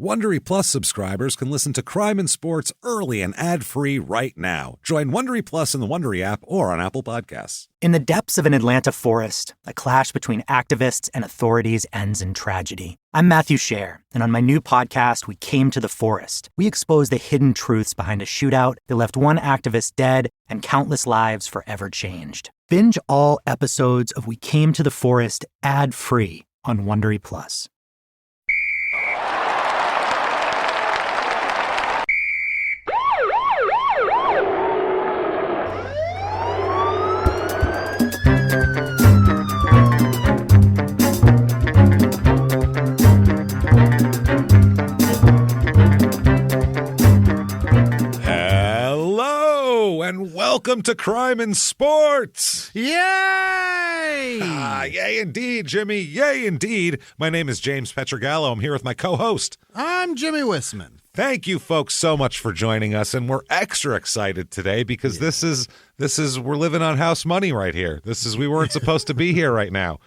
Wondery Plus subscribers can listen to Crime and Sports early and ad-free right now. Join Wondery Plus in the Wondery app or on Apple Podcasts. In the depths of an Atlanta forest, a clash between activists and authorities ends in tragedy. I'm Matthew Scher, and on my new podcast, We Came to the Forest, we expose the hidden truths behind a shootout that left one activist dead and countless lives forever changed. Binge all episodes of We Came to the Forest ad-free on Wondery Plus. And welcome to Crime and Sports. Yay! Yay indeed, Jimmy. Yay indeed. My name is James Petrogallo. I'm here with my co-host. I'm Jimmy Wisman. Thank you folks so much for joining us, and we're extra excited today because this is we're living on house money right here. We weren't supposed to be here right now.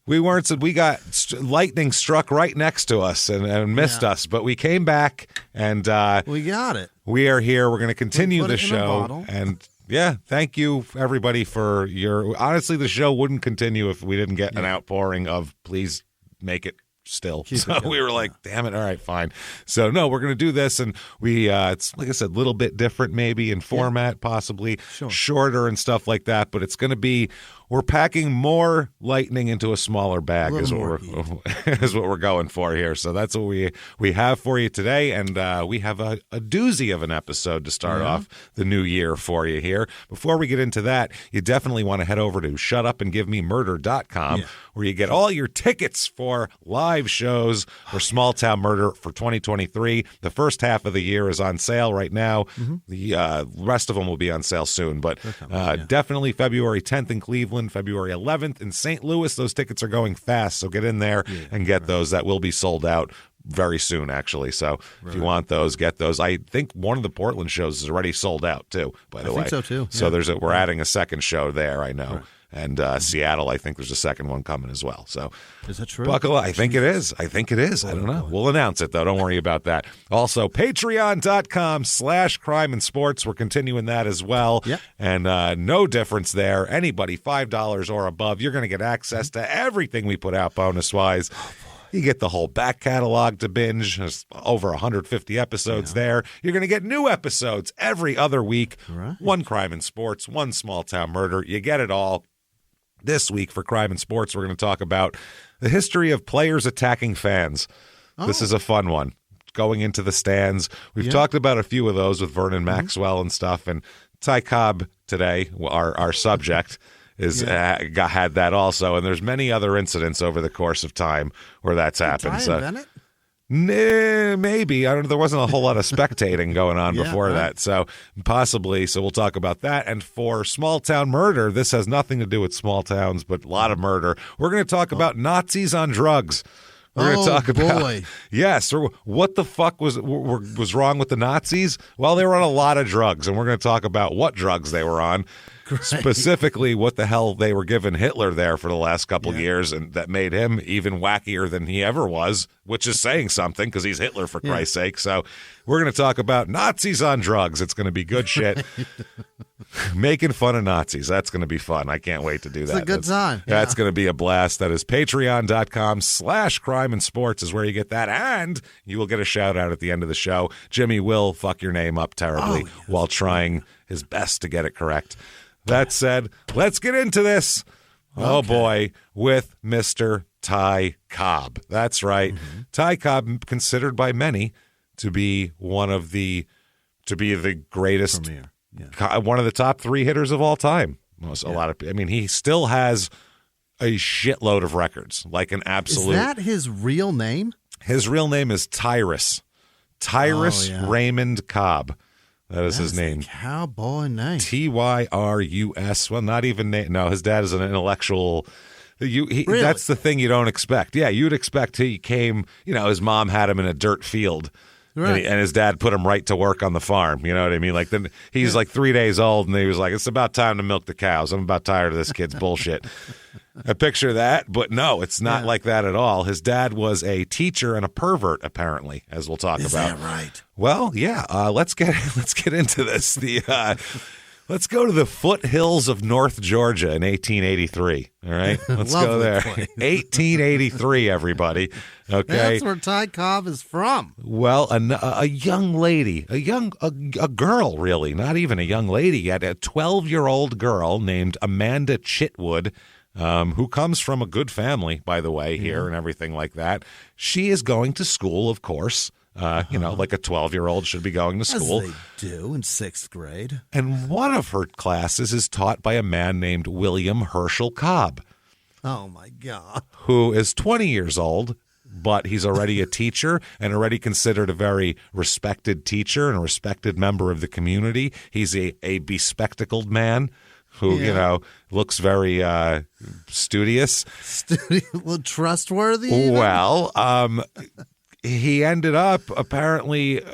We got lightning struck right next to us and missed us, but we came back and we got it. We are here. We're going to continue the show, and yeah, thank you everybody for your. Honestly, the show wouldn't continue if we didn't get an outpouring of please make it. Still, so we were like, damn it, all right, fine. So no, we're going to do this, and we it's like I said, a little bit different maybe in format, possibly shorter and stuff like that, but it's going to be, we're packing more lightning into a smaller bag is what we're going for here. So that's what we have for you today, and we have a doozy of an episode to start off the new year for you here. Before we get into that, you definitely want to head over to shutupandgivememurder.com where you get all your tickets for live shows for Small Town Murder for 2023. The first half of the year is on sale right now. The rest of them will be on sale soon, but definitely February 10th in Cleveland, February 11th in St. Louis. Those tickets are going fast, so get in there and get those. That will be sold out very soon, actually. So if you want those, get those. I think one of the Portland shows is already sold out too, by the way. I think so too. So we're adding a second show there, I know. Right. And Seattle, I think there's a second one coming as well. So is that true? Buckle up. I think it is. I don't know. We'll announce it, though. Don't worry about that. Also, patreon.com/crime and sports. We're continuing that as well. Yep. And no difference there. Anybody $5 or above, you're going to get access to everything we put out bonus-wise. You get the whole back catalog to binge. There's over 150 episodes there. You're going to get new episodes every other week. Right. One Crime and Sports, one Small Town Murder. You get it all. This week for Crime and Sports, we're going to talk about the history of players attacking fans. This is a fun one. Going into the stands. We've talked about a few of those with Vernon Maxwell and stuff. And Ty Cobb today, our subject, had that also. And there's many other incidents over the course of time where that's happened. Ty Bennett? Maybe. I don't know. There wasn't a whole lot of spectating going on before that. So possibly. So we'll talk about that. And for Small Town Murder, this has nothing to do with small towns, but a lot of murder. We're going to talk about Nazis on drugs. We're going to talk about what the fuck was wrong with the Nazis? Well, they were on a lot of drugs, and we're going to talk about what drugs they were on. Great. Specifically, what the hell they were giving Hitler there for the last couple of years, and that made him even wackier than he ever was, which is saying something because he's Hitler, for Christ's sake. So we're going to talk about Nazis on drugs. It's going to be good shit. Making fun of Nazis. That's going to be fun. I can't wait to do that. It's a good time. That's going to be a blast. That is patreon.com/crime and sports is where you get that. And you will get a shout out at the end of the show. Jimmy will fuck your name up terribly while trying his best to get it correct. That said, let's get into this. Okay. Oh boy, with Mr. Ty Cobb. That's right. Ty Cobb, considered by many to be the greatest, one of the top 3 hitters of all time. He still has a shitload of records, like an absolute. Is that his real name? His real name is Tyrus Raymond Cobb. That is his name. Cowboy name. Tyrus. Well, not even no. His dad is an intellectual. Really? That's the thing you don't expect. Yeah, you'd expect he came. His mom had him in a dirt field, and his dad put him right to work on the farm. You know what I mean? Like then he's like 3 days old, and he was like, "It's about time to milk the cows. I'm about tired of this kid's bullshit." I picture that, but no, it's not like that at all. His dad was a teacher and a pervert, apparently, as we'll talk about. Is that right? Well, yeah. Let's get into this. Let's go to the foothills of North Georgia in 1883. All right, let's go there. 1883, everybody. Okay, that's where Ty Cobb is from. Well, a young lady, a girl, really, not even a young lady yet, a 12-year-old girl named Amanda Chitwood, who comes from a good family, by the way, here and everything like that. She is going to school, of course. Like a 12-year-old should be going to school. As they do in 6th grade. And one of her classes is taught by a man named William Herschel Cobb. Oh, my God. Who is 20 years old, but he's already a teacher and already considered a very respected teacher and a respected member of the community. He's a bespectacled man who, looks very studious. Well, trustworthy? Even? Well, he ended up apparently,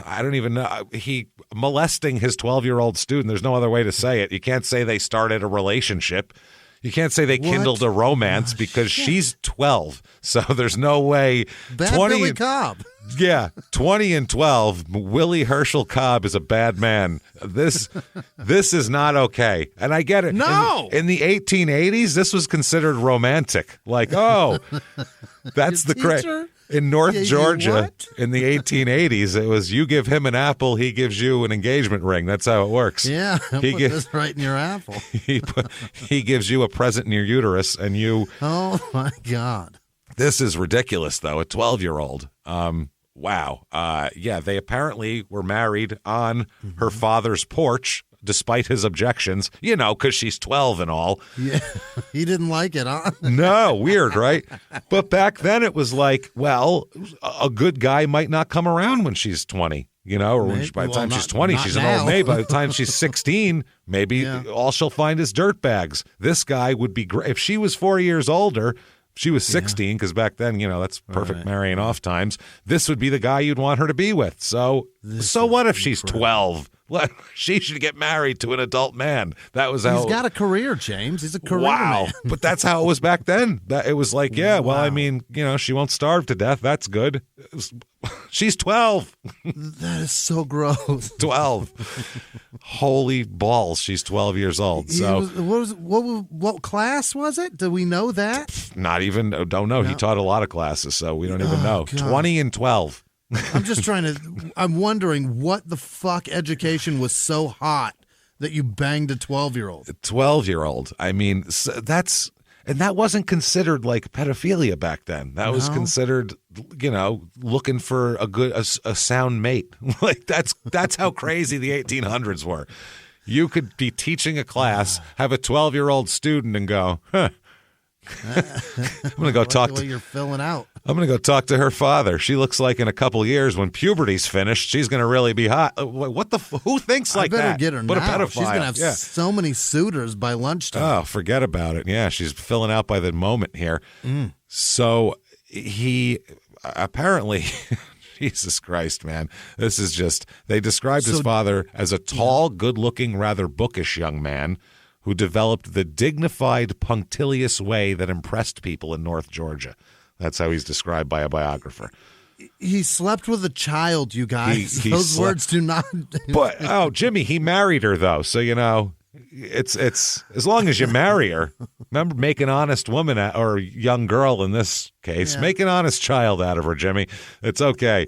I don't even know, he molesting his 12-year-old student. There's no other way to say it. You can't say they started a relationship. You can't say they kindled a romance because she's 12. So there's no way. Bad Billy Cobb. Yeah, 20 and 12. Willie Herschel Cobb is a bad man. This is not okay. And I get it. No. In the 1880s, this was considered romantic. Like, oh, that's the crazy. In North Georgia, in the 1880s, it was you give him an apple, he gives you an engagement ring. That's how it works. Yeah, put this right in your apple. He gives you a present in your uterus, and you... Oh, my God. This is ridiculous, though, a 12-year-old. Wow. They apparently were married on her father's porch, despite his objections, because she's 12 and all. Yeah, he didn't like it, huh? No, weird, right? But back then it was like, well, a good guy might not come around when she's 20, or by the time she's 20, she's an old maid. By the time she's 16, maybe all she'll find is dirtbags. This guy would be great. If she was 4 years older, she was 16, because back then, that's perfect marrying off times. This would be the guy you'd want her to be with. So what if she's 12? She should get married to an adult man. That was how he's got a career, James. He's a career man. But that's how it was back then. That it was like, I mean, she won't starve to death. That's good. She's 12. That is so gross. 12. Holy balls, she's 12 years old. So what class was it? Do we know that? Not even. Don't know. No. He taught a lot of classes, so we don't even know. God. 20 and 12. I'm wondering what the fuck education was so hot that you banged a 12-year-old. 12-year-old. I mean, that wasn't considered like pedophilia back then. That was considered, looking for a sound mate. Like that's how crazy the 1800s were. You could be teaching a class, have a 12-year-old student and go, huh. I'm going to go talk to you're filling out. I'm going to go talk to her father. She looks like in a couple years when puberty's finished, she's going to really be hot. What the? Who thinks like that? I better get her now. A pedophile. She's going to have so many suitors by lunchtime. Oh, forget about it. Yeah, she's filling out by the moment here. So he apparently, Jesus Christ, man, this is just. They described his father as a tall, good-looking, rather bookish young man who developed the dignified, punctilious way that impressed people in North Georgia. That's how he's described by a biographer. He slept with a child, you guys. Those words do not. But Jimmy, he married her though, so it's as long as you marry her. Remember, make an honest woman or young girl in this case. Make an honest child out of her, Jimmy. It's okay.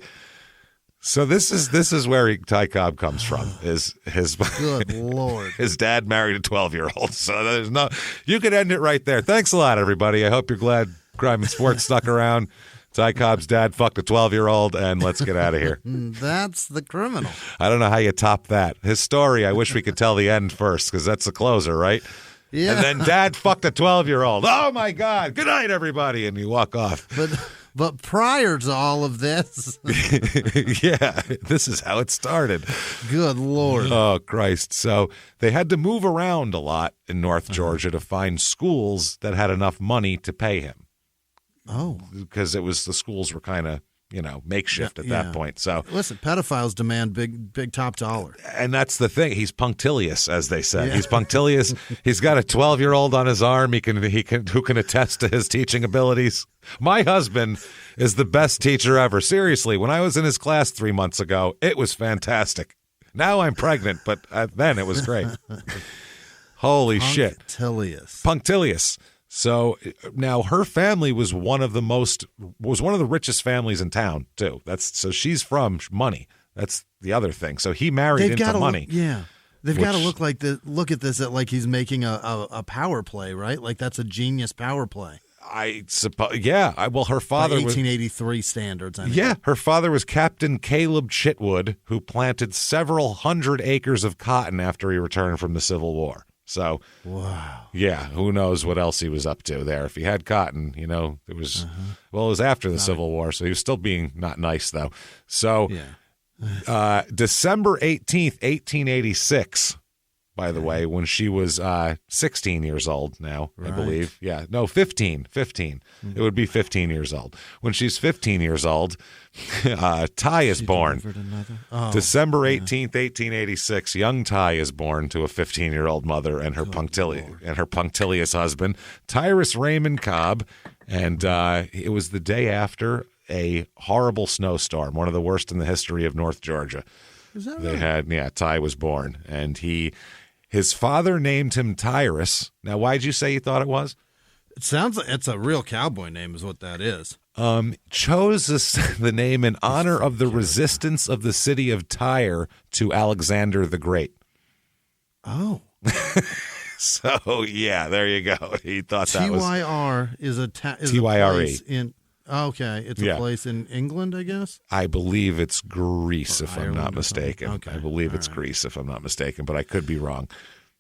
So this is where Ty Cobb comes from. Is his good Lord? His dad married a 12-year-old. So there's no. You could end it right there. Thanks a lot, everybody. I hope you're glad Crime and Sports stuck around. Ty Cobb's dad fucked a 12-year-old, and let's get out of here. That's the criminal. I don't know how you top that. His story. I wish we could tell the end first, because that's the closer, right? Yeah. And then dad fucked a 12-year-old. Oh my God! Good night, everybody, and you walk off. But prior to all of this, yeah, this is how it started. Good Lord. Oh, Christ. So they had to move around a lot in North Georgia to find schools that had enough money to pay him. Oh. Because the schools were kind of makeshift at that point. So listen, pedophiles demand big top dollar. And that's the thing. He's punctilious, as they say. Yeah. He's punctilious. He's got a 12-year-old on his arm. Who can attest to his teaching abilities. My husband is the best teacher ever. Seriously, when I was in his class 3 months ago, it was fantastic. Now I'm pregnant, but then it was great. Holy shit. Punctilious. So now her family was one of the richest families in town too. So she's from money. That's the other thing. So he married into money. They've got to look at this like he's making a power play, right? Like that's a genius power play. I suppose. Yeah. Well, her father was 1883 standards. Her father was Captain Caleb Chitwood, who planted several hundred acres of cotton after he returned from the Civil War. So, wow. Yeah, who knows what else he was up to there. If he had cotton, it was, well, it was after the Civil War, so he was still being not nice, though. So, December 18th, 1886, by the way, when she was 16 years old now, I believe. Yeah, no, 15. It would be 15 years old. When she's 15 years old, Ty is born. December 18th, 1886, young Ty is born to a 15-year-old mother and her punctilious husband, Tyrus Raymond Cobb. And it was the day after a horrible snowstorm, one of the worst in the history of North Georgia. Is that right? Ty was born. And his father named him Tyrus. Now, why'd you say you thought it was? It sounds like it's a real cowboy name is what that is. Chose the name in honor of the resistance of the city of Tyre to Alexander the Great. Oh. So, yeah, there you go. He thought that was... TYR is a TYRE. Okay, it's a place in England, I guess? I believe it's Greece, if I'm not mistaken. Okay. I believe it's Greece, if I'm not mistaken, but I could be wrong.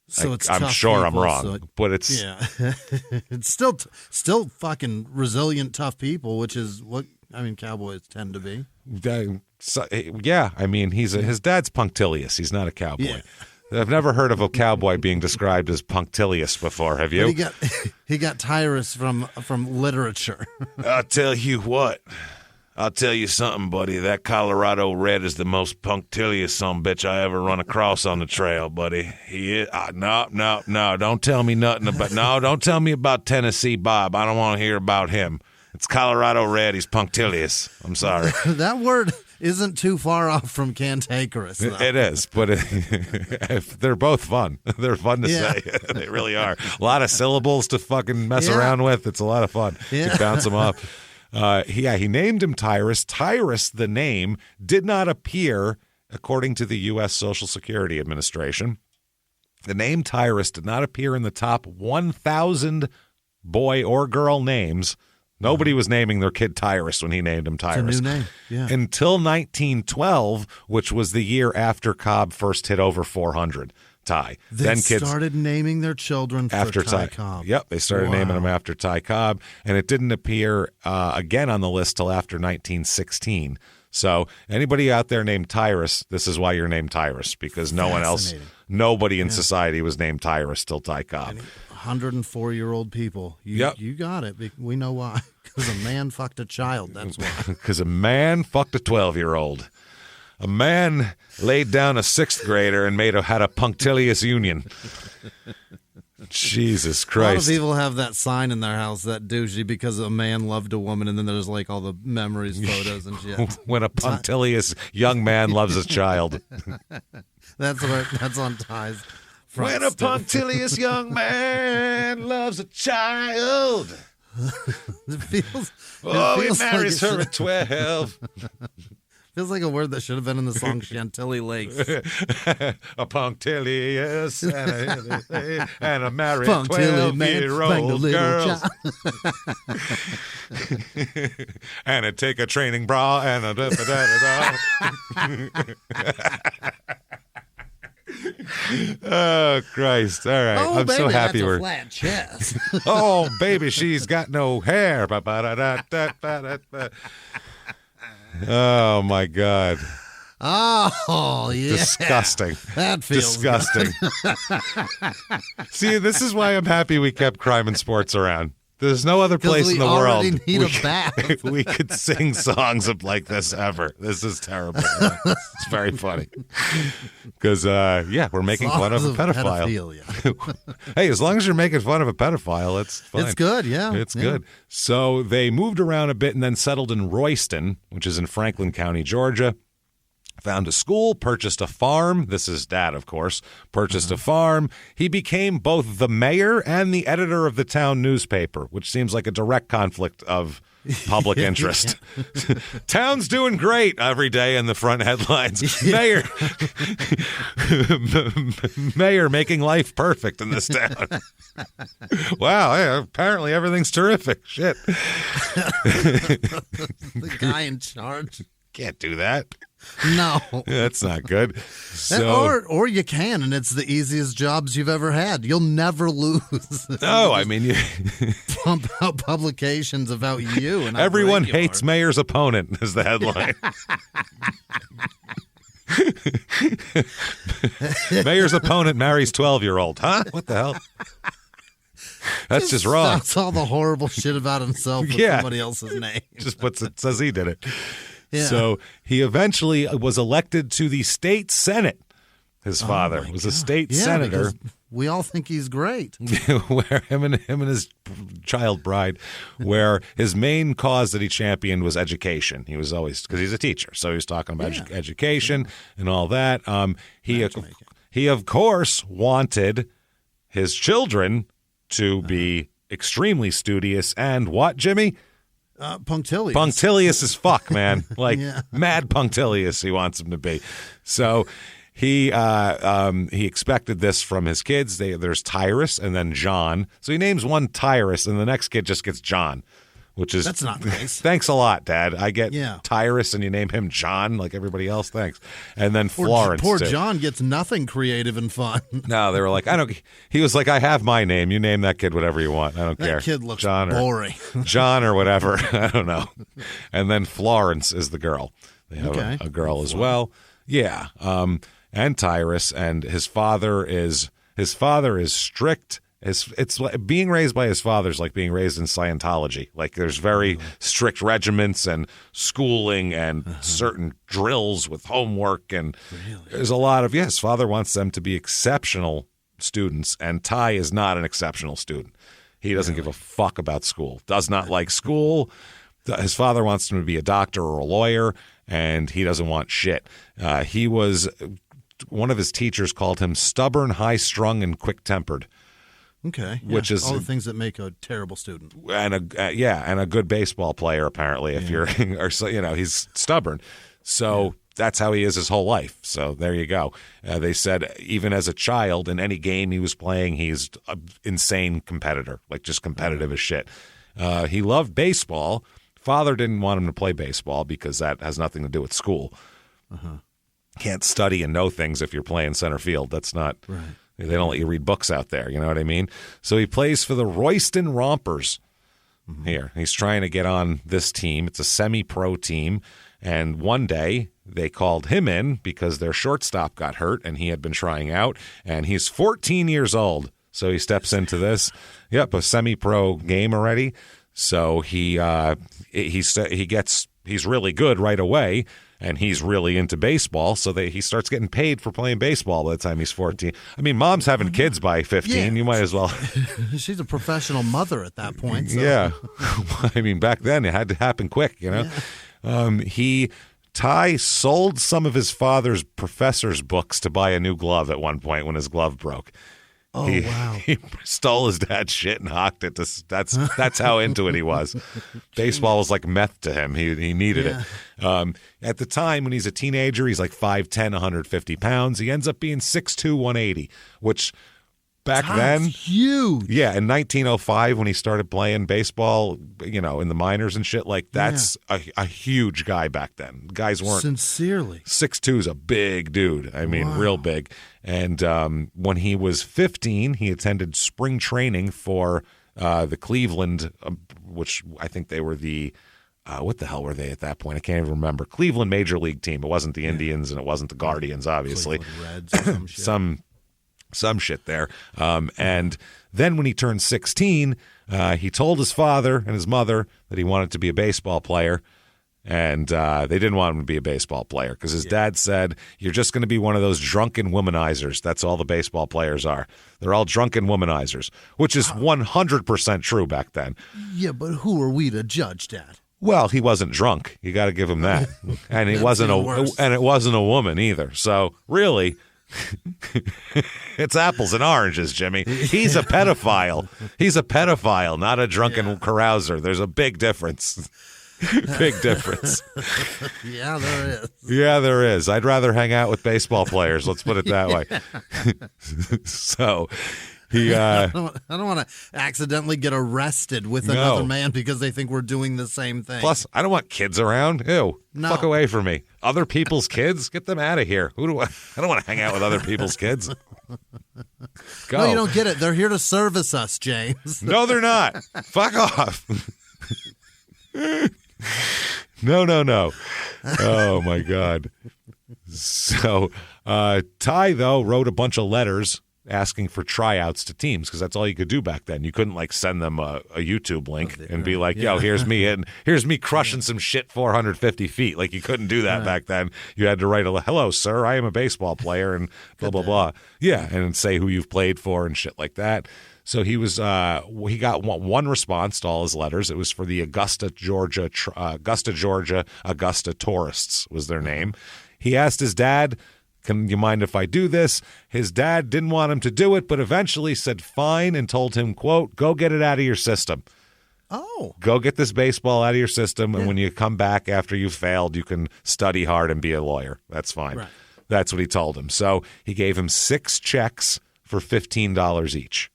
So it's I'm sure I'm wrong, but it's... Yeah. It's still fucking resilient, tough people, which is what, cowboys tend to be. His dad's punctilious. He's not a cowboy. Yeah. I've never heard of a cowboy being described as punctilious before. Have you? But he got Tyrus from literature. I'll tell you what. I'll tell you something, buddy. That Colorado Red is the most punctilious sumbitch I ever run across on the trail, buddy. He is. No. Don't tell me nothing about. No, don't tell me about Tennessee Bob. I don't want to hear about him. It's Colorado Red. He's punctilious. I'm sorry. That word isn't too far off from cantankerous, though. It is, but they're both fun. They're fun to say. They really are. A lot of syllables to fucking mess around with. It's a lot of fun to bounce them up. He named him Tyrus. Tyrus, the name, did not appear, according to the U.S. Social Security Administration. The name Tyrus did not appear in the top 1,000 boy or girl names. Nobody was naming their kid Tyrus when he named him Tyrus. It's a new name, yeah. Until 1912, which was the year after Cobb first hit over 400. Ty. Then kids started naming their children after Ty Cobb. Yep, they started naming them after Ty Cobb, and it didn't appear again on the list till after 1916. So anybody out there named Tyrus, this is why you're named Tyrus, because nobody in society was named Tyrus till Ty Cobb. 104-year-old people. You got it. We know why. Because a man fucked a child. That's why. Because a man fucked a 12-year-old. A man laid down a 6th grader and had a punctilious union. Jesus Christ. A lot of people have that sign in their house, that douchey, because a man loved a woman, and then there's like all the memories, photos, and shit. When a punctilious young man loves a child. That's on Ty's front. When a punctilious young man loves a child. He marries her at 12. Feels like a word that should have been in the song Chantilly Lakes. A punctilious and a married 12-year-old girl. And it take a training bra and a da-da-da-da-da. Oh, Christ. All right. I'm baby, so happy that's a flat chest. Oh, baby, she's got no hair. Oh, my God. Oh, yeah. Disgusting. That feels disgusting. See, this is why I'm happy we kept crime and sports around. There's no other place in the world need a bath. we could sing songs like this ever. This is terrible. It's very funny. Because, we're making fun of a pedophile. Hey, as long as you're making fun of a pedophile, it's fine. It's good, yeah. It's good. So they moved around a bit and then settled in Royston, which is in Franklin County, Georgia. Found a school, purchased a farm. This is Dad, of course. Purchased a farm. He became both the mayor and the editor of the town newspaper, which seems like a direct conflict of public interest. Town's doing great every day in the front headlines. Mayor making life perfect in this town. Wow, yeah, apparently everything's terrific. Shit. The guy in charge. Can't do that. No. That's not good. So, or you can, and it's the easiest jobs you've ever had. You'll never lose. No, I mean, pump out publications about you. And everyone hates mayor's opponent is the headline. Mayor's opponent marries 12-year-old. Huh? What the hell? That's just wrong. That's all the horrible shit about himself with somebody else's name. Just says he did it. Yeah. So he eventually was elected to the state senate. His father was a state senator. We all think he's great. Where him and his child bride, where his main cause that he championed was education. He was always, because he's a teacher, so he was talking about education and all that. He of course wanted his children to be extremely studious and what, Jimmy? Punctilious. Punctilious as fuck, man. Like mad punctilious he wants him to be. So he expected this from his kids. There's Tyrus and then John. So he names one Tyrus and the next kid just gets John, which is... That's not nice. Thanks a lot, Dad. I get Tyrus and you name him John like everybody else. Thanks. And then Florence, Poor too. John gets nothing creative and fun. No, they were like, he was like, I have my name. You name that kid whatever you want. I don't care. That kid looks John boring. John or whatever. I don't know. And then Florence is the girl. They have a girl as well. Yeah. And Tyrus, and his father is strict. It's like being raised by his father's like being raised in Scientology. Like there's very strict regiments and schooling and certain drills with homework, and there's a lot of his father wants them to be exceptional students, and Ty is not an exceptional student. He doesn't give a fuck about school. Does not like school. His father wants him to be a doctor or a lawyer, and he doesn't want shit. One of his teachers called him stubborn, high-strung, and quick-tempered. Okay, which is all the things that make a terrible student, and a good baseball player apparently. If you're, he's stubborn, so that's how he is his whole life. So there you go. They said even as a child in any game he was playing, he's an insane competitor, like just competitive as shit. He loved baseball. Father didn't want him to play baseball because that has nothing to do with school. Can't study and know things if you're playing center field. That's not right. They don't let you read books out there. You know what I mean? So he plays for the Royston Rompers here. He's trying to get on this team. It's a semi-pro team. And one day they called him in because their shortstop got hurt and he had been trying out. And he's 14 years old. So he steps into this. Yep, a semi-pro game already. So he's really good right away. And he's really into baseball, so he starts getting paid for playing baseball by the time he's 14. I mean, mom's having kids by 15. Yeah. You might as well. She's a professional mother at that point. So. Yeah. I mean, back then it had to happen quick, you know. Yeah. Ty sold some of his father's professor's books to buy a new glove at one point when his glove broke. Oh, wow. He stole his dad's shit and hawked it. That's how into it he was. Baseball was like meth to him. He needed it. At the time, when he's a teenager, he's like 5'10", 150 pounds. He ends up being 6'2", 180, which back then, huge. Yeah, in 1905 when he started playing baseball, in the minors and shit, like that's a huge guy back then. Guys weren't sincerely. 6'2" is a big dude. I mean, real big. And when he was 15, he attended spring training for the Cleveland, which I think they were the what the hell were they at that point? I can't even remember. Cleveland Major League team. It wasn't the Indians and it wasn't the Guardians, obviously. Cleveland Reds or some shit. Some shit there. And then when he turned 16, He told his father and his mother that he wanted to be a baseball player, and they didn't want him to be a baseball player because his dad said, you're just going to be one of those drunken womanizers. That's all the baseball players are. They're all drunken womanizers, which is 100% true back then. Yeah, but who are we to judge, Dad? Well, he wasn't drunk. You got to give him that. And it wasn't a woman either. So really, it's apples and oranges, Jimmy. He's a pedophile. He's a pedophile, not a drunken carouser. There's a big difference. Big difference. Yeah, there is. Yeah, there is. I'd rather hang out with baseball players. Let's put it that way. So he. I don't want to accidentally get arrested with another man because they think we're doing the same thing. Plus, I don't want kids around. Ew. No. Fuck away from me. Other people's kids? Get them out of here. I don't want to hang out with other people's kids. Go. No, you don't get it. They're here to service us, James. No, they're not. Fuck off. No. Oh, my God. So Ty, though, wrote a bunch of letters asking for tryouts to teams because that's all you could do back then. You couldn't, like, send them a YouTube link and be like, yo, here's me crushing some shit 450 feet. Like, you couldn't do that back then. You had to write hello, sir, I am a baseball player, and blah, blah, blah. Yeah, and say who you've played for and shit like that. So he got one response to all his letters. It was for the Augusta, Georgia Tourists was their name. He asked his dad, can you mind if I do this? His dad didn't want him to do it, but eventually said fine and told him, quote, go get it out of your system. Oh. Go get this baseball out of your system, and when you come back after you failed, you can study hard and be a lawyer. That's fine. Right. That's what he told him. So he gave him 6 checks for $15 each.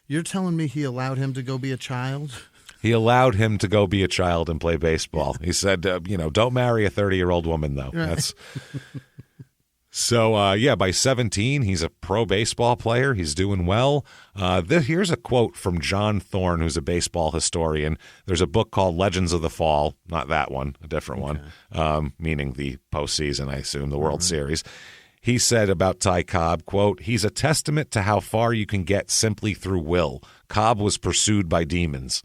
You're telling me he allowed him to go be a child? He allowed him to go be a child and play baseball. He said, don't marry a 30-year-old woman, though. Right. That's so, by 17, he's a pro baseball player. He's doing well. Here's a quote from John Thorne, who's a baseball historian. There's a book called Legends of the Fall. Not that one, a different one, meaning the postseason, I assume, the World Series. He said about Ty Cobb, quote, he's a testament to how far you can get simply through will. Cobb was pursued by demons.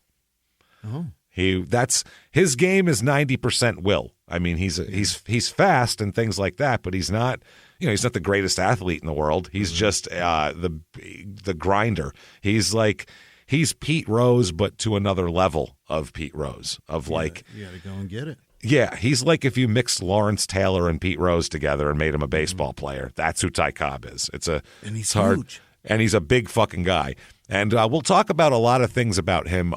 Oh. His game is 90% will. I mean, he's fast and things like that, but he's not, he's not the greatest athlete in the world. He's just the grinder. He's Pete Rose, but to another level of Pete Rose of you got to go and get it. Yeah, he's like if you mixed Lawrence Taylor and Pete Rose together and made him a baseball player. That's who Ty Cobb is. And he's huge. And he's a big fucking guy. And we'll talk about a lot of things about him.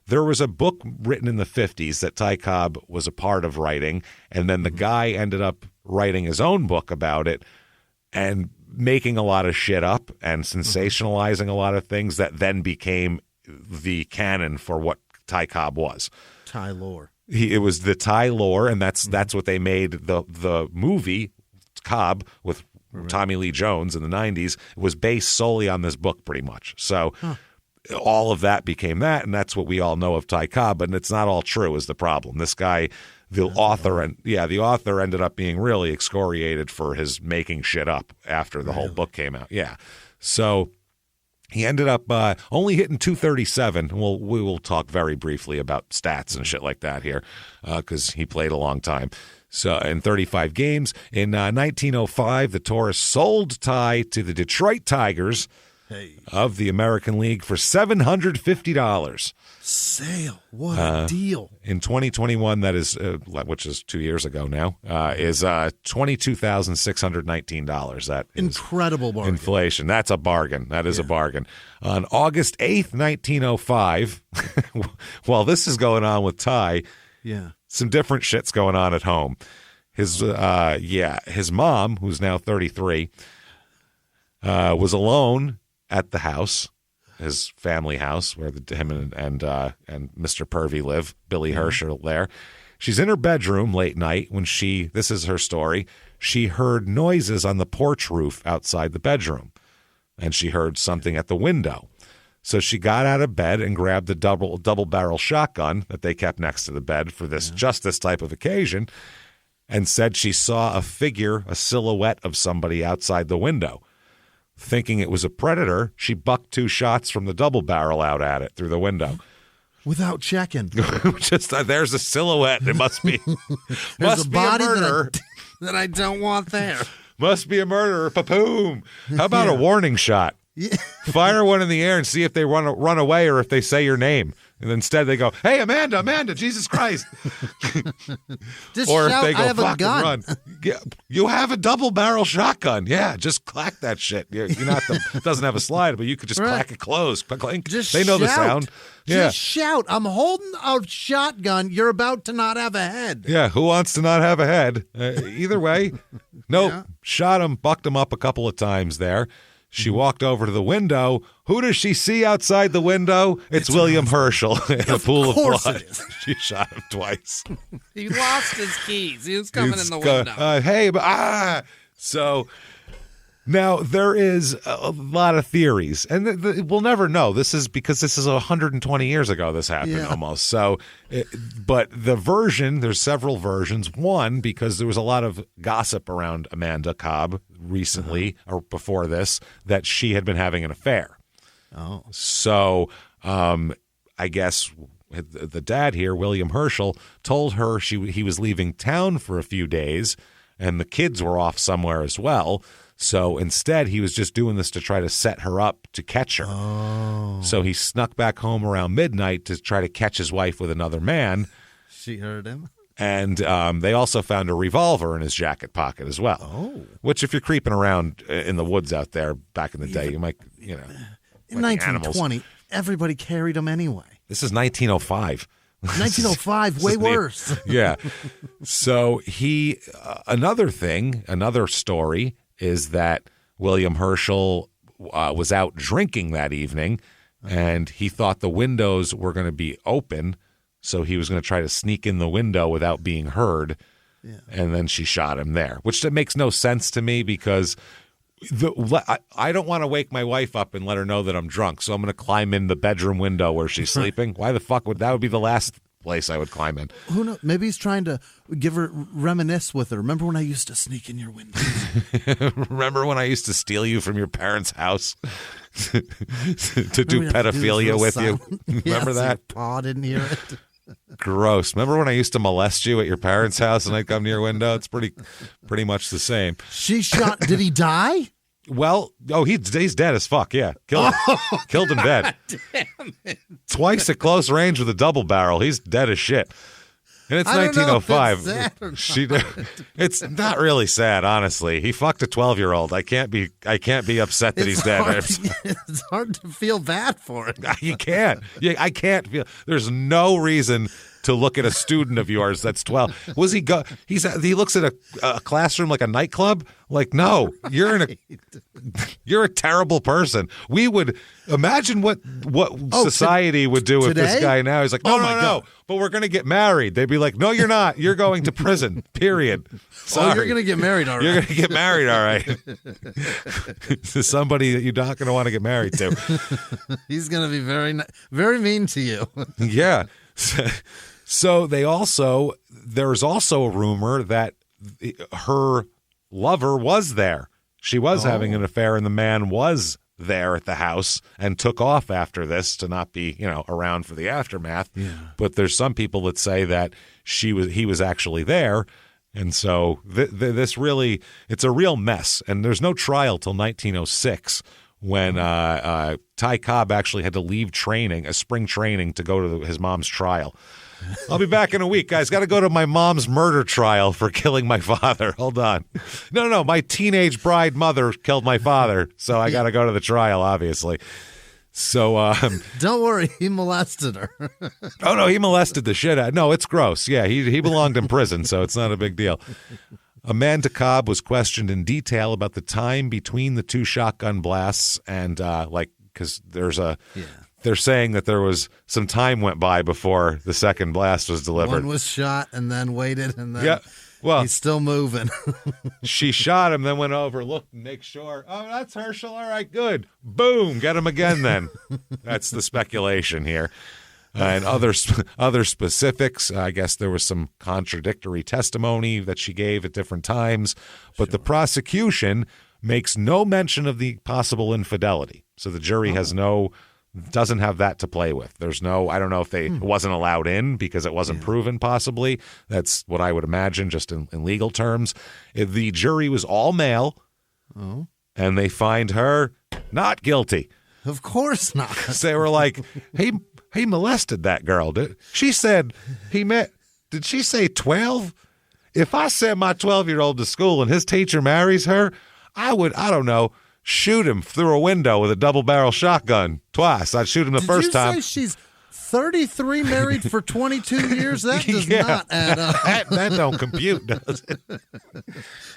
There was a book written in the 50s that Ty Cobb was a part of writing, and then the guy ended up writing his own book about it and making a lot of shit up and sensationalizing a lot of things that then became the canon for what Ty Cobb was. Ty lore. It was the Ty lore, and that's what they made the movie Cobb with Tommy Lee Jones in the 90s. It was based solely on this book pretty much. So all of that became that, and that's what we all know of Ty Cobb, and it's not all true is the problem. This guy, the author ended up being really excoriated for his making shit up after the whole book came out. Yeah. So he ended up only hitting 237. We will talk very briefly about stats and shit like that here because he played a long time. So in 35 games. In 1905, the Taurus sold Ty to the Detroit Tigers of the American League for $750. Sale. What a deal. In 2021, that is, which is 2 years ago now, is $22,619. That is incredible bargain. Inflation. That's a bargain. That is a bargain. On August 8th, 1905, while this is going on with Ty, some different shit's going on at home. His mom, who's now 33, was alone at the house, his family house, where him and Mr. Purvey live, Billy Herschel there. She's in her bedroom late night when this is her story, she heard noises on the porch roof outside the bedroom, and she heard something at the window. So she got out of bed and grabbed the double-barrel shotgun that they kept next to the bed for this type of occasion, and said she saw a silhouette of somebody outside the window. thinking it was a predator, she bucked 2 shots from the double barrel out at it through the window. Without checking. Just there's a silhouette. It must be There's a body a murderer that I don't want there. Must be a murderer. Pa-poom. How about a warning shot? Yeah. Fire one in the air and see if they run away or if they say your name. And instead they go, "Hey, Amanda, Jesus Christ." Just or shout, if they go, "I have a "Fucking gun." run." Yeah, you have a double barrel shotgun. Yeah, just clack that shit. You're not it doesn't have a slide, but you could just clack it closed. Clink. Just they know shout. the sound. Yeah. Just shout. I'm holding a shotgun. You're about to not have a head. Yeah, who wants to not have a head? Either way. Nope. Yeah. Shot him, bucked him up a couple of times there. She walked over to the window. Who does she see outside the window? It's William Herschel in a pool of blood. She shot him twice. He lost his keys. He was coming in the window. So now there is a lot of theories, and we'll never know. This is because this is 120 years ago this happened almost. So, but the version, there's several versions. One, because there was a lot of gossip around Amanda Cobb recently or before this that she had been having an affair. Oh. So I guess the dad here, William Herschel, told her he was leaving town for a few days and the kids were off somewhere as well. So instead, he was just doing this to try to set her up to catch her. Oh. So he snuck back home around midnight to try to catch his wife with another man. She heard him. And they also found a revolver in his jacket pocket as well. Oh. Which, if you're creeping around in the woods out there back in the day, you might, In 1920, everybody carried them anyway. This is 1905. 1905, way worse. Yeah. So another story is that William Herschel was out drinking that evening, and he thought the windows were going to be open, so he was going to try to sneak in the window without being heard, and then she shot him there, which makes no sense to me because I don't want to wake my wife up and let her know that I'm drunk, so I'm going to climb in the bedroom window where she's sleeping. Why the fuck would that be the last place I would climb in? Who knows? Maybe he's trying to reminisce with her. Remember when I used to sneak in your window? Remember when I used to steal you from your parents' house to do pedophilia with you? Remember that? Your paw didn't hear it. Gross. Remember when I used to molest you at your parents' house and I'd come to your window? It's pretty much the same. She shot. Did he die? Well, he's dead as fuck. Yeah, killed him dead. Damn it! Twice at close range with a double barrel. He's dead as shit. And it's 1905. It's not really sad, honestly. He fucked a 12-year-old. I can't be upset that he's dead. It's hard to feel bad for it. You can't. I can't feel. There's no reason to look at a student of yours that's 12. He looks at a classroom like a nightclub. Like, no, you're a terrible person. We would imagine what society would do with this guy now. He's like, no, but we're going to get married. They'd be like, no, you're not. You're going to prison, period. Sorry. Oh, you're going to get married, all right. You're going to get married, all right. To somebody that you're not going to want to get married to. He's going to be very, very mean to you. Yeah. So there's also a rumor that her lover was there. She was having an affair, and the man was there at the house and took off after this to not be, around for the aftermath. Yeah. But there's some people that say that he was actually there. And so this really, it's a real mess. And there's no trial till 1906 when Ty Cobb actually had to leave spring training to go to his mom's trial. I'll be back in a week, guys. Got to go to my mom's murder trial for killing my father. Hold on. No. My teenage bride mother killed my father, so I got to go to the trial, obviously. So don't worry, he molested her. Oh, no, he molested the shit out. No, it's gross. Yeah, he belonged in prison, so it's not a big deal. Amanda Cobb was questioned in detail about the time between the 2 shotgun blasts and because there's they're saying that there was some time went by before the second blast was delivered. One was shot and then waited, and then he's still moving. She shot him, then went over, looked, and make sure. Oh, that's Herschel. All right, good. Boom, get him again then. That's the speculation here. And other specifics, I guess there was some contradictory testimony that she gave at different times. But the prosecution makes no mention of the possible infidelity. So the jury doesn't have that to play with. There's no, I don't know if it wasn't allowed in because it wasn't proven possibly. That's what I would imagine just in legal terms. If the jury was all male and they find her not guilty. Of course not. They were like, he molested that girl. She said did she say 12? If I send my 12-year-old to school and his teacher marries her, I don't know, shoot him through a window with a double-barrel shotgun twice. I'd shoot him the first time. Did you say she's 33, married for 22 years? That does not add up. That don't compute, does it?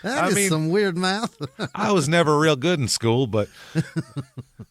That is some weird math. I was never real good in school, but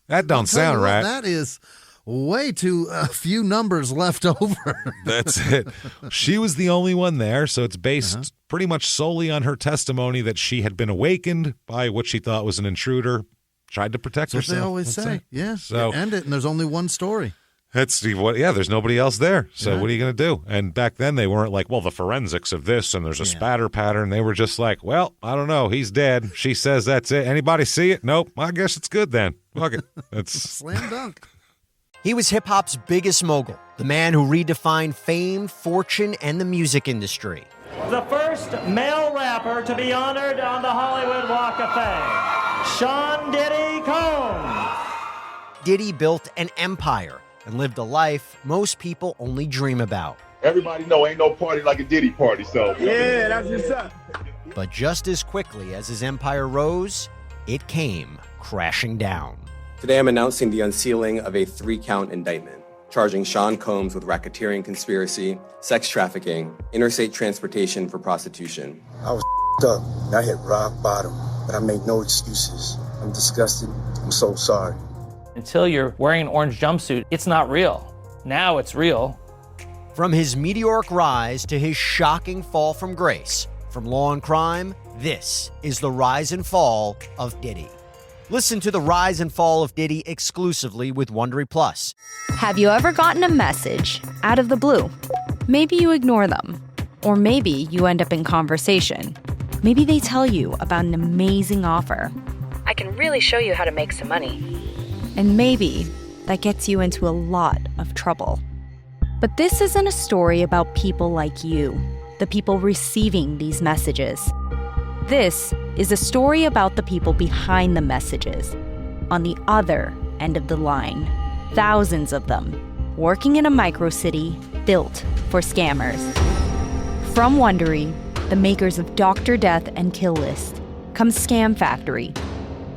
that don't sound right. That is way too few numbers left over. That's it. She was the only one there, so it's based pretty much solely on her testimony that she had been awakened by what she thought was an intruder, tried to protect herself. That's what they always say. Yeah. So end it, and there's only one story. There's nobody else there. So what are you going to do? And back then they weren't like, well, the forensics of this and there's a spatter pattern. They were just like, well, I don't know. He's dead. She says that's it. Anybody see it? Nope. I guess it's good then. Fuck it. That's slam dunk. He was hip-hop's biggest mogul, the man who redefined fame, fortune, and the music industry. The first male rapper to be honored on the Hollywood Walk of Fame, Sean Diddy Combs. Diddy built an empire and lived a life most people only dream about. Everybody know ain't no party like a Diddy party, so. Yeah, that's what's up. But just as quickly as his empire rose, it came crashing down. Today I'm announcing the unsealing of a 3-count indictment, charging Sean Combs with racketeering conspiracy, sex trafficking, interstate transportation for prostitution. I was up. I hit rock bottom, but I made no excuses. I'm disgusted. I'm so sorry. Until you're wearing an orange jumpsuit, it's not real. Now it's real. From his meteoric rise to his shocking fall from grace, from law and crime, this is the rise and fall of Diddy. Listen to the rise and fall of Diddy exclusively with Wondery Plus. Have you ever gotten a message out of the blue? Maybe you ignore them. Or maybe you end up in conversation. Maybe they tell you about an amazing offer. I can really show you how to make some money. And maybe that gets you into a lot of trouble. But this isn't a story about people like you, the people receiving these messages. This is a story about the people behind the messages, on the other end of the line. Thousands of them, working in a microcity built for scammers. From Wondery, the makers of Dr. Death and Kill List, comes Scam Factory,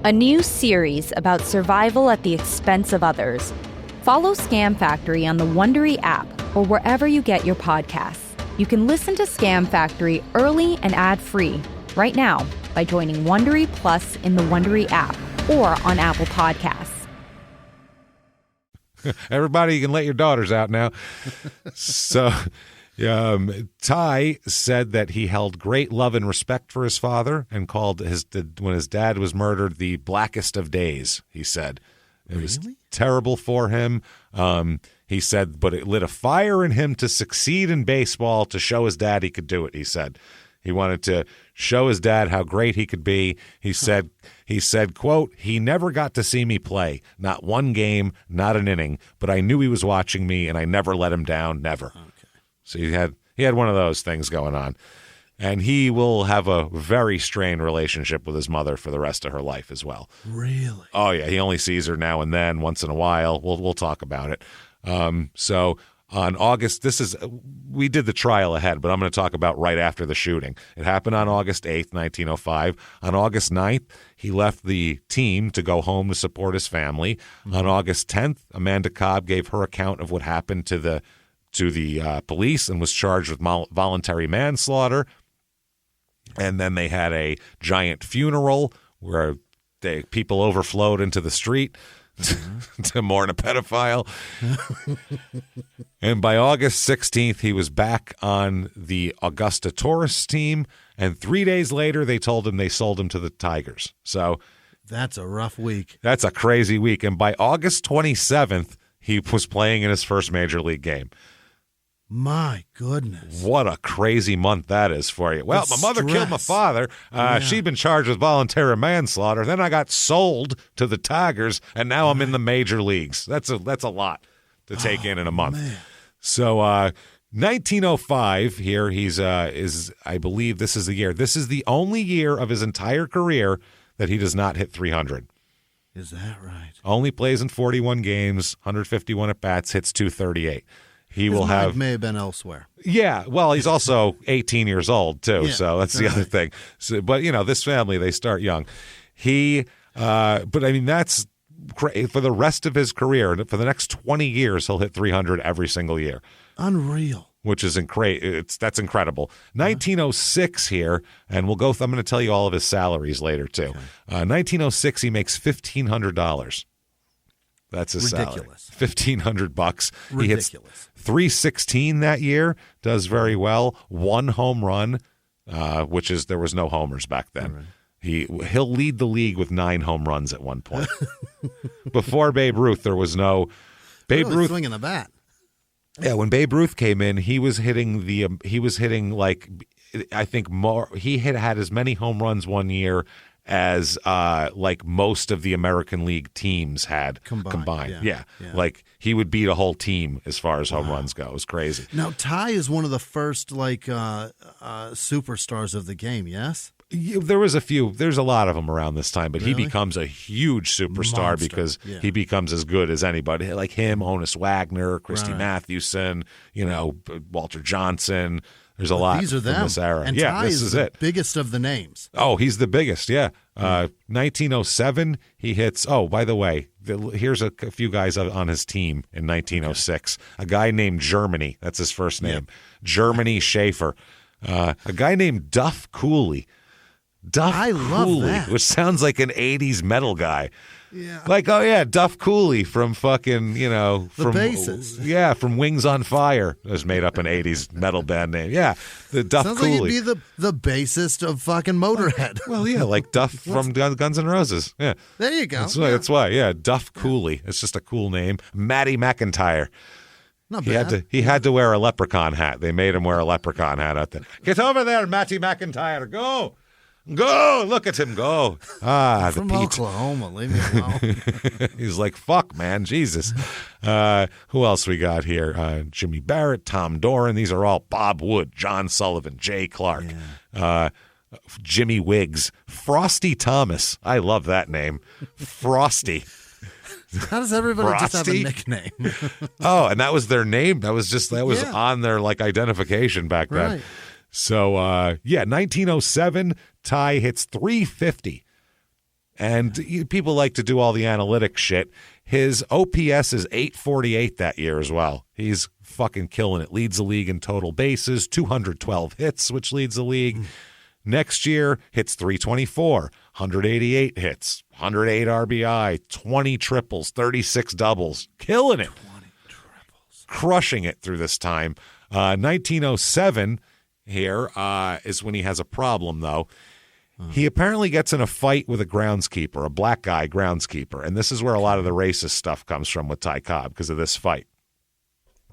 a new series about survival at the expense of others. Follow Scam Factory on the Wondery app or wherever you get your podcasts. You can listen to Scam Factory early and ad-free right now by joining Wondery Plus in the Wondery app or on Apple Podcasts. Everybody, you can let your daughters out now. So Ty said that he held great love and respect for his father and called when his dad was murdered the blackest of days, he said. It was terrible for him. He said, but it lit a fire in him to succeed in baseball, to show his dad he could do it, he said. He wanted to show his dad how great he could be. He said, quote, he never got to see me play. Not one game, not an inning, but I knew he was watching me and I never let him down, never. Okay. So he had one of those things going on. And he will have a very strained relationship with his mother for the rest of her life as well. Really? Oh, yeah. He only sees her now and then, once in a while. We'll talk about it. So on August, we did the trial ahead, but I'm going to talk about right after the shooting. It happened on August 8th, 1905. On August 9th, he left the team to go home to support his family. Mm-hmm. On August 10th, Amanda Cobb gave her account of what happened to the police and was charged with voluntary manslaughter. And then they had a giant funeral where people overflowed into the street to mourn a pedophile. And by August 16th, he was back on the Augusta Tourist team. And 3 days later, they told him they sold him to the Tigers. So that's a rough week. That's a crazy week. And by August 27th, he was playing in his first major league game. My goodness. What a crazy month that is for you. Well, The my mother killed my stress. father. She'd been charged with voluntary manslaughter. Then I got sold to the Tigers, and now I'm in the major leagues. That's a lot to take in a month. Man. So 1905 here, he's I believe this is the year. This is the only year of his entire career that he does not hit 300. Is that right? Only plays in 41 games, 151 at-bats, hits 238. He His will mind have may have been elsewhere. Yeah, well, he's also 18 years old too, Yeah, so that's the other thing. So, but this family, they start young. But I mean, that's great for the rest of his career. For the next 20 years, he'll hit 300 every single year. Unreal. Which is that's incredible. 1906 here, and we'll go. I'm going to tell you all of his salaries later too. 1906, he makes $1,500. That's his Ridiculous. salary. $1,500. He hits Ridiculous. 316 that year. Does very well. 1 home run, which is there was no homers back then. Right. He'll lead the league with 9 home runs at one point. Before Babe Ruth, there was no Babe Really Ruth swinging the bat. Yeah, when Babe Ruth came in, he was hitting like I think more. He had as many home runs one year as like most of the American League teams had combined. Yeah. Like he would beat a whole team as far as home runs go. It was crazy. Now Ty is one of the first superstars of the game. Yes. There was a few. There's a lot of them around this time, but he becomes a huge superstar Monster. because he becomes as good as anybody. Like him, Honus Wagner, Christy Mathewson, Walter Johnson. There's a lot These are them. from this era. And yeah, Ty this is the it. Biggest of the names. Oh, he's the biggest. Yeah. 1907, he hits. Oh, by the way, here's a few guys on his team in 1906. A guy named Germany. That's his first name. Germany Schaefer. A guy named Duff Cooley. I love Cooley, that. which sounds like an 80s metal guy. Yeah. Like, oh yeah, Duff Cooley from fucking, The from bassist. Yeah, from Wings on Fire. Has made up an 80s metal band name. Yeah, the Duff Sounds Cooley. like he'd be the bassist of fucking Motorhead. Well, yeah, like Duff from Guns N' Roses. Yeah. There you go. That's why. Yeah, Duff Cooley. It's just a cool name. Matty McIntyre. Not bad. He had to wear a leprechaun hat. They made him wear a leprechaun hat out there. Get over there, Matty McIntyre. Go. Look at him go. From the Pete. Oklahoma, leave me alone. He's like, fuck, man, Jesus. Who else we got here? Jimmy Barrett, Tom Doran. These are all Bob Wood, John Sullivan, Jay Clark, Jimmy Wiggs, Frosty Thomas. I love that name. Frosty. How does everybody just have a Frosty? nickname? Oh, and that was their name. That was on their like identification back then. Right. So 1907, Ty hits 350. And people like to do all the analytic shit. His OPS is 848 that year as well. He's fucking killing it. Leads the league in total bases, 212 hits, which leads the league. Next year, hits 324, 188 hits, 108 RBI, 20 triples, 36 doubles. Killing it. 20 triples. Crushing it through this time. 1907 here is when he has a problem, though. He apparently gets in a fight with a groundskeeper, a black guy groundskeeper, and this is where a lot of the racist stuff comes from with Ty Cobb because of this fight.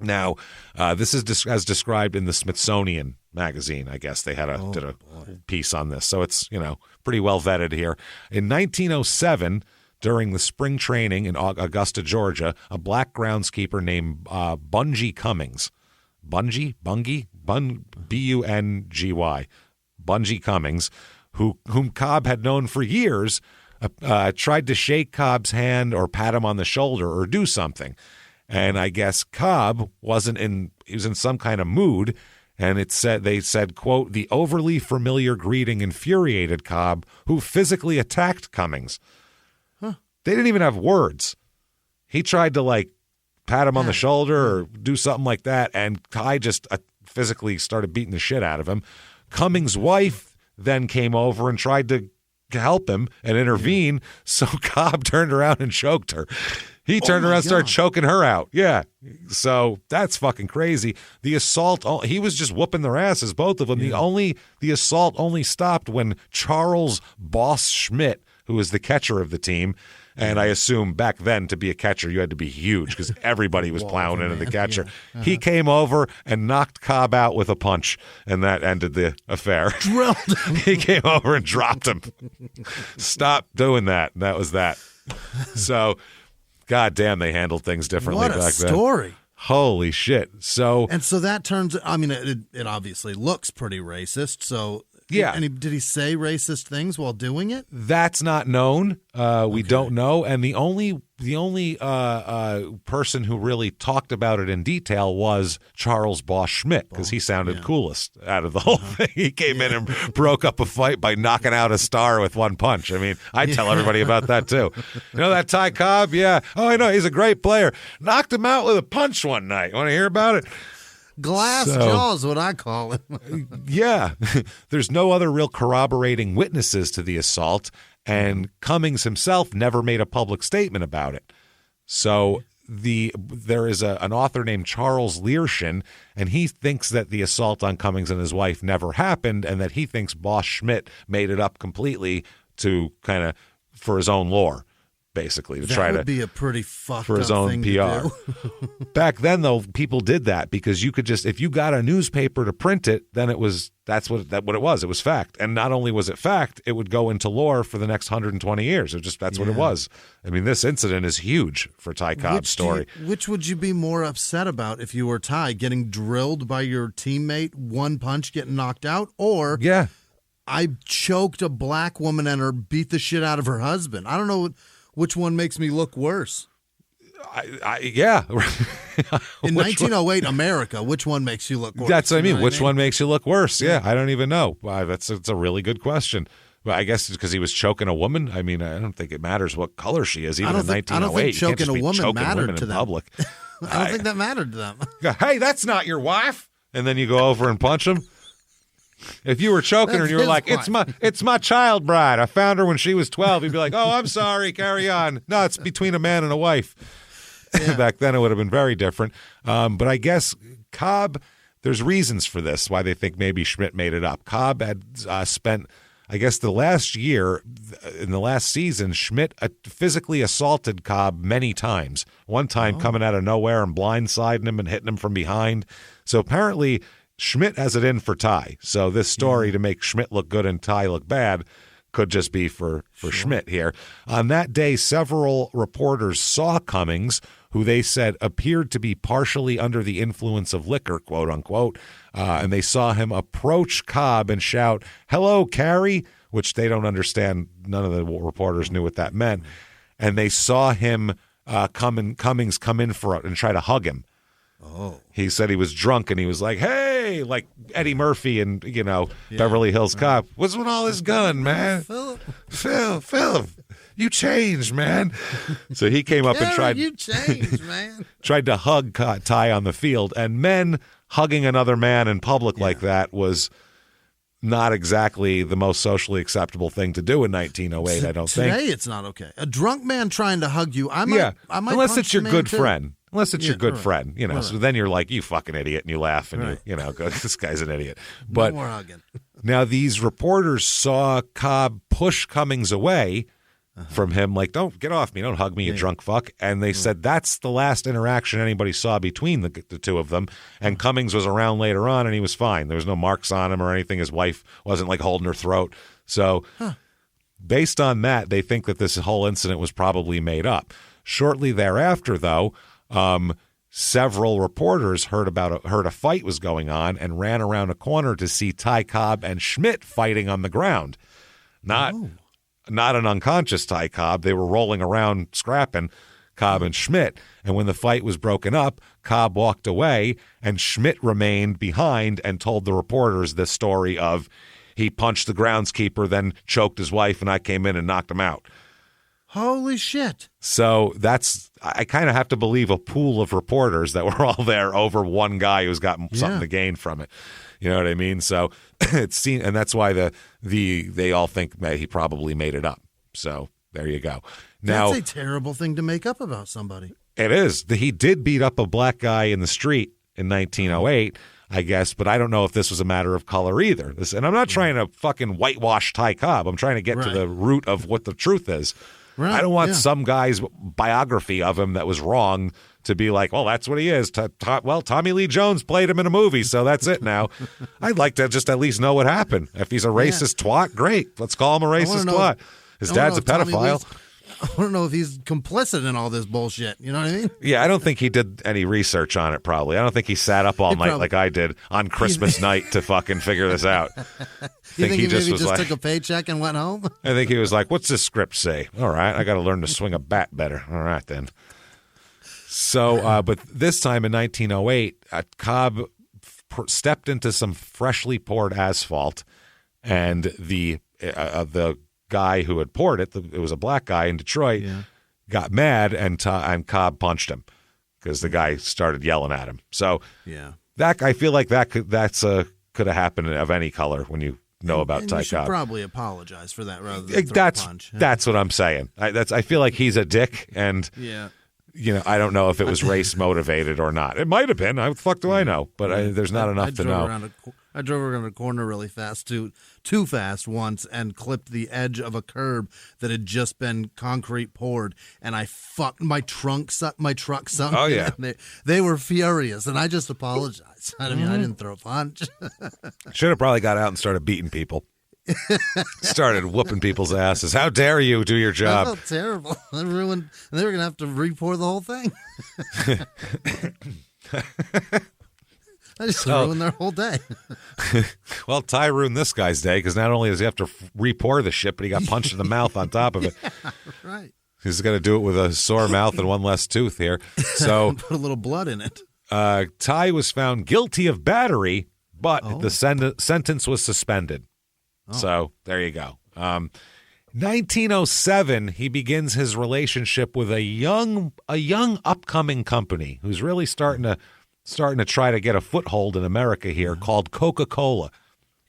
Now, this is as described in the Smithsonian magazine. I guess they did a piece on this, so it's pretty well vetted here. In 1907, during the spring training in Augusta, Georgia, a black groundskeeper named Bungy Cummings. Bungy, B-U-N-G-Y, Bungy Cummings, whom Cobb had known for years, tried to shake Cobb's hand or pat him on the shoulder or do something. And I guess Cobb he was in some kind of mood, and they said, quote, the overly familiar greeting infuriated Cobb, who physically attacked Cummings. Huh. They didn't even have words. He tried to pat him on the shoulder or do something like that, and Ty just physically started beating the shit out of him. Cummings' wife then came over and tried to help him and intervene, so Cobb turned around and choked her. He turned around and started choking her out. Yeah. So that's fucking crazy. The assault, he was just whooping their asses, both of them. Yeah. The assault only stopped when Charles Boss Schmidt who was the catcher of the team. And I assume back then to be a catcher, you had to be huge because everybody was plowing into the catcher. Yeah. He came over and knocked Cobb out with a punch, and that ended the affair. Drilled him. He came over and dropped him. Stop doing that. That was that. So, God damn, they handled things differently back then. What a story. Holy shit. So that turns, I mean, it obviously looks pretty racist, so... Yeah. And did he say racist things while doing it? That's not known. We don't know. And the only person who really talked about it in detail was Charles Boss Schmidt, because he sounded coolest out of the whole thing. He came in and broke up a fight by knocking out a star with one punch. I mean, I tell everybody about that too. You know that Ty Cobb? Yeah. Oh, I know. He's a great player. Knocked him out with a punch one night. Want to hear about it? Glass jaws, what I call it. Yeah. There's no other real corroborating witnesses to the assault, and Cummings himself never made a public statement about it. So there is an author named Charles Learshin, and he thinks that the assault on Cummings and his wife never happened, and that he thinks Boss Schmidt made it up completely to kind of for his own lore. Basically, that would be a pretty fucked for his up own thing PR. To do. Back then, though, people did that because you could just, if you got a newspaper to print it, then that's what it was. It was fact, and not only was it fact, it would go into lore for the next 120 years. That's what it was. I mean, this incident is huge for Ty Cobb's story. Which would you be more upset about if you were Ty, getting drilled by your teammate, one punch, getting knocked out, or I choked a black woman and beat the shit out of her husband? I don't know. Which one makes me look worse? Yeah. In 1908 America, which one makes you look worse? That's what I mean. Which one makes you look worse? Yeah, I don't even know. It's a really good question. But I guess it's because he was choking a woman. I mean, I don't think it matters what color she is, even in 1908. I don't think choking a woman mattered to them. Public. I don't think that mattered to them. Hey, that's not your wife. And then you go over and punch him. If you were choking her and you were like, it's my child bride. I found her when she was 12. You'd be like, oh, I'm sorry. Carry on. No, it's between a man and a wife. Yeah. Back then it would have been very different. But I guess Cobb, there's reasons for this, why they think maybe Schmidt made it up. Cobb had spent, I guess, the last year, in the last season, Schmidt physically assaulted Cobb many times. One time coming out of nowhere and blindsiding him and hitting him from behind. So apparently Schmidt has it in for Ty. So this story to make Schmidt look good and Ty look bad could just be for Schmidt here. On that day, several reporters saw Cummings, who they said appeared to be partially under the influence of liquor, quote unquote, and they saw him approach Cobb and shout, "Hello, Carrie," which they don't understand. None of the reporters knew what that meant. And they saw him Cummings come in and try to hug him. Oh. He said he was drunk and he was like, "Hey," like Eddie Murphy and, Beverly Hills Cop. "What's with all this gun, man? Philip, you changed, man." So he came up and tried. You changed, man. Tried to hug Ty on the field, and men hugging another man in public like that was not exactly the most socially acceptable thing to do in 1908. I don't think. Today it's not okay. A drunk man trying to hug you, I might unless it's your good too. friend. Unless it's your good friend, So then you're like, "You fucking idiot," and you laugh and you go, "This guy's an idiot." But no more hugging. Now these reporters saw Cobb push Cummings away from him, like, "Don't get off me, don't hug me, you drunk fuck." And they said that's the last interaction anybody saw between the two of them. And Cummings was around later on, and he was fine. There was no marks on him or anything. His wife wasn't like holding her throat. So based on that, they think that this whole incident was probably made up. Shortly thereafter, though, several reporters heard a fight was going on and ran around a corner to see Ty Cobb and Schmidt fighting on the ground. Not an unconscious Ty Cobb. They were rolling around scrapping, Cobb and Schmidt. And when the fight was broken up, Cobb walked away and Schmidt remained behind and told the reporters this story of he punched the groundskeeper, then choked his wife, and I came in and knocked him out. Holy shit. So I kind of have to believe a pool of reporters that were all there over one guy who's got something to gain from it. You know what I mean? So and that's why they all think that he probably made it up. So there you go. Now, that's a terrible thing to make up about somebody. It is. He did beat up a black guy in the street in 1908. I guess, but I don't know if this was a matter of color either. And I'm not trying to fucking whitewash Ty Cobb. I'm trying to get to the root of what the truth is. Right. I don't want some guy's biography of him that was wrong to be like, well, that's what he is. Well, Tommy Lee Jones played him in a movie, so that's it now. I'd like to just at least know what happened. If he's a racist twat, great. Let's call him a racist twat. His dad's a pedophile. I want to know if he's complicit in all this bullshit. You know what I mean? Yeah, I don't think he did any research on it, probably. I don't think he sat up all night like I did on Christmas night to fucking figure this out. You think he just took a paycheck and went home? I think he was like, what's this script say? All right, I got to learn to swing a bat better. All right, then. So, but this time in 1908, Cobb stepped into some freshly poured asphalt, and the guy who had poured it, it was a black guy in Detroit, got mad, and Cobb punched him because the guy started yelling at him. So that I feel like that could have happened of any color when you know about Ty Cobb. You should probably apologize for that rather than throw a punch. That's what I'm saying. I feel like he's a dick, and I don't know if it was race motivated or not. It might have been. How the fuck do I know? But there's not enough to know. I drove around a corner really fast, too fast once, and clipped the edge of a curb that had just been concrete poured, and I fucked my truck sunk. Oh yeah, they were furious, and I just apologized. I mean, I didn't throw a punch. Should have probably got out and started beating people. Started whooping people's asses. How dare you do your job? I felt terrible. I ruined. They were gonna have to re-pour the whole thing. I just ruined their whole day. Well, Ty ruined this guy's day because not only does he have to re-pour the shit, but he got punched in the mouth on top of it. Right. He's got to do it with a sore mouth and one less tooth here. So put a little blood in it. Ty was found guilty of battery, but the sentence was suspended. So there you go. 1907, he begins his relationship with a young upcoming company who's really starting to try to get a foothold in America here, called Coca-Cola.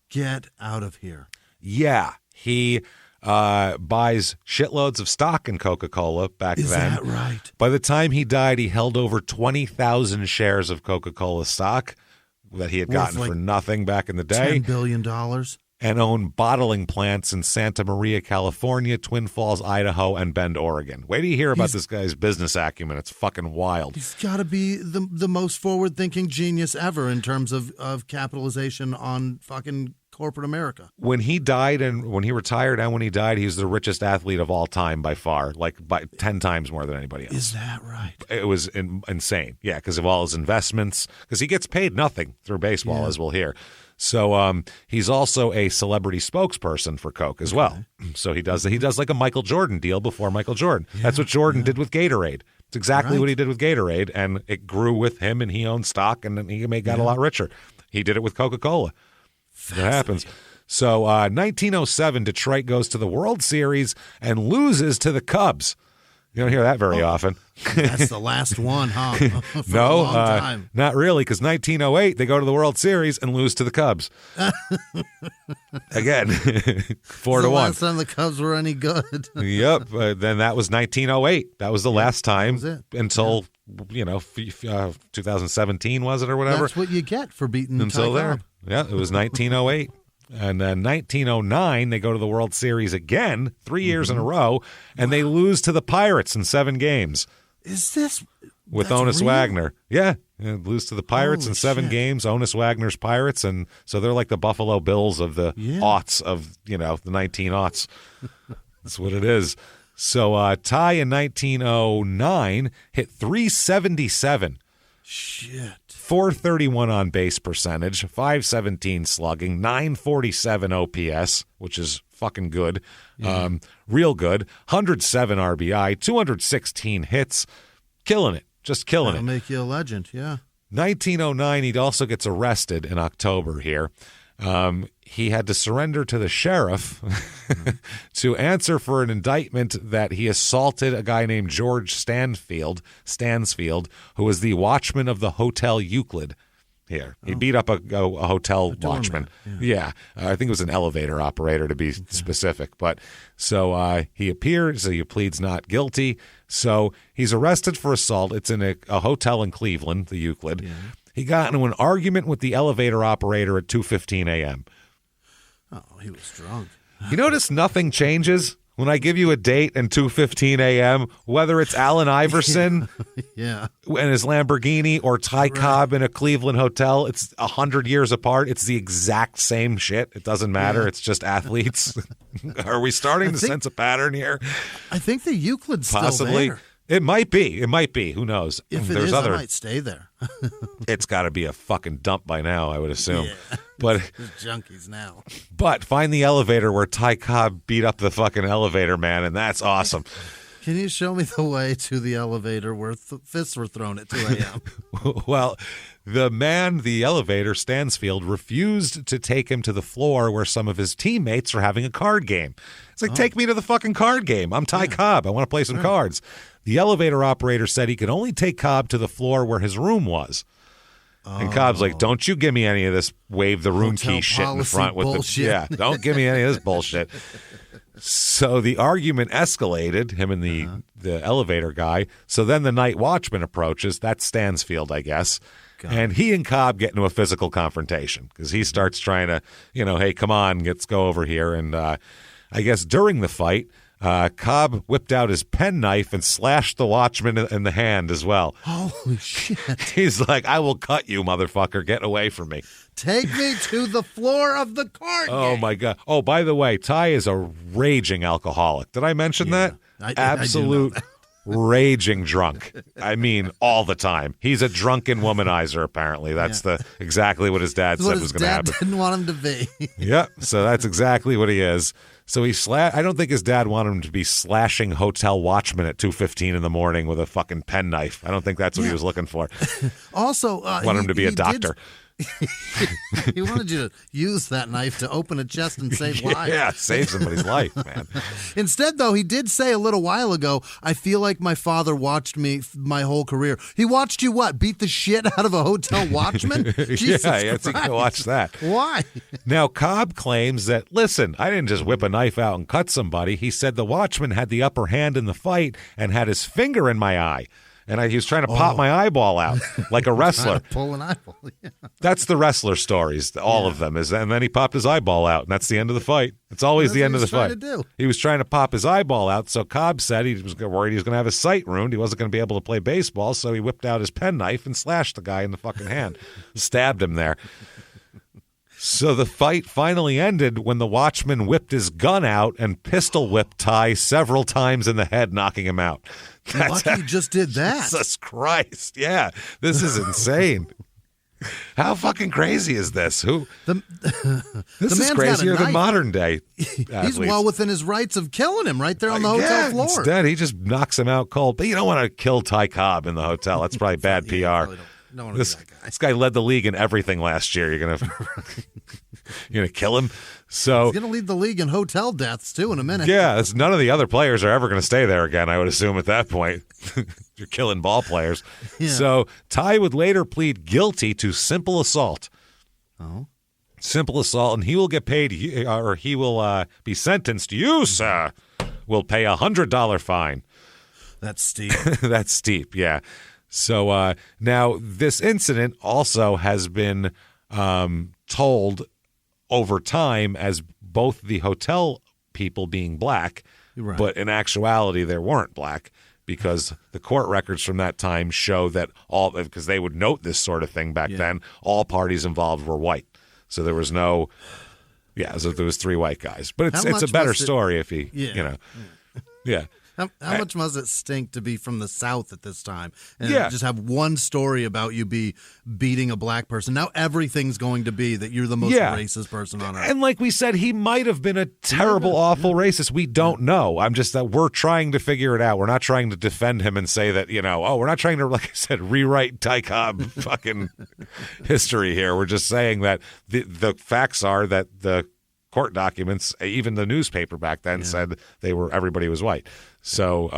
Get out of here. Yeah. He buys shitloads of stock in Coca-Cola back then. Is that right? By the time he died, he held over 20,000 shares of Coca-Cola stock that he had gotten for nothing back in the day. $10 billion. And owned bottling plants in Santa Maria, California, Twin Falls, Idaho, and Bend, Oregon. Wait till you hear about this guy's business acumen. It's fucking wild. He's got to be the most forward-thinking genius ever in terms of capitalization on fucking corporate America. When he died and when he retired and when he died, he was the richest athlete of all time by far, like by 10 times more than anybody else. Is that right? It was insane. Yeah, because of all his investments. Because he gets paid nothing through baseball, as we'll hear. So he's also a celebrity spokesperson for Coke as well. So he does like a Michael Jordan deal before Michael Jordan. Yeah, that's what Jordan did with Gatorade. It's exactly what he did with Gatorade, and it grew with him, and he owned stock, and then he got a lot richer. He did it with Coca-Cola. That happens. So 1907, Detroit goes to the World Series and loses to the Cubs. You don't hear that very often. That's the last one, huh? For no, a long time. Not really, because 1908, they go to the World Series and lose to the Cubs. Again, 4-1. The last time the Cubs were any good. Yep. Then that was 1908. That was the last time until, 2017, was it, or whatever? That's what you get for beating until Ty there. Cobb. Yeah, it was 1908. And then 1909, they go to the World Series again, 3 years in a row, and they lose to the Pirates in 7 games. Is this with Honus real? Wagner? Yeah, lose to the Pirates in 7 games. Honus Wagner's Pirates, and so they're like the Buffalo Bills of the aughts of the 1900s. That's what it is. So Ty in 1909 hit 377. Shit. 431 on base percentage, 517 slugging, 947 OPS, which is fucking good, real good, 107 RBI, 216 hits, killing it, just killing That'll make you a legend, yeah. 1909, he also gets arrested in October here. He had to surrender to the sheriff to answer for an indictment that he assaulted a guy named George Stansfield, who was the watchman of the Hotel Euclid here. He beat up a hotel watchman. Yeah. I think it was an elevator operator to be specific. But so he appears, he pleads not guilty. So he's arrested for assault. It's in a hotel in Cleveland, the Euclid. Yeah. He got into an argument with the elevator operator at 2:15 a.m. Oh, he was drunk. You notice nothing changes when I give you a date and 2:15 a.m., whether it's Allen Iverson yeah. and his Lamborghini or Ty Cobb in a Cleveland hotel. It's 100 years apart. It's the exact same shit. It doesn't matter. Yeah. It's just athletes. Are we starting to sense a pattern here? I think the Euclid's possibly. Still there. It might be. It might be. Who knows? If it is, I might stay there. It's got to be a fucking dump by now, I would assume. Yeah. But there's junkies now. But find the elevator where Ty Cobb beat up the fucking elevator man, and that's awesome. Can you show me the way to the elevator where fists were thrown at 2 a.m.? Well, the elevator, Stansfield, refused to take him to the floor where some of his teammates are having a card game. It's like, take me to the fucking card game. I'm Ty Cobb. I want to play some cards. The elevator operator said he could only take Cobb to the floor where his room was. And Cobb's like, don't you give me any of this wave the room Hotel key shit in the front with bullshit. don't give me any of this bullshit. So the argument escalated, him and the elevator guy. So then the night watchman approaches. That's Stansfield, I guess. And he and Cobb get into a physical confrontation because he starts trying to, hey, come on, let's go over here. And I guess during the fight, Cobb whipped out his penknife and slashed the watchman in the hand as well. Holy shit. He's like, I will cut you, motherfucker. Get away from me. Take me to the floor of the card game. Oh, my God. Oh, by the way, Ty is a raging alcoholic. Did I mention that? Absolute raging drunk. I mean, all the time. He's a drunken womanizer, apparently. That's exactly what his dad said was going to happen. His dad didn't want him to be. Yep. So that's exactly what he is. So I don't think his dad wanted him to be slashing hotel watchmen at 2:15 in the morning with a fucking penknife. I don't think that's what he was looking for. Also, wanted him to be a doctor. He wanted you to use that knife to open a chest and save lives. Yeah, save somebody's life, man. Instead, though, he did say a little while ago, I feel like my father watched me my whole career. He watched you what? Beat the shit out of a hotel watchman? Jesus Christ. He watched that. Why? Now, Cobb claims that, listen, I didn't just whip a knife out and cut somebody. He said the watchman had the upper hand in the fight and had his finger in my eye. And he was trying to pop my eyeball out like a wrestler. Pull an eyeball. Yeah. That's the wrestler stories, all of them. And then he popped his eyeball out, and that's the end of the fight. It's always the end of the fight. He was trying to pop his eyeball out, so Cobb said he was worried he was going to have his sight ruined. He wasn't going to be able to play baseball, so he whipped out his penknife and slashed the guy in the fucking hand. Stabbed him there. So the fight finally ended when the watchman whipped his gun out and pistol whipped Ty several times in the head, knocking him out. Lucky you just did that. Jesus Christ. Yeah, this is insane. How fucking crazy is this? This is crazier than modern day athletes. He's well within his rights of killing him right there on the hotel floor. Instead, he just knocks him out cold. But you don't want to kill Ty Cobb in the hotel. That's probably bad PR. Really this guy led the league in everything last year. You're gonna kill him. So he's gonna lead the league in hotel deaths too in a minute. Yeah, none of the other players are ever gonna stay there again. I would assume at that point. You're killing ball players. Yeah. So Ty would later plead guilty to simple assault. Oh, simple assault, and he will get paid, or he will be sentenced. You, sir, will pay $100 fine. That's steep. That's steep. Yeah. So now this incident also has been told over time as both the hotel people being black, right. But in actuality they weren't black because the court records from that time show that because they would note this sort of thing back then, all parties involved were white. So there was no, so there was 3 white guys. But it's a better story if he, yeah. How much must it stink to be from the South at this time and Yeah. just have one story about you beating a black person? Now everything's going to be that you're the most racist person on earth. And like we said, he might have been a terrible, awful racist. We don't know. I'm just that we're trying to figure it out. We're not trying to defend him and say that, we're not trying to, like I said, rewrite Ty Cobb fucking history here. We're just saying that the facts are that the court documents, even the newspaper back then said everybody was white. So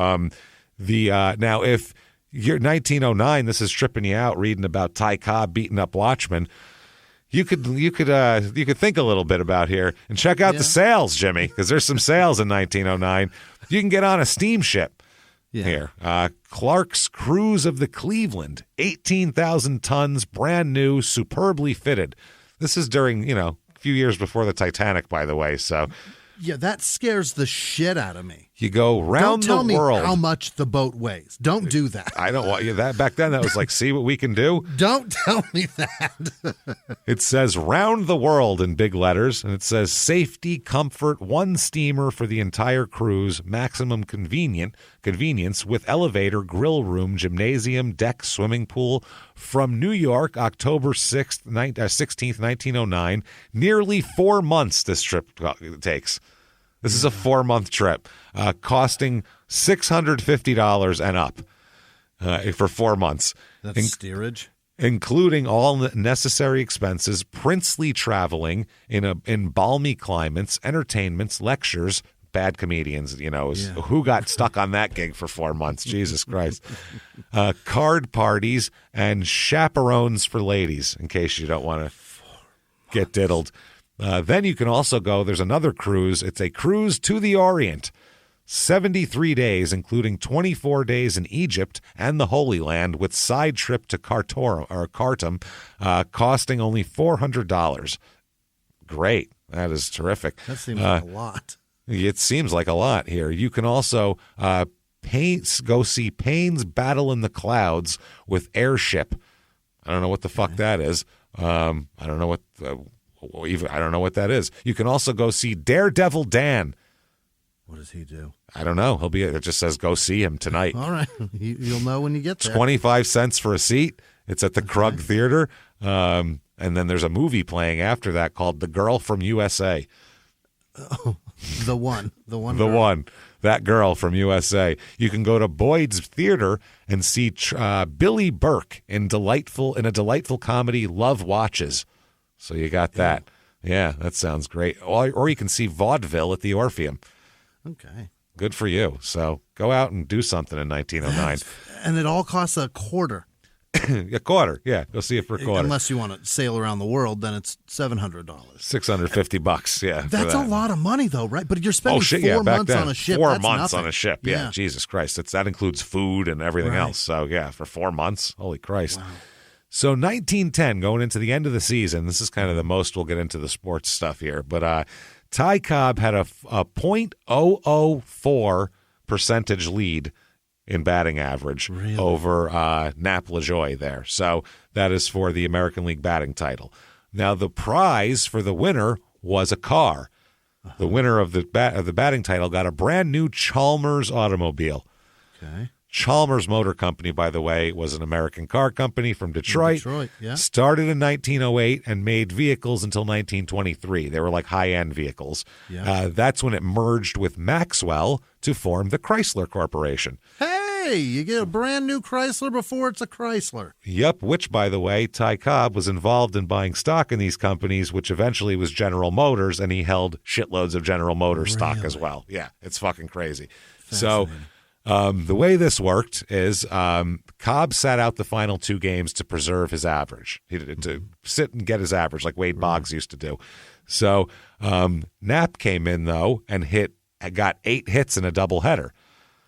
now if you're 1909, this is tripping you out reading about Ty Cobb beating up watchmen. You could think a little bit about here and check out the sails, Jimmy, because there's some sails in 1909. You can get on a steamship. here. Clark's Cruise of the Cleveland, 18,000 tons, brand new, superbly fitted. This is during, a few years before the Titanic, by the way, so... Yeah, that scares the shit out of me. You go round the world. Don't tell me how much the boat weighs. Don't do that. I don't want you that. Back then, that was like, see what we can do? Don't tell me that. It says round the world in big letters, and it says safety, comfort, one steamer for the entire cruise, maximum convenience with elevator, grill room, gymnasium, deck, swimming pool. From New York, October 16th, 1909. Nearly 4 months this trip takes. This is a 4-month trip, costing $650 and up for 4 months. That's steerage? Including all necessary expenses, princely traveling in balmy climates, entertainments, lectures, bad comedians, who got stuck on that gig for 4 months? Jesus Christ. Card parties and chaperones for ladies, in case you don't want to get diddled. Then you can also go, there's another cruise. It's a cruise to the Orient. 73 days, including 24 days in Egypt and the Holy Land, with side trip to Khartoum, costing only $400. Great. That is terrific. That seems like a lot. It seems like a lot here. You can also go see Payne's Battle in the Clouds with Airship. I don't know what the fuck that is. I don't know what that is. You can also go see Daredevil Dan. What does he do? I don't know. It just says go see him tonight. All right. You'll know when you get there. 25 cents for a seat. It's at the Krug Theater. And then there's a movie playing after that called The Girl from USA. Oh, the one. That girl from USA. You can go to Boyd's Theater and see Billy Burke in a delightful comedy, Love Watches. So you got that. Yeah, that sounds great. Or you can see vaudeville at the Orpheum. Okay. Good for you. So go out and do something in 1909. And it all costs a quarter. A quarter, yeah. Go see it for a quarter. Unless you want to sail around the world, then it's $700. $650, yeah. That's a lot of money, though, right? But you're spending 4 months on a ship. 4 months on a ship, yeah. Jesus Christ. That includes food and everything else. So, yeah, for 4 months. Holy Christ. Wow. So 1910, going into the end of the season, this is kind of the most we'll get into the sports stuff here, but Ty Cobb had a .004 percentage lead in batting average over Nap LaJoie there. So that is for the American League batting title. Now, the prize for the winner was a car. The winner of the batting title got a brand new Chalmers automobile. Okay. Chalmers Motor Company, by the way, was an American car company from Detroit. Yeah. Started in 1908 and made vehicles until 1923. They were like high-end vehicles. Yeah. That's when it merged with Maxwell to form the Chrysler Corporation. Hey, you get a brand new Chrysler before it's a Chrysler. Yep, which, by the way, Ty Cobb was involved in buying stock in these companies, which eventually was General Motors, and he held shitloads of General Motors stock as well. Yeah, it's fucking crazy. So the way this worked is Cobb sat out the final 2 games to preserve his average. He did to sit and get his average like Wade Boggs used to do. So Knapp came in, though, and got 8 hits in a doubleheader.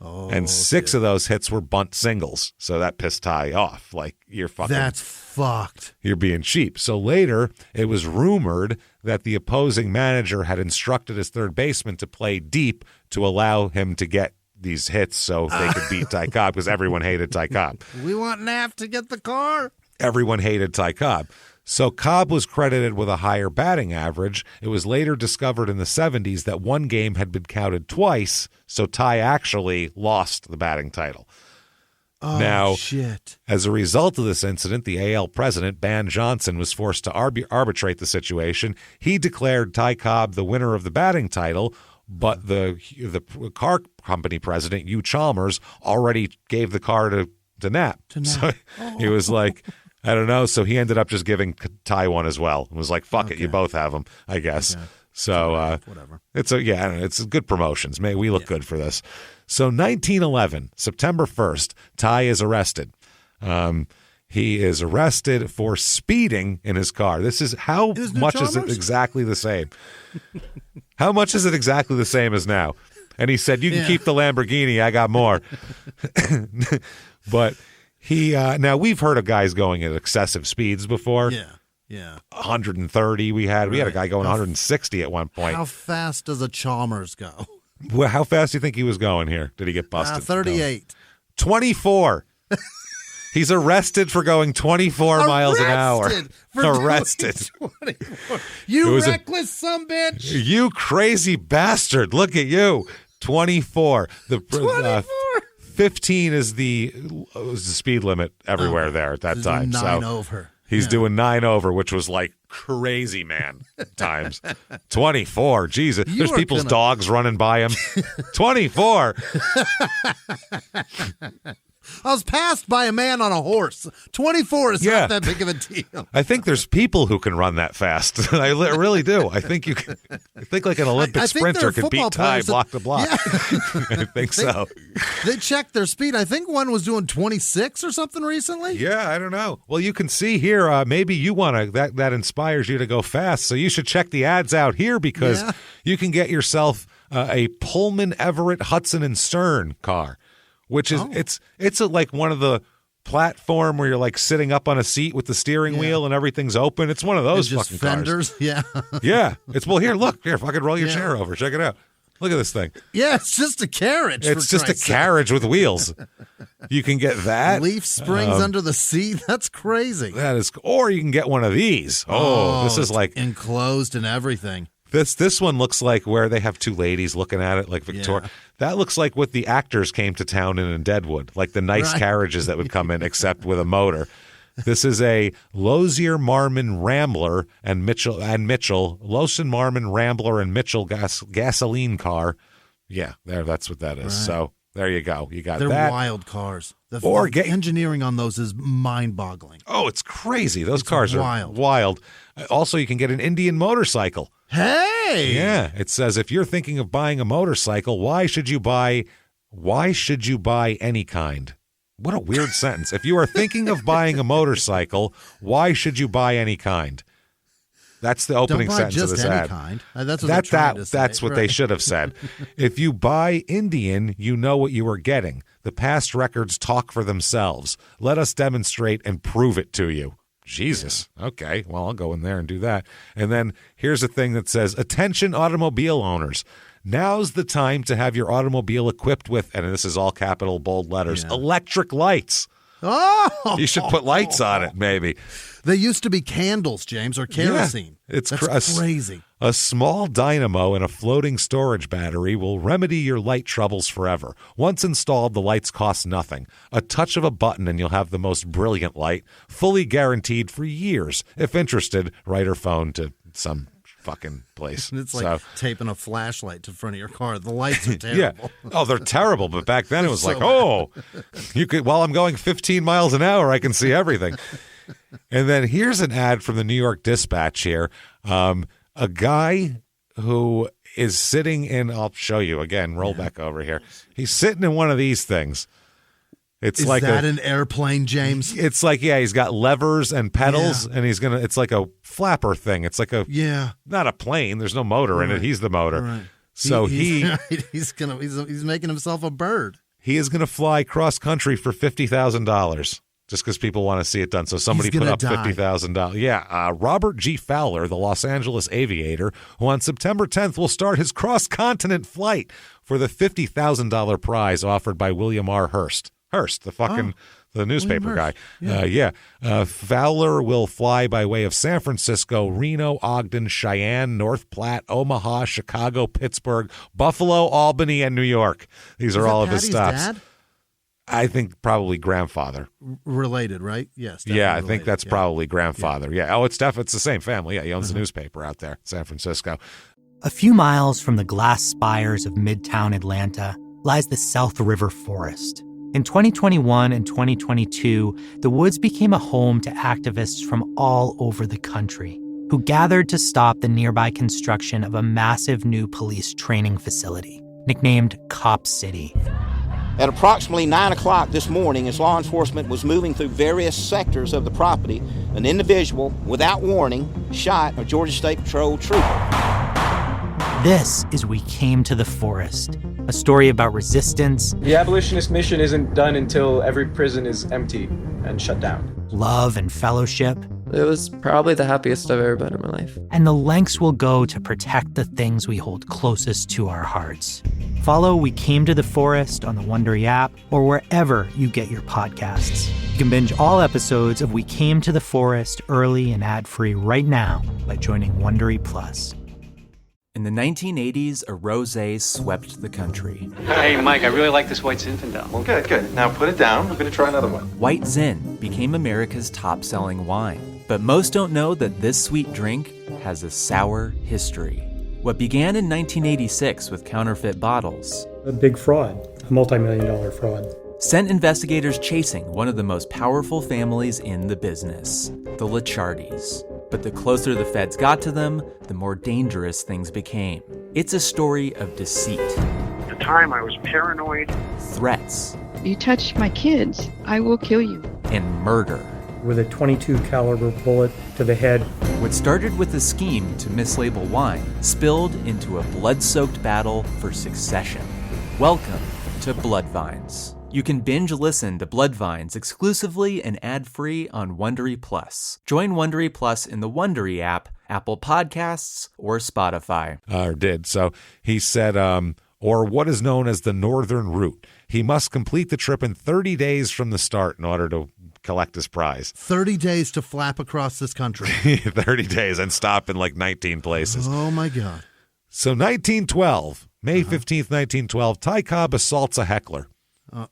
And 6 of those hits were bunt singles. So that pissed Ty off. Like, you're fucking... That's fucked. You're being cheap. So later, it was rumored that the opposing manager had instructed his third baseman to play deep to allow him to get these hits so they could beat Ty Cobb, because everyone hated Ty Cobb. We want Knapp to get the car. Everyone hated Ty Cobb. So Cobb was credited with a higher batting average. It was later discovered in the 70s that one game had been counted twice, so Ty actually lost the batting title. Oh, now, shit. As a result of this incident, the AL president, Ban Johnson, was forced to arbitrate the situation. He declared Ty Cobb the winner of the batting title, but the car company president, Hugh Chalmers, already gave the car to Knapp. So he was like, I don't know. So he ended up just giving Ty one as well. It was like, fuck it, you both have them, I guess. Okay. So whatever. It's good promotions. We look good for this. So 1911, September 1st, Ty is arrested. He is arrested for speeding in his car. This is how much is it exactly the same? How much is it exactly the same as now? And he said, you can keep the Lamborghini. I got more. But he now we've heard of guys going at excessive speeds before. Yeah. 130 we had a guy going 160 at one point. How fast does a Chalmers go? Well, how fast do you think he was going here? Did he get busted? 38. 24. He's arrested for going 24 miles an hour. Arrested. You reckless sumbitch. You crazy bastard. Look at you. 24. 24. 15 is the speed limit everywhere there at that time. 9 over. He's doing 9 over, which was like crazy man times. 24. Jesus. There's people's dogs running by him. 24. I was passed by a man on a horse. 24 is not that big of a deal. I think there's people who can run that fast. I really do. I think you can. I think like an Olympic sprinter can beat Ty block to block. Yeah. I think so. They checked their speed. I think one was doing 26 or something recently. Yeah, I don't know. Well, you can see here, maybe you want to, that inspires you to go fast. So you should check the ads out here because you can get yourself a Pullman Everett Hudson and Stern car. Which is it's like one of the platform where you're like sitting up on a seat with the steering wheel and everything's open. It's one of those fucking fenders. cars. Yeah. Yeah. It's look, fucking roll your chair over. Check it out. Look at this thing. Yeah, it's just a carriage. It's just a carriage with wheels. You can get that. Leaf springs under the seat. That's crazy. That is, or you can get one of these. This is like enclosed and everything. This one looks like where they have two ladies looking at it, like Victoria. Yeah. That looks like what the actors came to town in Deadwood, like the nice carriages that would come in, except with a motor. This is a Lozier Marmon Rambler and Mitchell Lowson Marmon Rambler and Mitchell gasoline car. Yeah, that's what that is. Right. So there you go. You got They're that. Wild cars. The engineering on those is mind-boggling. Oh, it's crazy. Those cars are wild. Also, you can get an Indian motorcycle. Hey! Yeah, it says if you're thinking of buying a motorcycle, why should you buy any kind? What a weird sentence. If you are thinking of buying a motorcycle, why should you buy any kind? That's the opening sentence of this ad. Kind. That's what that's what they should have said. If you buy Indian, you know what you are getting. The past records talk for themselves. Let us demonstrate and prove it to you. Jesus. Okay. Well, I'll go in there and do that. And then here's a thing that says, attention automobile owners. Now's the time to have your automobile equipped with, and this is all capital bold letters, electric lights. Oh! You should put lights on it, maybe. They used to be candles, James, or kerosene. Yeah, That's crazy. A small dynamo and a floating storage battery will remedy your light troubles forever. Once installed, the lights cost nothing. A touch of a button and you'll have the most brilliant light, fully guaranteed for years. If interested, write or phone to some fucking place. It's like taping a flashlight to front of your car. The lights are terrible. Yeah. Oh, they're terrible. But back then it was like, you could, while I'm going 15 miles an hour, I can see everything. And then here's an ad from the New York Dispatch here. A guy who is sitting in, I'll show you again, roll back over here. He's sitting in one of these things. It's is like that an airplane, James? It's like, he's got levers and pedals and it's like a flapper thing. It's like not a plane. There's no motor in it. He's the motor. Right. So he's making himself a bird. He is going to fly cross country for $50,000. Just because people want to see it done. So somebody put up $50,000. Yeah. Robert G. Fowler, the Los Angeles aviator, who on September 10th will start his cross-continent flight for the $50,000 prize offered by William R. Hearst. Hearst, the newspaper guy. Yeah. Fowler will fly by way of San Francisco, Reno, Ogden, Cheyenne, North Platte, Omaha, Chicago, Pittsburgh, Buffalo, Albany, and New York. These are all of his stops. Dad? I think probably grandfather. Related, right? Yes. Yeah, I think that's probably grandfather. Yeah. Oh, it's the same family. Yeah, he owns the newspaper out there, San Francisco. A few miles from the glass spires of Midtown Atlanta lies the South River Forest. In 2021 and 2022, the woods became a home to activists from all over the country who gathered to stop the nearby construction of a massive new police training facility, nicknamed Cop City. At approximately 9 o'clock this morning, as law enforcement was moving through various sectors of the property, an individual, without warning, shot a Georgia State Patrol trooper. This is We Came to the Forest, a story about resistance. The abolitionist mission isn't done until every prison is empty and shut down. Love and fellowship. It was probably the happiest I've ever been in my life. And the lengths we'll go to protect the things we hold closest to our hearts. Follow We Came to the Forest on the Wondery app or wherever you get your podcasts. You can binge all episodes of We Came to the Forest early and ad-free right now by joining Wondery Plus. In the 1980s, a rosé swept the country. Hey, Mike, I really like this White Zinfandel. Well, good. Now put it down. I'm going to try another one. White Zin became America's top-selling wine. But most don't know that this sweet drink has a sour history. What began in 1986 with counterfeit bottles. A big fraud, a multi-million-dollar fraud. Sent investigators chasing one of the most powerful families in the business, the Licciardis. But the closer the feds got to them, the more dangerous things became. It's a story of deceit. At the time, I was paranoid. Threats. You touch my kids, I will kill you. And murder. With a .22 caliber bullet to the head. What started with a scheme to mislabel wine spilled into a blood-soaked battle for succession. Welcome to Bloodvines. You can binge listen to Bloodvines exclusively and ad-free on Wondery Plus. Join Wondery Plus in the Wondery app, Apple Podcasts, or Spotify. So he said, or what is known as the Northern Route. He must complete the trip in 30 days from the start in order to collect his prize. 30 days to flap across this country. 30 days and stop in like 19 places. Oh, my God. So 1912, May 15th, 1912, Ty Cobb assaults a heckler.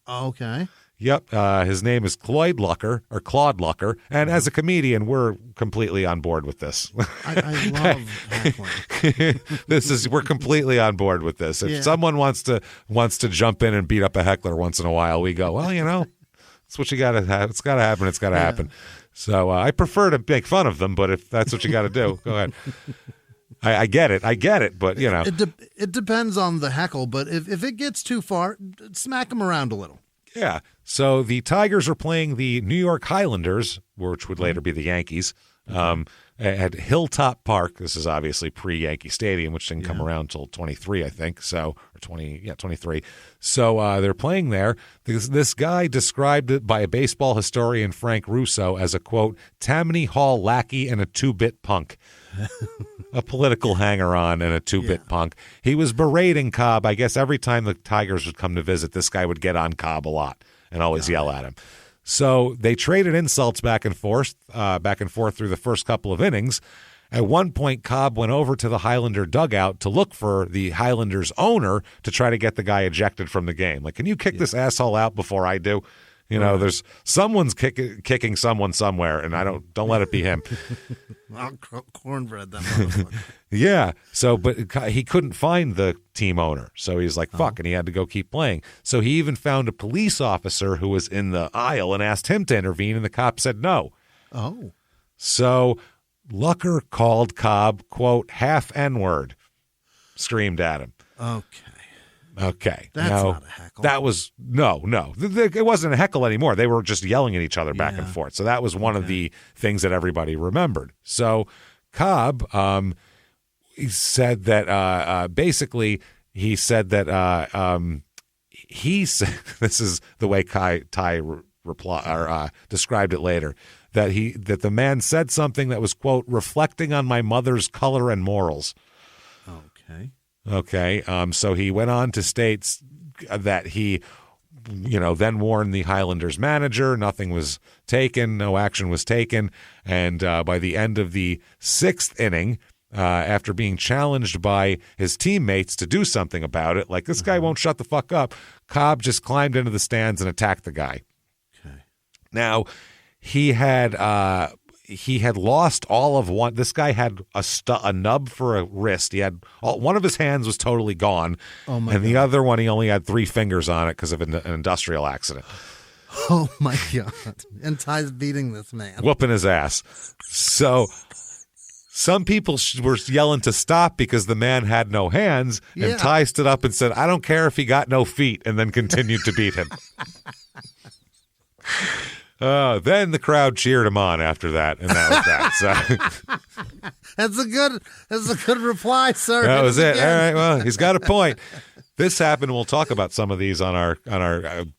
Okay. Yep. His name is Claude Lucker, and as a comedian, we're completely on board with this. I love heckling. We're completely on board with this. If someone wants to jump in and beat up a heckler once in a while, we go, well, it's what you got to have. It's got to happen. It's got to happen. So I prefer to make fun of them, but if that's what you got to do, go ahead. I get it, but It depends on the heckle, but if it gets too far, smack them around a little. Yeah. So the Tigers are playing the New York Highlanders, which would later be the Yankees, at Hilltop Park. This is obviously pre-Yankee Stadium, which didn't come around until 23, I think. 23. So they're playing there. This guy described it by a baseball historian, Frank Russo, as a, quote, Tammany Hall lackey and a two-bit punk. A political hanger-on and a two-bit punk. He was berating Cobb. I guess every time the Tigers would come to visit, this guy would get on Cobb a lot and always yell at him. So they traded insults back and forth through the first couple of innings. At one point, Cobb went over to the Highlander dugout to look for the Highlanders owner to try to get the guy ejected from the game. Like, can you kick this asshole out before I do? There's someone's kicking someone somewhere, and don't let it be him. I'll cornbread that motherfucker. Yeah. So, but he couldn't find the team owner, so he's like, "Fuck," and he had to go keep playing. So he even found a police officer who was in the aisle and asked him to intervene, and the cop said no. Oh. So Lucker called Cobb, quote, half N-word, screamed at him. Okay. That's not a heckle. That was, no. It wasn't a heckle anymore. They were just yelling at each other back and forth. So that was one of the things that everybody remembered. So Cobb, he said that he said this is the way Ty described it later, that the man said something that was, quote, reflecting on my mother's color and morals. Okay. So he went on to state that he, then warned the Highlanders manager. Nothing was taken. No action was taken. And by the end of the sixth inning, after being challenged by his teammates to do something about it, like, this guy won't shut the fuck up, Cobb just climbed into the stands and attacked the guy. Okay. Now, he had lost all of one. This guy had a nub for a wrist. He had one of his hands was totally gone, the other one he only had 3 fingers on it because of an industrial accident. Oh my God! And Ty's beating this man, whooping his ass. So some people were yelling to stop because the man had no hands, and Ty stood up and said, "I don't care if he got no feet," and then continued to beat him. Then the crowd cheered him on after that, and that was that. So That's a good reply, sir. that was it. All right, well, he's got a point. This happened. We'll talk about some of these on our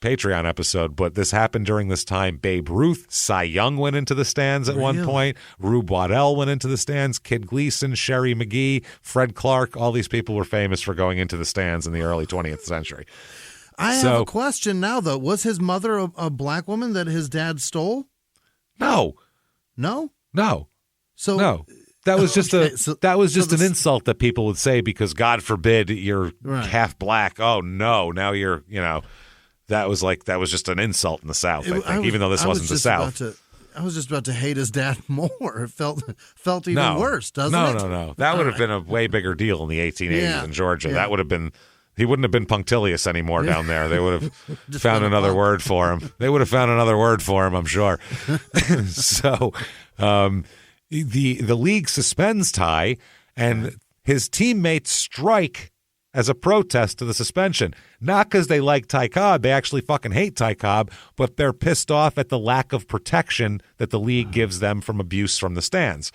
Patreon episode, but this happened during this time. Babe Ruth, Cy Young went into the stands at one point. Rube Waddell went into the stands. Kid Gleason, Sherry McGee, Fred Clark. All these people were famous for going into the stands in the early 20th century. I have a question now, though. Was his mother a black woman that his dad stole? No. No? No. So no. That was just an insult that people would say because God forbid you're half black. Oh no, now you're that was just an insult in the South. I think, even though this wasn't the South. I was just about to hate his dad more. It felt even worse, doesn't it? No. That would have been a way bigger deal in the 1880s in Georgia. That would have been. He wouldn't have been punctilious anymore down there. They would have found another word for him. They would have found another word for him, I'm sure. So. The league suspends Ty, and his teammates strike as a protest to the suspension. Not because they like Ty Cobb. They actually fucking hate Ty Cobb, but they're pissed off at the lack of protection that the league gives them from abuse from the stands.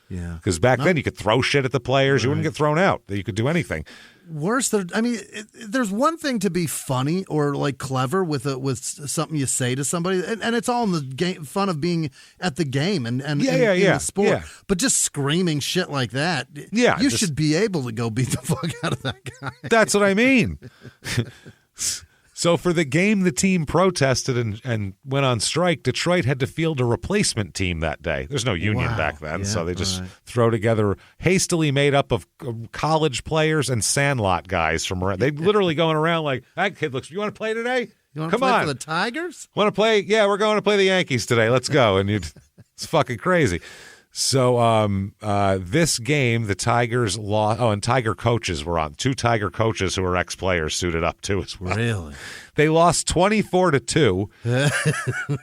Yeah. Because back then you could throw shit at the players. You wouldn't get thrown out. You could do anything. Worse, there's one thing to be funny or like clever with something you say to somebody, and it's all in the game, fun of being at the game and in the sport. Yeah. But just screaming shit like that, you should be able to go beat the fuck out of that guy. That's what I mean. So for the game the team protested and went on strike, Detroit had to field a replacement team that day. There's no union back then, so they just throw together hastily made up of college players and Sandlot guys from around. They literally going around like, that kid looks, you want to play today? You want to play for the Tigers? Want to play? Yeah, we're going to play the Yankees today. Let's go. And it's fucking crazy. So this game, the Tigers lost. Oh, and Tiger coaches were on. 2 Tiger coaches who were ex-players suited up too as well. Really? They lost 24-2.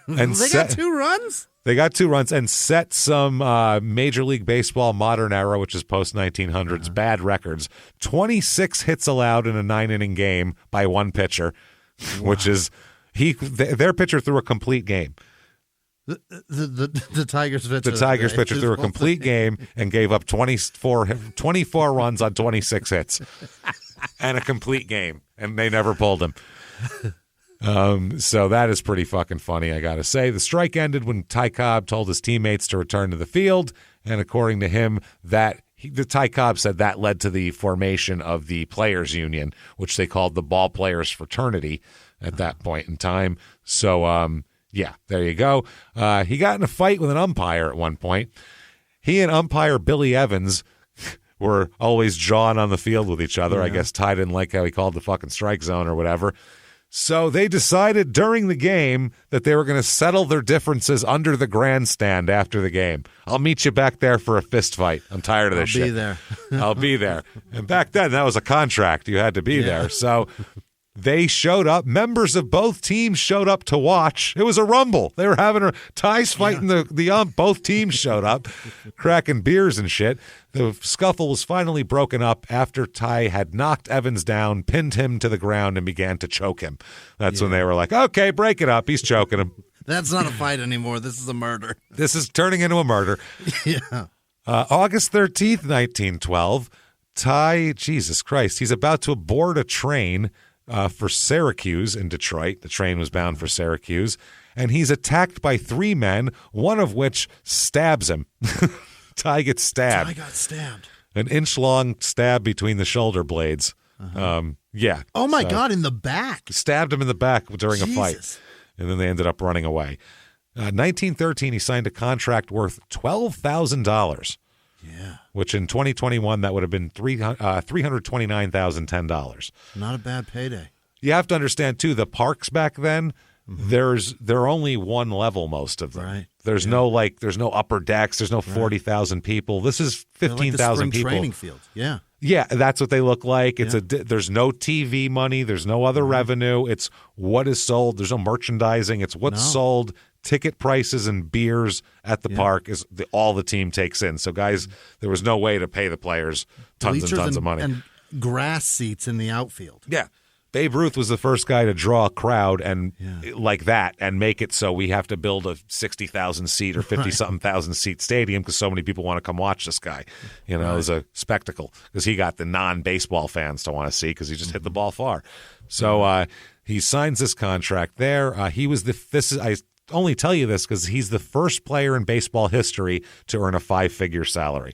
And they got 2 runs? They got 2 runs and set some Major League Baseball modern era, which is post-1900s, bad records. 26 hits allowed in a 9-inning game by one pitcher, which is their pitcher threw a complete game. The Tigers pitcher. The Tigers pitcher threw a complete game and gave up 24 runs on 26 hits and a complete game, and they never pulled him. So that is pretty fucking funny, I gotta say. The strike ended when Ty Cobb told his teammates to return to the field, and according to him, the Ty Cobb said that led to the formation of the players' union, which they called the Ball Players Fraternity at that point in time. So, yeah, there you go. He got in a fight with an umpire at one point. He and umpire Billy Evans were always jawing on the field with each other. I guess Ty didn't like how he called the fucking strike zone or whatever. So they decided during the game that they were going to settle their differences under the grandstand after the game. I'll meet you back there for a fist fight. I'm tired of this shit. I'll be there. I'll be there. And back then, that was a contract. You had to be there. So they showed up. Members of both teams showed up to watch. It was a rumble. They were having Ty's fighting the ump. Both teams showed up, cracking beers and shit. The scuffle was finally broken up after Ty had knocked Evans down, pinned him to the ground, and began to choke him. That's when they were like, okay, break it up. He's choking him. That's not a fight anymore. This is a murder. This is turning into a murder. Yeah. August 13th, 1912, Ty, Jesus Christ, he's about to board a train for Syracuse in Detroit. The train was bound for Syracuse, and he's attacked by 3 men, one of which stabs him. Ty gets stabbed. Ty got stabbed. An inch-long stab between the shoulder blades. Yeah. Oh, my God, in the back. Stabbed him in the back during a fight, and then they ended up running away. 1913, he signed a contract worth $12,000. Yeah. Which in 2021, that would have been $329,010. Not a bad payday. You have to understand, too, the parks back then, they're only one level, most of them. Right. There's no upper decks. There's no 40,000 people. This is 15,000 like people. Training field. Yeah. Yeah, that's what they look like. There's no TV money. There's no other revenue. It's what is sold. There's no merchandising. It's what's sold. Ticket prices and beers at the park is all the team takes in. So, guys, there was no way to pay the players tons and tons of money. And grass seats in the outfield. Yeah. Babe Ruth was the first guy to draw a crowd and like that and make it so we have to build a 60,000 seat or 50-something thousand seat stadium because so many people want to come watch this guy. You know, as a spectacle because he got the non-baseball fans to want to see because he just hit the ball far. So he signs this contract there. He was I only tell you this because he's the first player in baseball history to earn a 5-figure salary.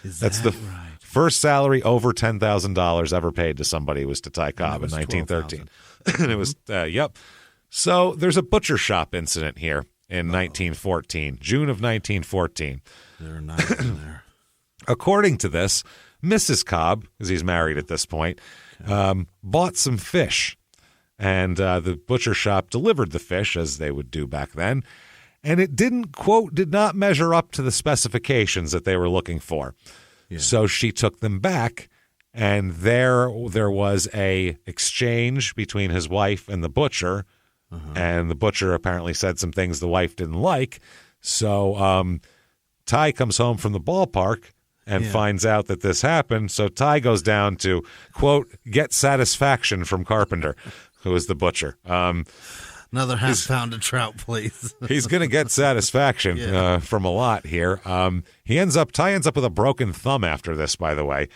That's the first salary over $10,000 ever paid to somebody was to Ty Cobb in 1913. And it was, yep. So there's a butcher shop incident here in 1914, June of 1914. They're not in there. According to this, Mrs. Cobb, because he's married at this point, bought some fish. And the butcher shop delivered the fish, as they would do back then. And it did not measure up to the specifications that they were looking for. Yeah. So she took them back, and there was a exchange between his wife and the butcher, and the butcher apparently said some things the wife didn't like. So Ty comes home from the ballpark and finds out that this happened. So Ty goes down to, quote, get satisfaction from Carpenter, who is the butcher. Another half-pound of trout, please. He's going to get satisfaction from a lot here. Ty ends up with a broken thumb after this, by the way.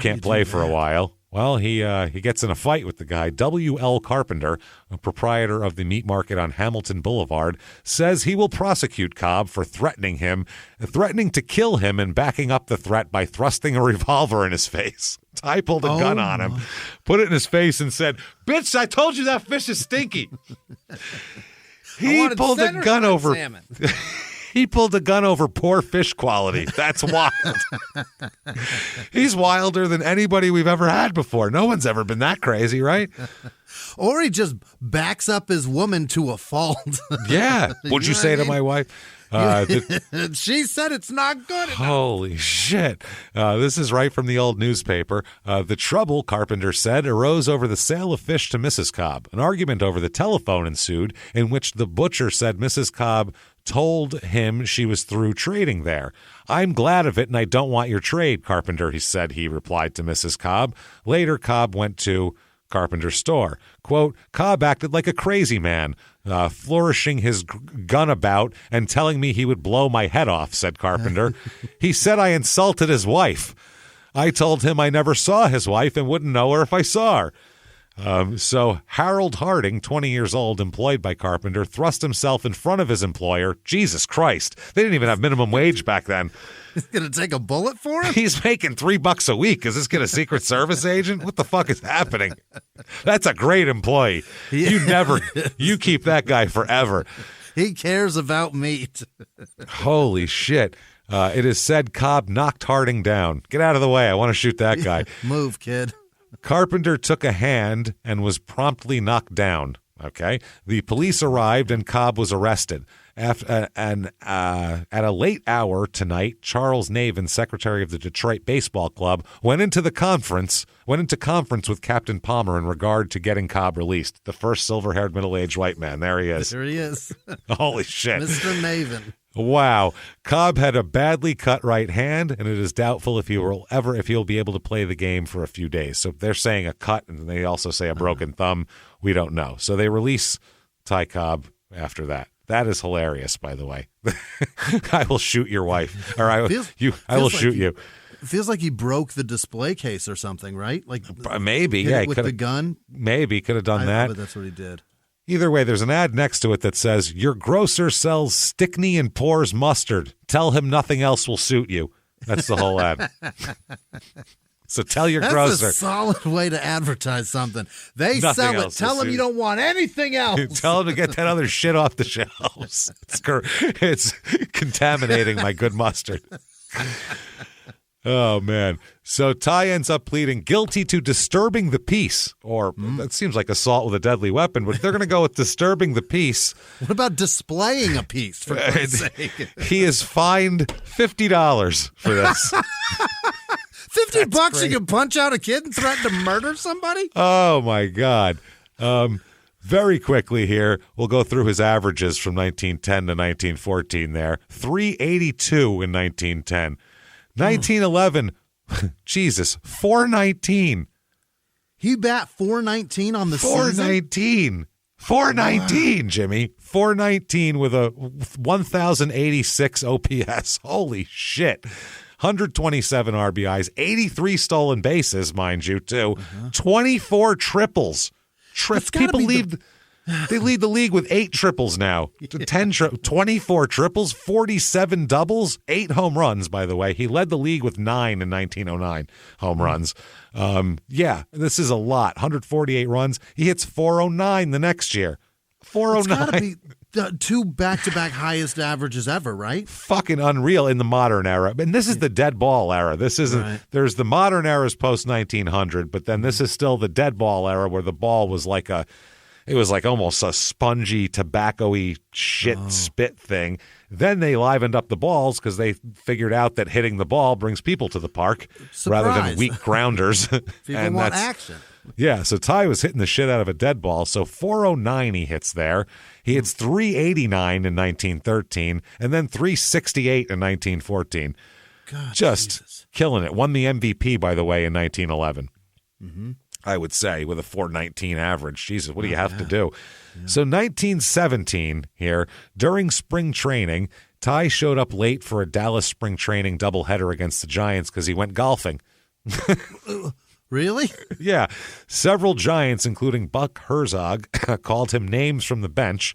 Can't play for a while. Well, he gets in a fight with the guy. W.L. Carpenter, a proprietor of the meat market on Hamilton Boulevard, says he will prosecute Cobb for threatening to kill him and backing up the threat by thrusting a revolver in his face. Ty pulled a gun on him, put it in his face, and said, "Bitch, I told you that fish is stinky." He pulled a gun over salmon. He pulled a gun over poor fish quality. That's wild. He's wilder than anybody we've ever had before. No one's ever been that crazy, right? Or he just backs up his woman to a fault. Yeah. What'd you say to my wife? She said it's not good enough. Holy shit. This is right from the old newspaper. The trouble, Carpenter said, arose over the sale of fish to Mrs. Cobb. An argument over the telephone ensued in which the butcher said Mrs. Cobb told him she was through trading there. "I'm glad of it, and I don't want your trade, Carpenter," he replied to Mrs. Cobb. Later, Cobb went to Carpenter's store. Quote, "Cobb acted like a crazy man, flourishing his gun about and telling me he would blow my head off," said Carpenter. "He said I insulted his wife. I told him I never saw his wife and wouldn't know her if I saw her." So Harold Harding, 20 years old, employed by Carpenter, thrust himself in front of his employer. Jesus Christ. They didn't even have minimum wage back then. He's going to take a bullet for him? He's making $3 a week. Is this kid a Secret Service agent? What the fuck is happening? That's a great employee. You keep that guy forever. He cares about meat. Holy shit. It is said Cobb knocked Harding down. Get out of the way. I want to shoot that guy. Move, kid. Carpenter took a hand and was promptly knocked down. Okay. The police arrived and Cobb was arrested. At a late hour tonight, Charles Navin, secretary of the Detroit Baseball Club, went into conference with Captain Palmer in regard to getting Cobb released. The first silver-haired middle-aged white man. There he is. There he is. Holy shit. Mr. Navin. Wow. Cobb had a badly cut right hand, and it is doubtful if he'll be able to play the game for a few days. So they're saying a cut, and they also say a broken thumb. We don't know. So they release Ty Cobb after that. That is hilarious, by the way. I will shoot your wife. Or I will shoot you. It feels like he broke the display case or something, right? Like maybe, yeah. With the gun? Maybe, could have done that. But that's what he did. Either way, there's an ad next to it that says, "Your grocer sells Stickney and pours mustard. Tell him nothing else will suit you." That's the whole ad. So tell your grocer. That's a solid way to advertise something. They sell it. Tell them you don't want anything else. Tell them to get that other shit off the shelves. It's contaminating my good mustard. Oh, man. So Ty ends up pleading guilty to disturbing the peace, or that seems like assault with a deadly weapon, but they're going to go with disturbing the peace. What about displaying a piece, for Christ's sake? He is fined $50 for this. $50 you can punch out a kid and threaten to murder somebody? Oh, my God. Very quickly here, we'll go through his averages from 1910 to 1914 there. 382 in 1910. 1911, Jesus, 419. He bat .419 on the season? 419, Jimmy. 419 with a 1,086 OPS. Holy shit. 127 RBIs, 83 stolen bases, mind you, too. 24 triples. People they lead the league with 8 triples now. 24 triples, 47 doubles, 8 home runs, by the way. He led the league with 9 in 1909 home runs. This is a lot. 148 runs. He hits 409 the next year. 409. It's got to be the 2 back-to-back highest averages ever, right? Fucking unreal in the modern era. And this is the dead ball era. This isn't, right. There's the modern era's post-1900, but then this is still the dead ball era where the ball was like it was like almost a spongy, tobacco-y spit thing. Then they livened up the balls because they figured out that hitting the ball brings people to the park rather than weak grounders. People want action. Yeah, so Ty was hitting the shit out of a dead ball. So 409 he hits there. He hits 389 in 1913 and then 368 in 1914. God, just Jesus. Killing it. Won the MVP, by the way, in 1911. I would say, with a 419 average. Jesus, what do you have to do? Yeah. So 1917 here, during spring training, Ty showed up late for a Dallas spring training doubleheader against the Giants because he went golfing. Really? Yeah. Several Giants, including Buck Herzog, called him names from the bench.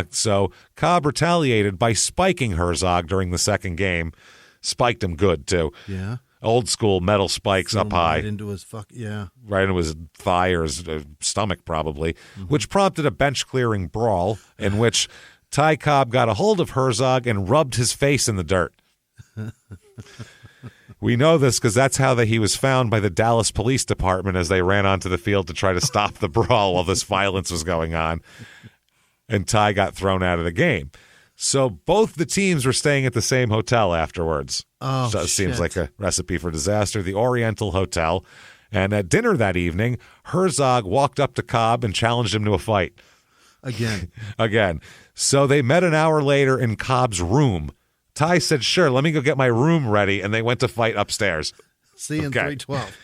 So Cobb retaliated by spiking Herzog during the second game. Spiked him good, too. Yeah. Old school metal spikes up high. Right into his right into his thigh or his stomach probably, which prompted a bench-clearing brawl in which Ty Cobb got a hold of Herzog and rubbed his face in the dirt. We know this because that's how he was found by the Dallas Police Department as they ran onto the field to try to stop the brawl while this violence was going on. And Ty got thrown out of the game. So both the teams were staying at the same hotel afterwards. Oh, so it seems like a recipe for disaster. The Oriental Hotel. And at dinner that evening, Herzog walked up to Cobb and challenged him to a fight. Again. So they met an hour later in Cobb's room. Ty said, sure, let me go get my room ready. And they went to fight upstairs. See you in 312.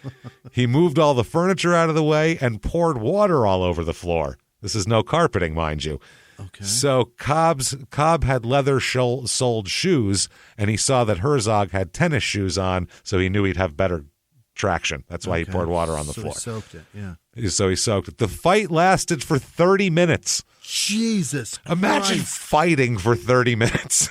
He moved all the furniture out of the way and poured water all over the floor. This is no carpeting, mind you. Okay. So Cobb had leather-soled shoes, and he saw that Herzog had tennis shoes on, so he knew he'd have better traction. That's why he poured water on the floor. He soaked it, yeah. So he soaked it. The fight lasted for 30 minutes. Jesus Christ. Imagine fighting for 30 minutes.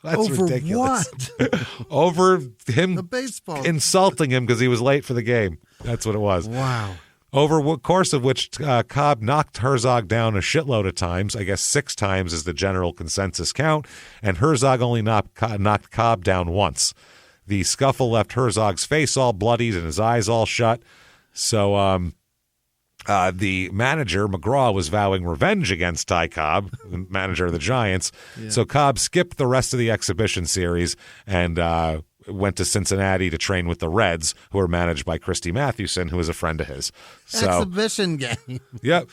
That's over ridiculous. What? Over him the baseball. Insulting him because he was late for the game. That's what it was. Wow. Over the course of which Cobb knocked Herzog down a shitload of times. I guess 6 times is the general consensus count. And Herzog only knocked Cobb down once. The scuffle left Herzog's face all bloodied and his eyes all shut. So the manager, McGraw, was vowing revenge against Ty Cobb, the manager of the Giants. Yeah. So Cobb skipped the rest of the exhibition series and went to Cincinnati to train with the Reds, who are managed by Christy Mathewson, who is a friend of his. So, exhibition game. Yep.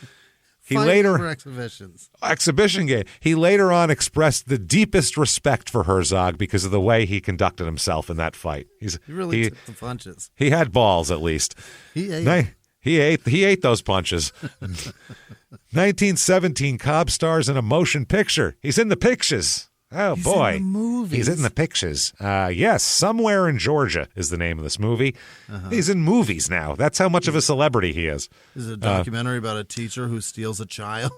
Exhibition game. He later on expressed the deepest respect for Herzog because of the way he conducted himself in that fight. He really took the punches. He had balls, at least. He ate. He ate those punches. 1917, Cobb stars in a motion picture. He's in the pictures. Oh, He's boy. in the movies. He's in the pictures. Yes, Somewhere in Georgia is the name of this movie. He's in movies now. That's how much of a celebrity he is. Is it a documentary about a teacher who steals a child?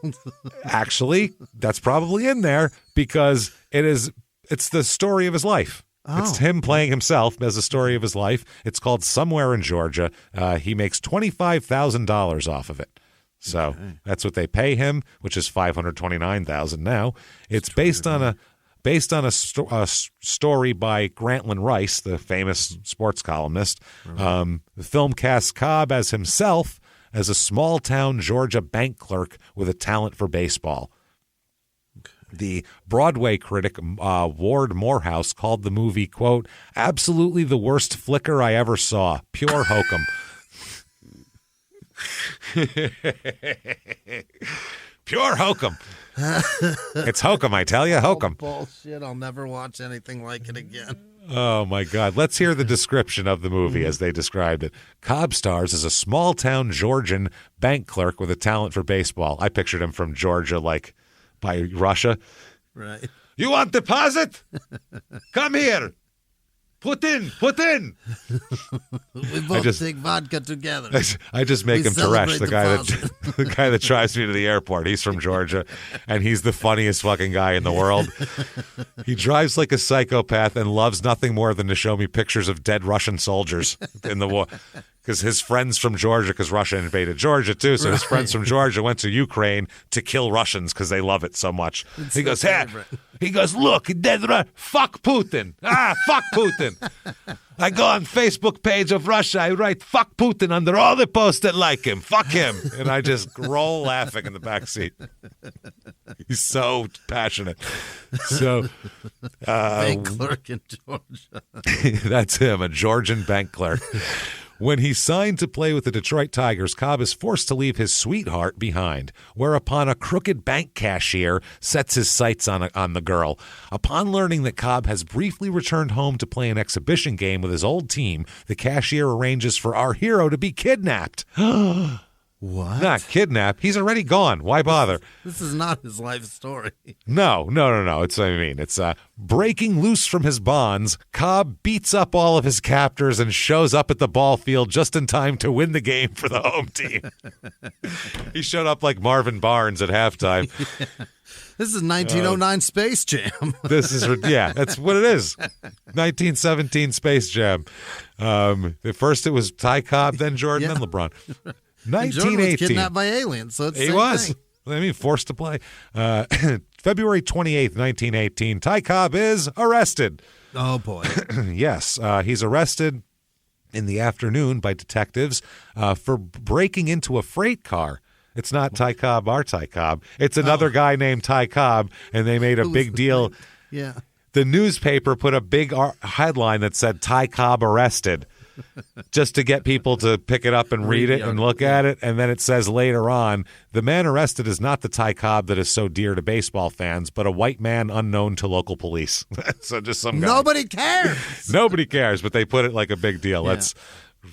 Actually, that's probably in there because it's the story of his life. Oh. It's him playing himself as the story of his life. It's called Somewhere in Georgia. He makes $25,000 off of it. So that's what they pay him, which is $529,000 now. It's based on a story by Grantland Rice, the famous sports columnist. Right. The film casts Cobb as himself as a small-town Georgia bank clerk with a talent for baseball. Okay. The Broadway critic Ward Morehouse called the movie, quote, absolutely the worst flicker I ever saw. Pure hokum. Pure hokum. It's hokum, I tell you, hokum. Bullshit. I'll never watch anything like it again. Oh, my God. Let's hear the description of the movie as they described it. Cobb stars as a small-town Georgian bank clerk with a talent for baseball. I pictured him from Georgia, like by Russia. Right. You want deposit? Come here. Put in. We both take vodka together. I just make him Teresh, the guy that drives me to the airport. He's from Georgia, and he's the funniest fucking guy in the world. He drives like a psychopath and loves nothing more than to show me pictures of dead Russian soldiers in the war. Because his friends from Georgia, because Russia invaded Georgia too, so his friends from Georgia went to Ukraine to kill Russians because they love it so much. He goes, look, dead fuck Putin. Fuck Putin. I go on Facebook page of Russia, I write fuck Putin under all the posts that like him. Fuck him. And I just roll laughing in the back seat. He's so passionate. So bank clerk in Georgia. That's him, a Georgian bank clerk. When he signed to play with the Detroit Tigers, Cobb is forced to leave his sweetheart behind, whereupon a crooked bank cashier sets his sights on the girl. Upon learning that Cobb has briefly returned home to play an exhibition game with his old team, the cashier arranges for our hero to be kidnapped. What? Not kidnapped. He's already gone. Why bother? This is not his life story. No. It's breaking loose from his bonds. Cobb beats up all of his captors and shows up at the ball field just in time to win the game for the home team. He showed up like Marvin Barnes at halftime. This is 1909 Space Jam. That's what it is. 1917 Space Jam. At first it was Ty Cobb, then Jordan, then LeBron. 1918. Jordan was kidnapped by aliens, so it's the same thing. I mean, forced to play. February 28th, 1918, Ty Cobb is arrested. Oh, boy. Yes, he's arrested in the afternoon by detectives for breaking into a freight car. It's not Ty Cobb, our Ty Cobb. It's another guy named Ty Cobb, and they made a big deal. Yeah. The newspaper put a big headline that said Ty Cobb arrested. Just to get people to pick it up and read it and look at it. And then it says later on, the man arrested is not the Ty Cobb that is so dear to baseball fans, but a white man unknown to local police. So just some guy. Nobody cares. Nobody cares, but they put it like a big deal. That's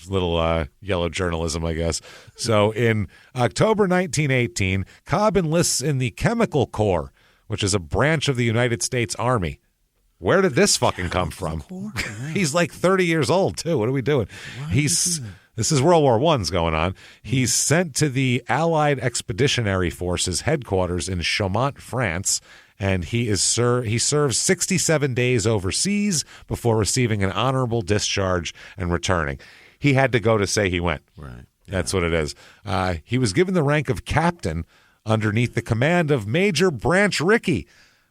little yellow journalism, I guess. So in October 1918, Cobb enlists in the Chemical Corps, which is a branch of the United States Army. Where did this fucking come from? He's like 30 years old, too. What are we doing? This is World War I's going on. He's sent to the Allied Expeditionary Forces headquarters in Chaumont, France, and he serves 67 days overseas before receiving an honorable discharge and returning. He had to go to say he went. Right. That's what it is. He was given the rank of captain underneath the command of Major Branch Rickey,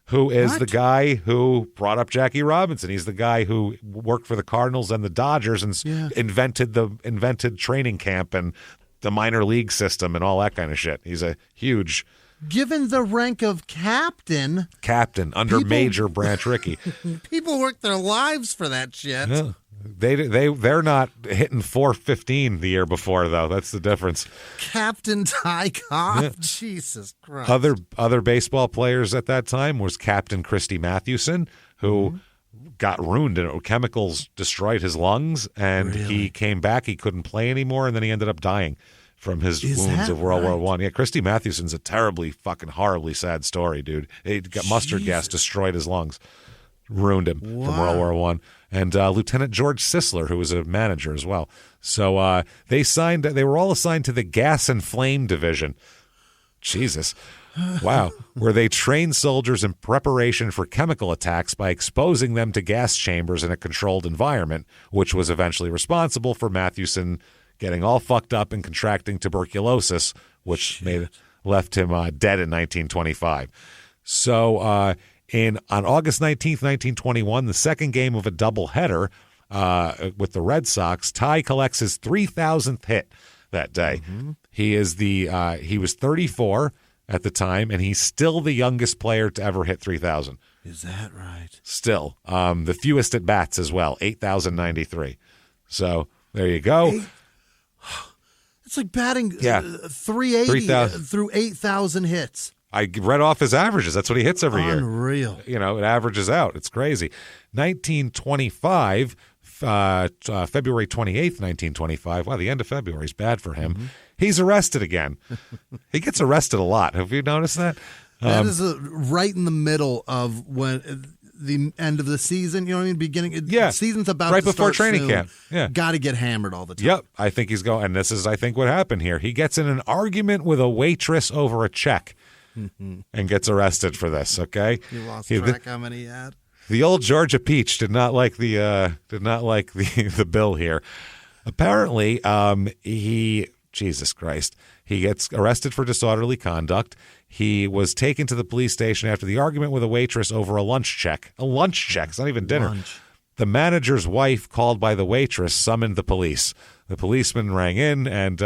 who is the guy who brought up Jackie Robinson. He's the guy who worked for the Cardinals and the Dodgers and invented training camp and the minor league system and all that kind of shit. He's a huge... Given the rank of captain under Major Branch Rickey. People work their lives for that shit. Yeah. They're not hitting 415 the year before, though. That's the difference. Captain Ty Cobb? Jesus Christ. Other baseball players at that time was Captain Christy Mathewson, who got ruined. Chemicals destroyed his lungs, and he came back. He couldn't play anymore, and then he ended up dying from his wounds of World War I. Yeah, Christy Mathewson's a terribly, fucking horribly sad story, dude. He got mustard gas, destroyed his lungs, ruined him from World War I. And Lieutenant George Sisler, who was a manager as well. So they were all assigned to the Gas and Flame Division. Jesus. Wow. Where they train soldiers in preparation for chemical attacks by exposing them to gas chambers in a controlled environment, which was eventually responsible for Mathewson getting all fucked up and contracting tuberculosis, which left him dead in 1925. So on August 19th, 1921, the second game of a doubleheader with the Red Sox, Ty collects his 3,000th hit that day. Mm-hmm. He was 34 at the time, and he's still the youngest player to ever hit 3,000. Is that right? Still. The fewest at bats as well, 8,093. So there you go. It's like batting 380 through 8,000 hits. I read off his averages. That's what he hits every year. Unreal. It averages out. It's crazy. 1925, February 28th, 1925. Wow, the end of February is bad for him. Mm-hmm. He's arrested again. He gets arrested a lot. Have you noticed that? That is right in the middle of when the end of the season. You know what I mean? Beginning. The season's about right to before start training soon. camp. Yeah, got to get hammered all the time. Yep, I think he's going. And this is, I think, what happened here. He gets in an argument with a waitress over a check. And gets arrested for this. Okay, you lost track how many he had. The old Georgia Peach did not like the the bill here. Apparently, Jesus Christ, he gets arrested for disorderly conduct. He was taken to the police station after the argument with a waitress over a lunch check. A lunch check. It's not even dinner. Lunch. The manager's wife, called by the waitress, summoned the police. The policeman rang in, and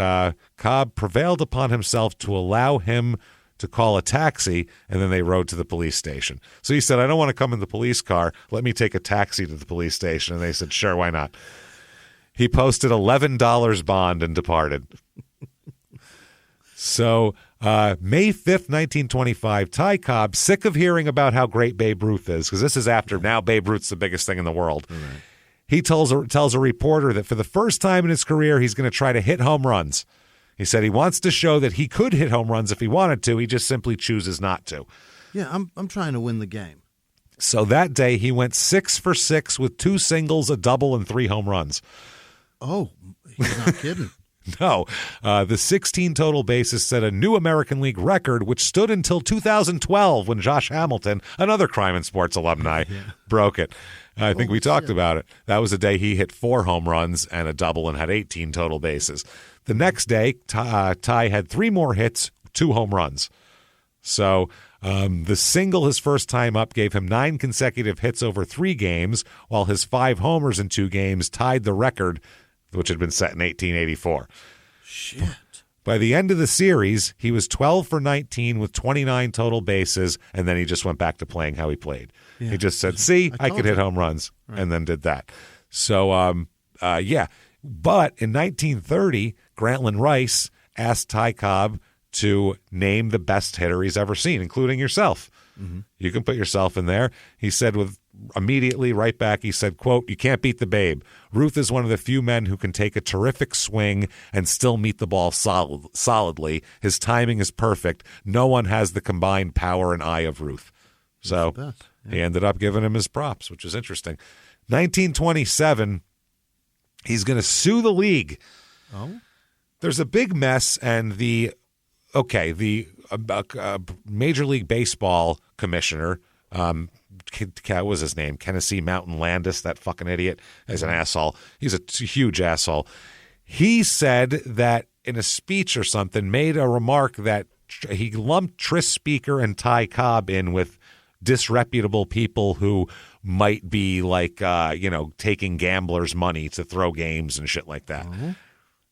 Cobb prevailed upon himself to allow him to call a taxi, and then they rode to the police station. So he said, I don't want to come in the police car. Let me take a taxi to the police station. And they said, sure, why not? He posted $11 bond and departed. So May 5th, 1925, Ty Cobb, sick of hearing about how great Babe Ruth is, because this is after now Babe Ruth's the biggest thing in the world. Right. He tells a reporter that for the first time in his career, he's going to try to hit home runs. He said he wants to show that he could hit home runs if he wanted to. He just simply chooses not to. Yeah, I'm trying to win the game. So that day he went 6 for 6 with 2 singles, a double, and 3 home runs. Oh, he's not kidding. No. The 16 total bases set a new American League record, which stood until 2012 when Josh Hamilton, another Crime and Sports alumni, broke it. I think we talked about it. That was the day he hit 4 home runs and a double and had 18 total bases. The next day, Ty had 3 more hits, 2 home runs. So the single his first time up gave him 9 consecutive hits over 3 games, while his 5 homers in 2 games tied the record, which had been set in 1884. Shit. By the end of the series, he was 12 for 19 with 29 total bases, and then he just went back to playing how he played. Yeah. He just said, see, I could hit home runs, and then did that. So, yeah. But in 1930, Grantland Rice asked Ty Cobb to name the best hitter he's ever seen, including yourself. Mm-hmm. You can put yourself in there. He said immediately right back, he said, quote, you can't beat the Babe. Ruth is one of the few men who can take a terrific swing and still meet the ball solidly. His timing is perfect. No one has the combined power and eye of Ruth. So he ended up giving him his props, which is interesting. 1927, he's going to sue the league. Oh? There's a big mess, and the Major League Baseball commissioner, what was his name? Tennessee Mountain Landis, that fucking idiot, is an asshole. He's a huge asshole. He said that in a speech or something, made a remark that he lumped Tris Speaker and Ty Cobb in with disreputable people who might be like, taking gamblers' money to throw games and shit like that. Mm-hmm.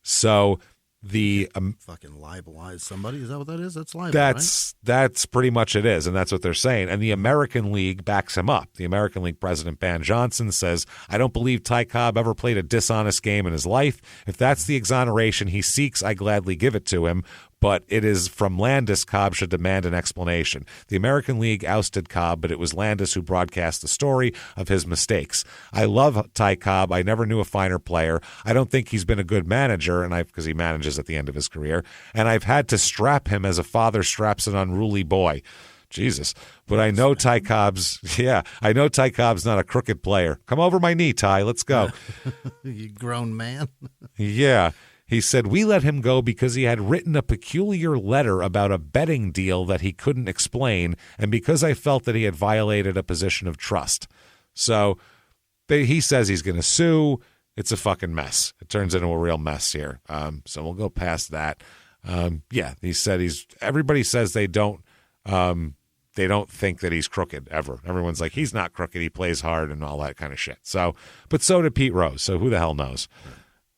So the fucking libelize somebody. Is that what that is? That's libel. That's pretty much it is, and that's what they're saying. And the American League backs him up. The American League president, Ban Johnson, says, I don't believe Ty Cobb ever played a dishonest game in his life. If that's the exoneration he seeks, I gladly give it to him. But it is from Landis, Cobb should demand an explanation. The American League ousted Cobb, but it was Landis who broadcast the story of his mistakes. I love Ty Cobb. I never knew a finer player. I don't think he's been a good manager, because he manages at the end of his career, and I've had to strap him as a father straps an unruly boy. Jesus. But I know Ty Cobb's not a crooked player. Come over my knee, Ty. Let's go. You grown man. Yeah. He said, we let him go because he had written a peculiar letter about a betting deal that he couldn't explain, and because I felt that he had violated a position of trust. So he says he's going to sue. It's a fucking mess. It turns into a real mess here. So we'll go past that. He said everybody says they don't think that he's crooked ever. Everyone's like, he's not crooked. He plays hard and all that kind of shit. So, but so did Pete Rose. So who the hell knows?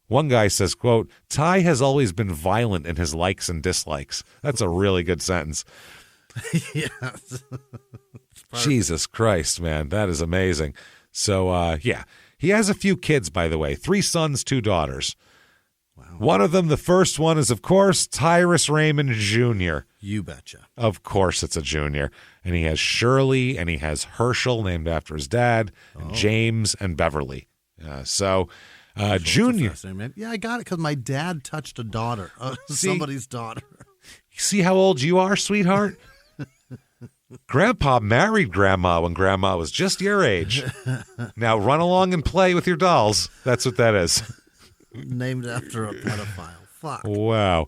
One guy says, quote, Ty has always been violent in his likes and dislikes. That's a really good sentence. Yeah. Jesus Christ, man. That is amazing. So, he has a few kids, by the way. 3 sons, 2 daughters. Wow. One of them, the first one, is, of course, Tyrus Raymond Jr. You betcha. Of course it's a junior. And he has Shirley, and he has Herschel, named after his dad, and James, and Beverly. Junior. Yeah, I got it because my dad touched a daughter, somebody's daughter. See how old you are, sweetheart? Grandpa married Grandma when Grandma was just your age. Now run along and play with your dolls. That's what that is. Named after a pedophile. Fuck. Wow.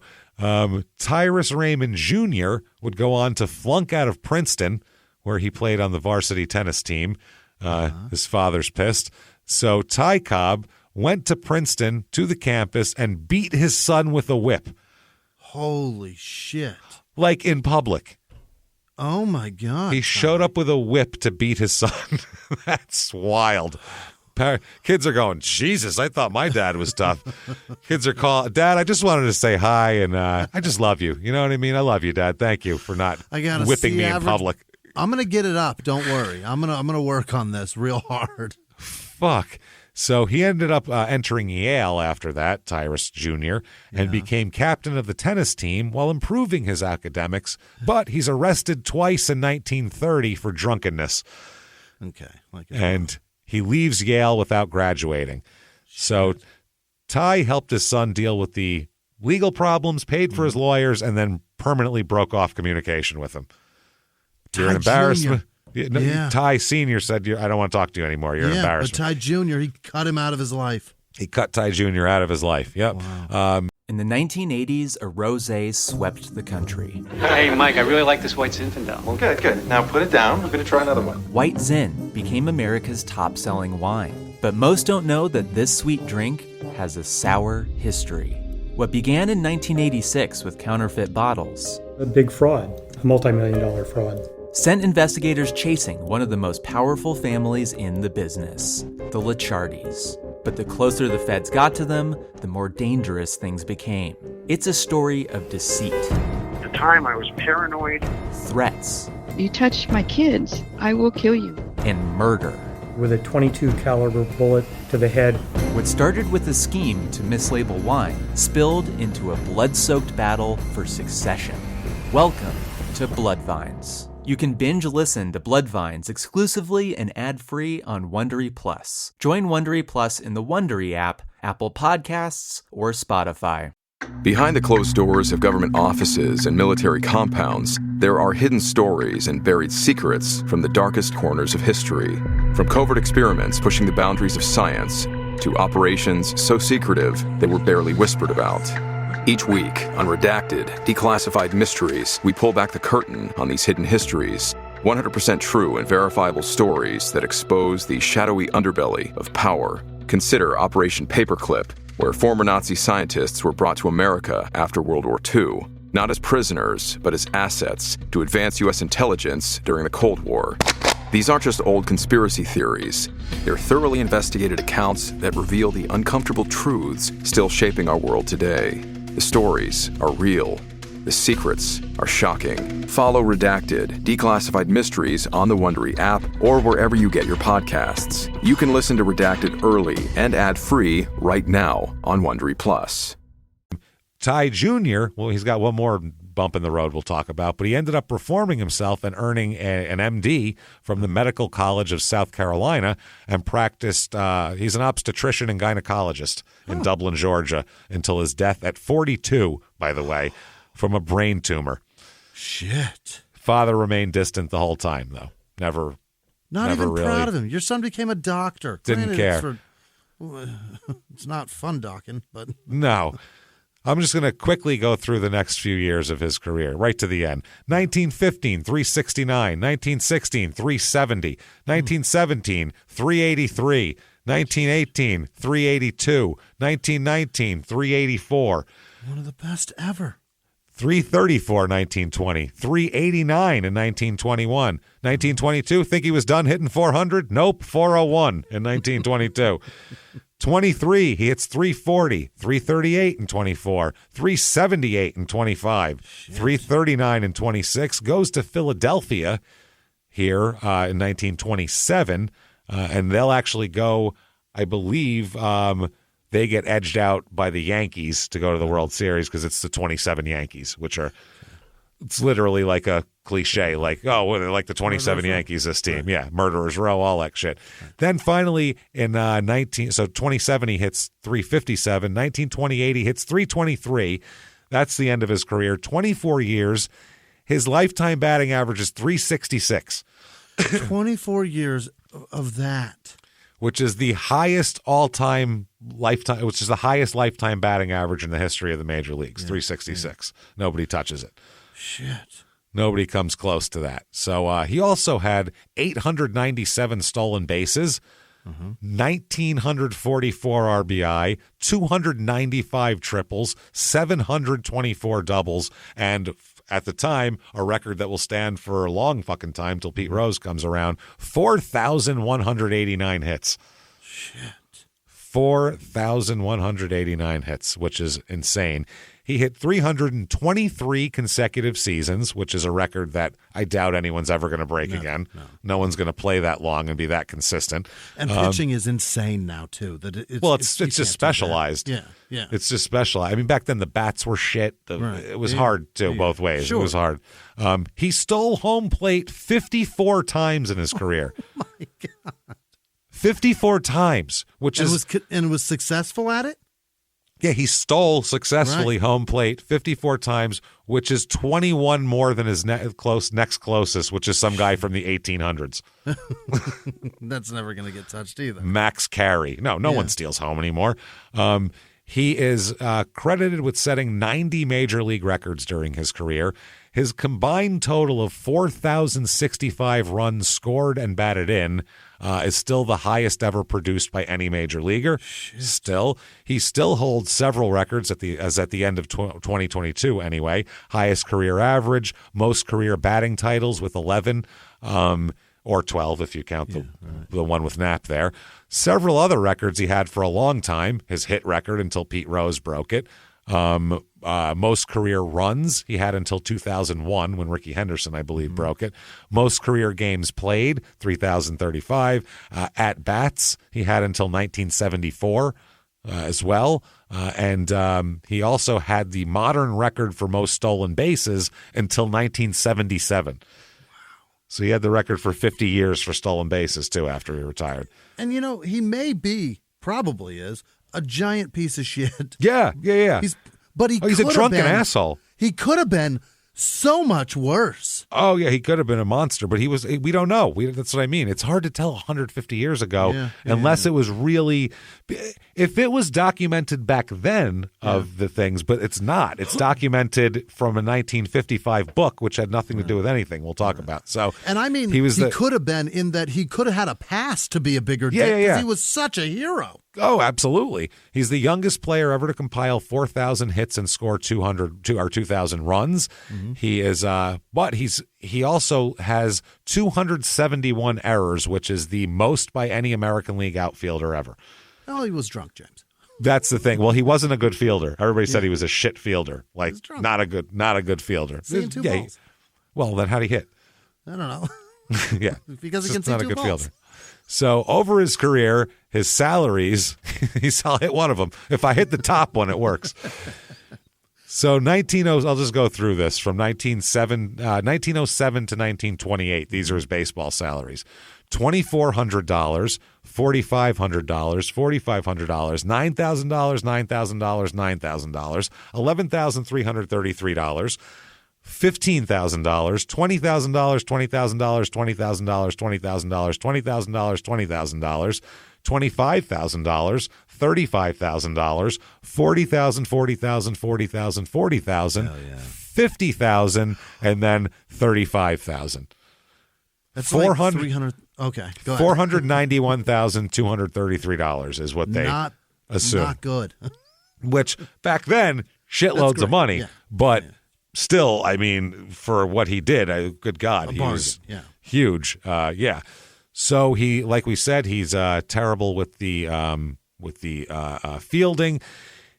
Tyrus Raymond Jr. would go on to flunk out of Princeton, where he played on the varsity tennis team. His father's pissed. So Ty Cobb went to Princeton, to the campus, and beat his son with a whip. Holy shit. Like in public. Oh, my God. He showed up with a whip to beat his son. That's wild. Kids are going, Jesus, I thought my dad was tough. Kids are calling, Dad, I just wanted to say hi, and I just love you. You know what I mean? I love you, Dad. Thank you for not whipping me in public. I'm going to get it up. Don't worry. I'm gonna work on this real hard. Fuck. So he ended up entering Yale after that, Tyrus Jr., and became captain of the tennis team while improving his academics, but he's arrested twice in 1930 for drunkenness. Okay. And he leaves Yale without graduating. So Ty helped his son deal with the legal problems, paid for his lawyers, and then permanently broke off communication with him. You're an embarrassment. Ty Sr. said, I don't want to talk to you anymore. You're an embarrassment. But Ty Jr., he cut him out of his life. He cut Ty Jr. out of his life. Yep. Wow. In the 1980s, a rosé swept the country. Hey, Mike, I really like this white Zinfandel. Well, good. Now put it down. I'm going to try another one. White Zin became America's top-selling wine. But most don't know that this sweet drink has a sour history. What began in 1986 with counterfeit bottles. A big fraud, a multi-million-dollar fraud. Sent investigators chasing one of the most powerful families in the business, the Licciardis. But the closer the feds got to them, the more dangerous things became. It's a story of deceit. At the time, I was paranoid. Threats. You touch my kids, I will kill you. And murder. With a .22 caliber bullet to the head. What started with a scheme to mislabel wine spilled into a blood-soaked battle for succession. Welcome to Bloodvines. You can binge listen to Bloodvines exclusively and ad-free on Wondery Plus. Join Wondery Plus in the Wondery app, Apple Podcasts, or Spotify. Behind the closed doors of government offices and military compounds, there are hidden stories and buried secrets from the darkest corners of history. From covert experiments pushing the boundaries of science to operations so secretive they were barely whispered about. Each week, on Redacted, Declassified Mysteries, we pull back the curtain on these hidden histories. 100% true and verifiable stories that expose the shadowy underbelly of power. Consider Operation Paperclip, where former Nazi scientists were brought to America after World War II, not as prisoners, but as assets to advance U.S. intelligence during the Cold War. These aren't just old conspiracy theories. They're thoroughly investigated accounts that reveal the uncomfortable truths still shaping our world today. The stories are real. The secrets are shocking. Follow Redacted, Declassified Mysteries on the Wondery app or wherever you get your podcasts. You can listen to Redacted early and ad-free right now on Wondery Plus. Ty Jr., well, he's got one more bump in the road we'll talk about, but he ended up reforming himself and earning an MD from the Medical College of South Carolina and practiced, he's an obstetrician and gynecologist in Dublin, Georgia, until his death at 42, by the way, from a brain tumor. Shit. Father remained distant the whole time, though. Never even really proud of him. Your son became a doctor. Didn't care. It's not fun docking, but... No. I'm just going to quickly go through the next few years of his career, right to the end. 1915, 369. 1916, 370. 1917, 383. 1918, 382. 1919, 384. One of the best ever. 334, 1920. 389 in 1921. 1922, think he was done hitting 400? Nope, 401 in 1922. 23, he hits 340, 338 in 24, 378 in 25, 339 in 26, goes to Philadelphia here in 1927, and they'll actually go, I believe, they get edged out by the Yankees to go to the World Series because it's the 27 Yankees, which are, it's literally like a cliche, like, oh, they're like the 27 Yankees, this team. Right. Yeah, Murderers Row, all that shit. Right. Then finally in 2070 he hits 357. 1928 he hits 323. That's the end of his career. 24 years. His lifetime batting average is 366. 24 years of that. Which is the highest all-time lifetime, which is the highest lifetime batting average in the history of the major leagues, 366. Yeah. Nobody touches it. Shit. Nobody comes close to that. So he also had 897 stolen bases, 1,944 RBI, 295 triples, 724 doubles, and at the time, a record that will stand for a long fucking time till Pete Rose comes around, 4,189 hits. Shit. 4,189 hits, which is insane. He hit 323 consecutive seasons, which is a record that I doubt anyone's ever going to break again. No one's going to play that long and be that consistent. And pitching is insane now, too. It's just specialized. Yeah. It's just specialized. I mean, back then the bats were shit. It was hard, too, both ways. Sure. It was hard. He stole home plate 54 times in his career. Oh, my God. 54 times, which was successful at it? Yeah, he stole successfully home plate 54 times, which is 21 more than his next closest, which is some guy from the 1800s. That's never going to get touched either. Max Carey. No one steals home anymore. He is credited with setting 90 major league records during his career. His combined total of 4,065 runs scored and batted in is still the highest ever produced by any major leaguer. Shit. He still holds several records at the end of 2022 anyway. Highest career average, most career batting titles with 11, or 12 if you count the one with Knapp there. Several other records he had for a long time. His hit record until Pete Rose broke it. Most career runs he had until 2001 when Ricky Henderson, I believe, broke it. Most career games played, 3,035. At bats he had until 1974 as well. And he also had the modern record for most stolen bases until 1977. Wow. So he had the record for 50 years for stolen bases, too, after he retired. And, he probably is, a giant piece of shit. Yeah. He's a drunken asshole. He could have been so much worse. Oh, yeah, he could have been a monster, but we don't know. That's what I mean. It's hard to tell 150 years ago unless it was really, if it was documented back then of the things, but it's not. It's documented from a 1955 book, which had nothing to do with anything we'll talk about. So, and I mean, he could have been in that he could have had a past to be a bigger dick because he was such a hero. Oh, absolutely. He's the youngest player ever to compile 4,000 hits and score 2,000 runs. Mm-hmm. He is, but he also has 271 errors, which is the most by any American League outfielder ever. Oh, he was drunk, James. That's the thing. Well, he wasn't a good fielder. Everybody said he was a shit fielder, like not a good fielder. Seeing two balls. Well, then how'd he hit? I don't know. Yeah, because he can see not two a good balls. Fielder. So over his career, his salaries, I'll hit one of them. If I hit the top one, it works. So I'll just go through this from 1907 to 1928. These are his baseball salaries. $2,400, $4,500, $4,500, $9,000, $9,000, $9,000, $11,333. $15,000, $20,000, $20,000, $20,000, $20,000, $20,000, $20,000, $25,000, $35,000, $40,000, $40,000, $40,000, $40,000, $50,000, and then $35,000. That's like 300. Okay, go ahead. $491,233 is what they assume. Not good. Which back then, shitloads of money, but. Still, I mean, for what he did, good God, he was huge. So he, like we said, he's terrible with the fielding.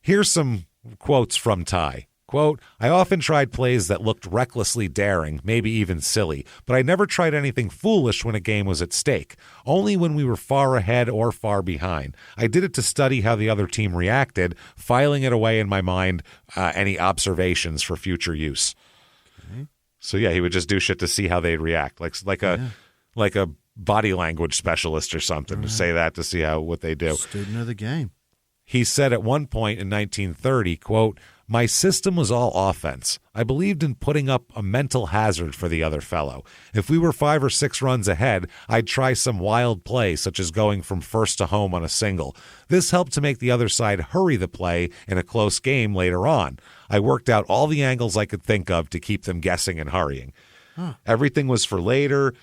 Here's some quotes from Ty. Quote, I often tried plays that looked recklessly daring, maybe even silly, but I never tried anything foolish when a game was at stake, only when we were far ahead or far behind. I did it to study how the other team reacted, filing it away in my mind, any observations for future use. Okay. So, yeah, he would just do shit to see how they'd react, like a body language specialist or something, to say that to see what they do. Student of the game. He said at one point in 1930, quote, my system was all offense. I believed in putting up a mental hazard for the other fellow. If we were 5 or 6 runs ahead, I'd try some wild play, such as going from first to home on a single. This helped to make the other side hurry the play in a close game later on. I worked out all the angles I could think of to keep them guessing and hurrying. Everything was for later.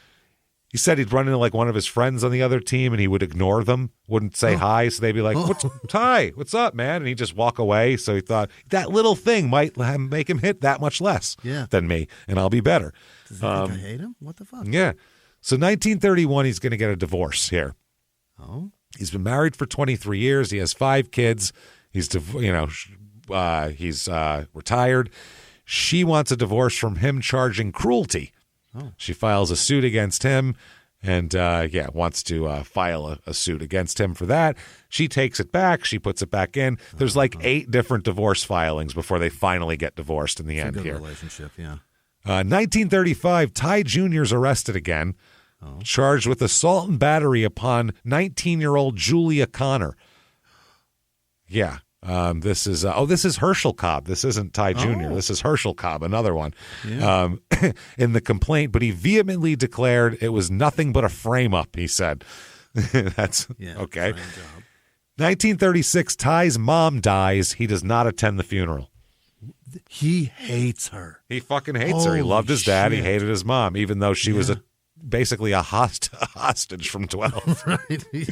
He said he'd run into like one of his friends on the other team and he would ignore them, wouldn't say hi. So they'd be like, what's Ty? What's up, man? And he'd just walk away. So he thought that little thing might make him hit that much less than me, and I'll be better. Does he think I hate him? What the fuck? Yeah. So 1931, he's going to get a divorce here. Oh. He's been married for 23 years. He has 5 kids. He's retired. She wants a divorce from him, charging cruelty. She files a suit against him and, wants to file a suit against him for that. She takes it back. She puts it back in. There's like 8 different divorce filings before they finally get divorced in the end here. Relationship, yeah. 1935, Ty Jr. is arrested again, charged with assault and battery upon 19-year-old Julia Connor. Yeah. This is Herschel Cobb. This isn't Ty Jr. This is Herschel Cobb, another one, in the complaint. But he vehemently declared it was nothing but a frame-up, he said. That's okay. 1936, Ty's mom dies. He does not attend the funeral. He hates her. He fucking hates her. He loved his dad. He hated his mom, even though she was basically a hostage from 12. Right. She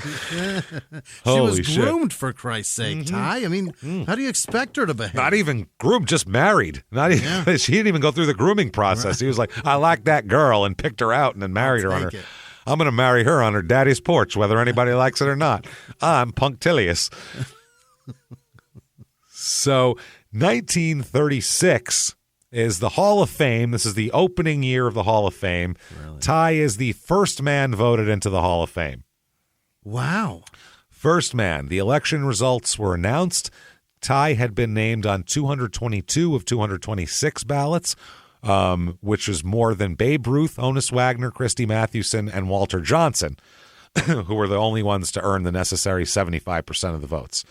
was groomed, for Christ's sake, Ty. I mean, how do you expect her to behave? Not even groomed, just married. Not even, She didn't even go through the grooming process. Right. He was like, I like that girl, and picked her out and then married her on her. I'm going to marry her on her daddy's porch, whether anybody likes it or not. I'm punctilious. So 1936 is the Hall of Fame. This is the opening year of the Hall of Fame. Really? Ty is the first man voted into the Hall of Fame. Wow. First man. The election results were announced. Ty had been named on 222 of 226 ballots, which was more than Babe Ruth, Honus Wagner, Christy Mathewson, and Walter Johnson, who were the only ones to earn the necessary 75% of the votes.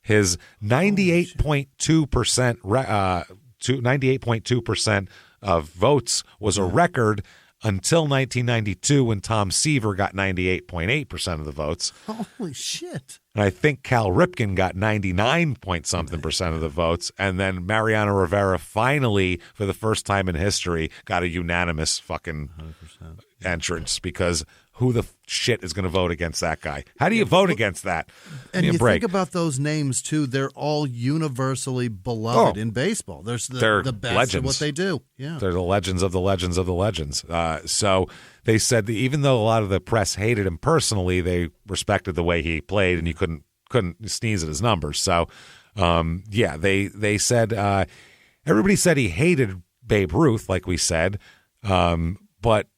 His 98.2% of votes was a record until 1992 when Tom Seaver got 98.8% of the votes. Holy shit. And I think Cal Ripken got 99-point-something% of the votes. And then Mariano Rivera finally, for the first time in history, got a unanimous fucking 100%. Entrance, because who the shit is going to vote against that guy? How do you vote against that? And you think about those names, too. They're all universally beloved in baseball. They're the best legends. At what they do. Yeah, they're the legends of the legends of the legends. So they said that even though a lot of the press hated him personally, they respected the way he played, and you couldn't sneeze at his numbers. So, they said everybody said he hated Babe Ruth, like we said, but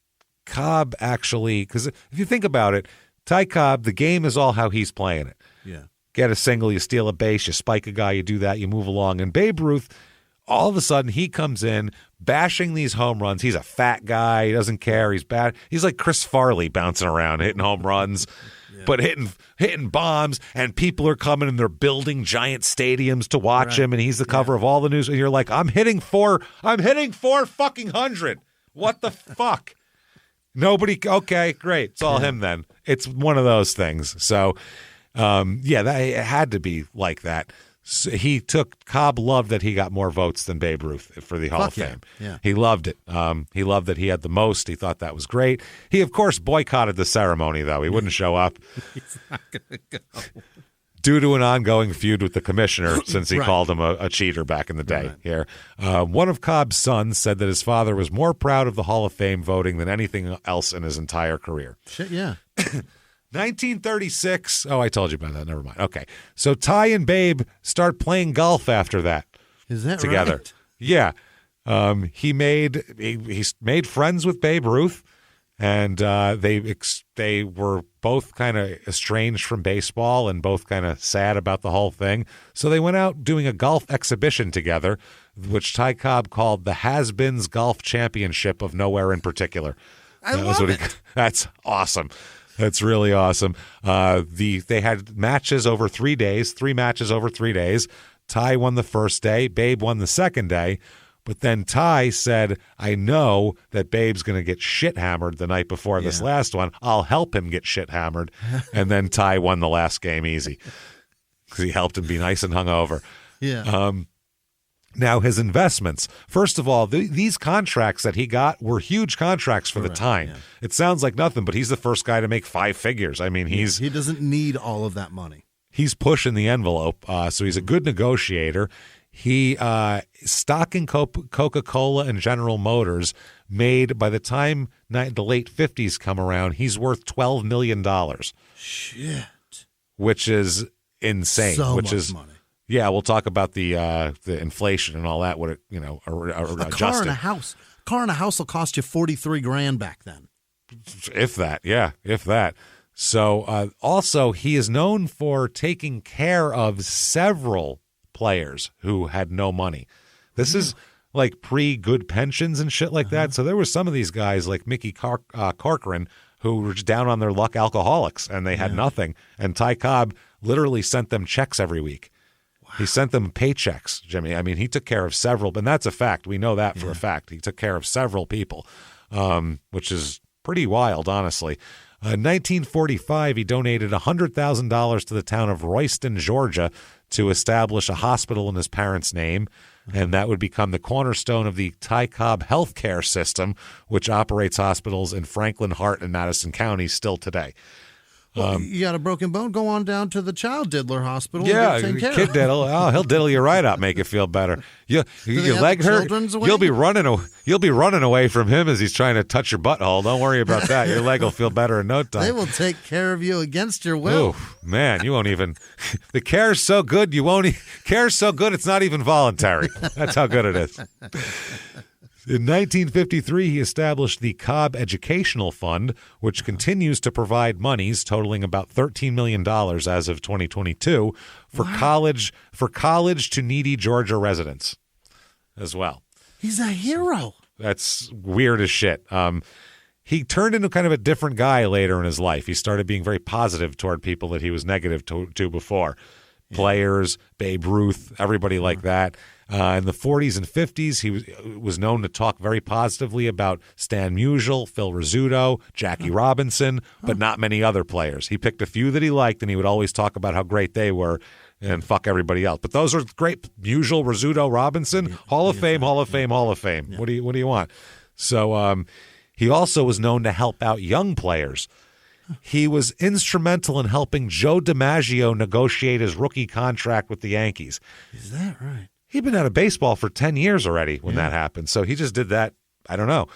Cobb actually, because if you think about it, Ty Cobb, the game is all how he's playing it. Yeah. Get a single, you steal a base, you spike a guy, you do that, you move along. And Babe Ruth, all of a sudden, he comes in bashing these home runs. He's a fat guy. He doesn't care. He's bad. He's like Chris Farley bouncing around, hitting home runs, but hitting bombs. And people are coming and they're building giant stadiums to watch him. And he's the cover of all the news. And you're like, I'm hitting 400. What the fuck? Nobody. Okay, great. It's all him then. It's one of those things. So, it had to be like that. So Cobb loved that he got more votes than Babe Ruth for the Hall of Fame. Yeah. He loved it. He loved that he had the most. He thought that was great. He, of course, boycotted the ceremony, though. He wouldn't show up. He's not going to go. Due to an ongoing feud with the commissioner since he called him a cheater back in the day. Here, one of Cobb's sons said that his father was more proud of the Hall of Fame voting than anything else in his entire career. Shit, yeah. 1936. Oh, I told you about that. Never mind. Okay. So Ty and Babe start playing golf after that. Is that together. Right? Yeah. He made friends with Babe Ruth, and they were both kind of estranged from baseball and both kind of sad about the whole thing. So they went out doing a golf exhibition together, which Ty Cobb called the Has-Beens Golf Championship of Nowhere in Particular. I love it. That's awesome. That's really awesome. They had matches over 3 days, 3 matches over 3 days. Ty won the first day. Babe won the second day. But then Ty said, I know that Babe's going to get shit hammered the night before this last one. I'll help him get shit hammered. And then Ty won the last game easy because he helped him be nice and hungover. Yeah. Now, his investments. First of all, these contracts that he got were huge contracts for the time. Yeah. It sounds like nothing, but he's the first guy to make 5 figures. I mean, he doesn't need all of that money. He's pushing the envelope, so he's a good negotiator. He stock in Coca-Cola and General Motors made, by the time the late 50s come around, he's worth $12 million. Shit. Which is insane. So much money. Yeah, we'll talk about the inflation and all that. What a car and a house. A car and a house will cost you $43,000 back then. If that, yeah, if that. So also, he is known for taking care of several players who had no money. This is like pre-good pensions and shit like that. So there were some of these guys like Mickey Corcoran who were just down on their luck alcoholics, and they had nothing. And Ty Cobb literally sent them checks every week. Wow. He sent them paychecks, Jimmy. I mean, he took care of several, and that's a fact. We know that for a fact. He took care of several people, which is pretty wild, honestly. In 1945, he donated $100,000 to the town of Royston, Georgia, to establish a hospital in his parents' name, and that would become the cornerstone of the Ty Cobb healthcare system, which operates hospitals in Franklin, Hart, and Madison counties still today. Well, you got a broken bone? Go on down to the child diddler hospital. Yeah, and get kid diddle. Oh, he'll diddle you right up, make it feel better. Your leg hurt. You'll be running away from him as he's trying to touch your butthole. Don't worry about that. Your leg will feel better in no time. They will take care of you against your will. Ooh, man, you won't even. The care's so good. Care's so good. It's not even voluntary. That's how good it is. In 1953, he established the Cobb Educational Fund, which continues to provide monies totaling about $13 million as of 2022 for college to needy Georgia residents as well. He's a hero. That's weird as shit. He turned into kind of a different guy later in his life. He started being very positive toward people that he was negative to before. Yeah. Players, Babe Ruth, everybody like that. In the 40s and 50s, he was known to talk very positively about Stan Musial, Phil Rizzuto, Jackie Robinson, but not many other players. He picked a few that he liked, and he would always talk about how great they were and fuck everybody else. But those are great. Musial, Rizzuto, Robinson, Hall of Fame, Hall of Fame, Hall of Fame. Yeah. What do you want? So he also was known to help out young players. He was instrumental in helping Joe DiMaggio negotiate his rookie contract with the Yankees. Is that right? He'd been out of baseball for 10 years already when that happened. So he just did that, I don't know.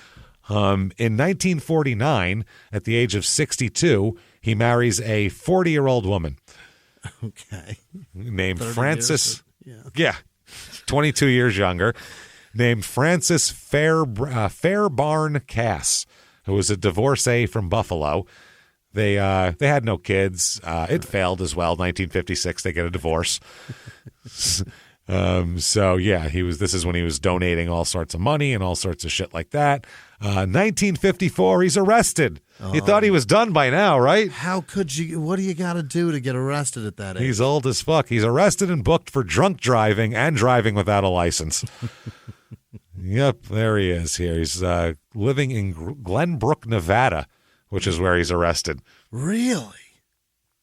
In 1949, at the age of 62, he marries a 40-year-old woman. Okay. Named Frances. 22 years younger. Named Frances Fairbarn Cass, who was a divorcee from Buffalo. They had no kids. It failed as well. 1956, they get a divorce. So yeah, this is when he was donating all sorts of money and all sorts of shit like that. 1954, he's arrested. You thought he was done by now, right? How could you? What do you got to do to get arrested at that age? He's old as fuck. He's arrested and booked for drunk driving and driving without a license. Yep, there he is here. He's living in Glenbrook, Nevada, which is where he's arrested. Really?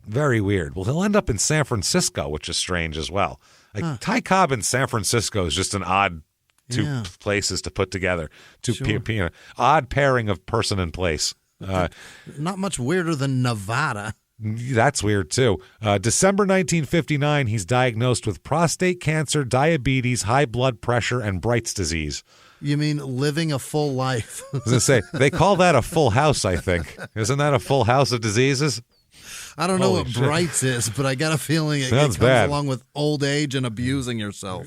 Very weird. Well, he'll end up in San Francisco, which is strange as well. Like Ty Cobb in San Francisco is just an odd two places to put together. Odd pairing of person and place. Not much weirder than Nevada. That's weird, too. December 1959, he's diagnosed with prostate cancer, diabetes, high blood pressure, and Bright's disease. You mean living a full life? I was going to say, they call that a full house, I think. Isn't that a full house of diseases? I don't know what Brights is, but I got a feeling it comes along with old age and abusing yourself.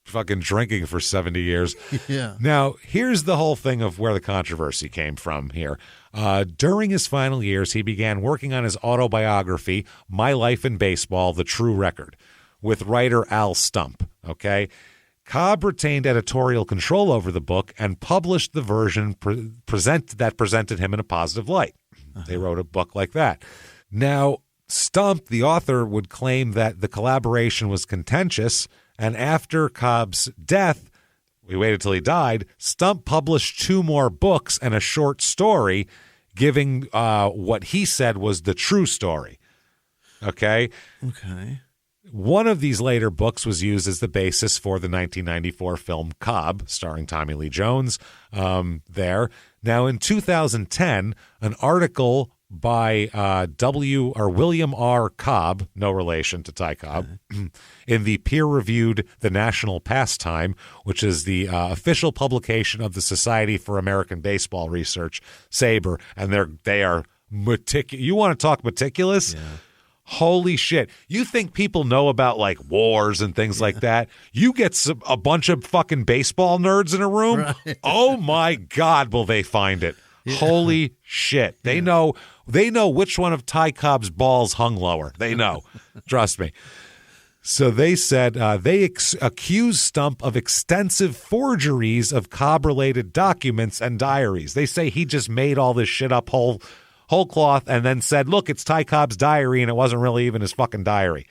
Fucking drinking for 70 years. Yeah. Now, here's the whole thing of where the controversy came from here. During his final years, he began working on his autobiography, My Life in Baseball, The True Record, with writer Al Stump, okay? Cobb retained editorial control over the book and published the version that presented him in a positive light. They wrote a book like that. Now, Stump, the author, would claim that the collaboration was contentious, and after Cobb's death, we waited till he died, Stump published 2 more books and a short story giving what he said was the true story. Okay? Okay. One of these later books was used as the basis for the 1994 film Cobb, starring Tommy Lee Jones there. Now, in 2010, an article by William R. Cobb, no relation to Ty Cobb, in the peer-reviewed The National Pastime, which is the official publication of the Society for American Baseball Research, SABR, and they are meticulous. You want to talk meticulous? Yeah. Holy shit. You think people know about like wars and things like that? You get a bunch of fucking baseball nerds in a room? Right. Oh my God, will they find it. Yeah. Holy shit. They know which one of Ty Cobb's balls hung lower. They know. Trust me. So they said they accused Stump of extensive forgeries of Cobb-related documents and diaries. They say he just made all this shit up whole cloth and then said, look, it's Ty Cobb's diary, and it wasn't really even his fucking diary.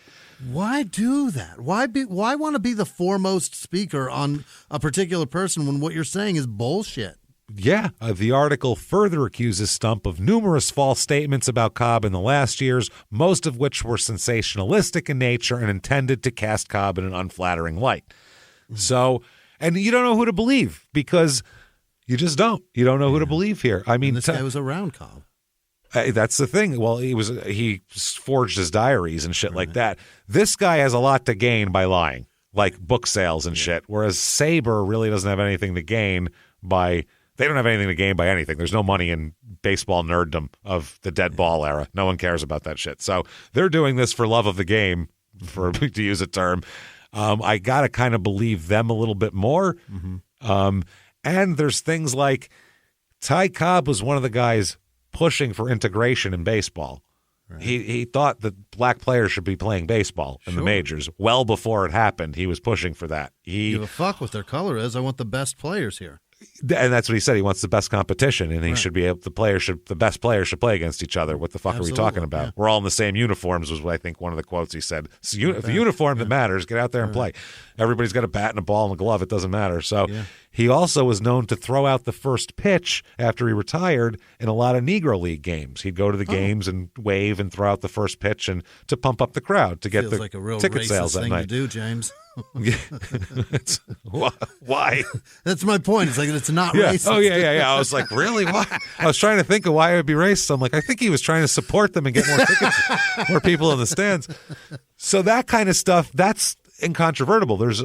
Why do that? Why want to be the foremost speaker on a particular person when what you're saying is bullshit? Yeah. The article further accuses Stump of numerous false statements about Cobb in the last years, most of which were sensationalistic in nature and intended to cast Cobb in an unflattering light. So, and you don't know who to believe because you just don't. You don't know who to believe here. I mean, and this guy was around Cobb. That's the thing. Well, he forged his diaries and shit like that. This guy has a lot to gain by lying, like book sales and shit, whereas SABR really doesn't have anything to gain by – they don't have anything to gain by anything. There's no money in baseball nerddom of the dead ball era. No one cares about that shit. So they're doing this for love of the game, to use a term. I got to kind of believe them a little bit more. Mm-hmm. And there's things like Ty Cobb was one of the guys – pushing for integration in baseball. Right. He thought that black players should be playing baseball in the majors. Well before it happened, he was pushing for that. Give a fuck what their color is. I want the best players here. And that's what he said. He wants the best competition, and he should be able. The best players should play against each other. What the fuck are we talking about? Yeah. We're all in the same uniforms. Was what I think one of the quotes he said. It's the uniform that matters. Get out there and play. Everybody's got a bat and a ball and a glove. It doesn't matter. So he also was known to throw out the first pitch after he retired in a lot of Negro League games. He'd go to the games and wave and throw out the first pitch and to pump up the crowd to get the like a real ticket sales that thing night. To do, James. Why? That's my point. It's like it's not racist. Oh yeah. I was like, really? Why? I was trying to think of why it would be racist. I'm like, I think he was trying to support them and get more tickets, more people in the stands. So that kind of stuff, that's incontrovertible. There's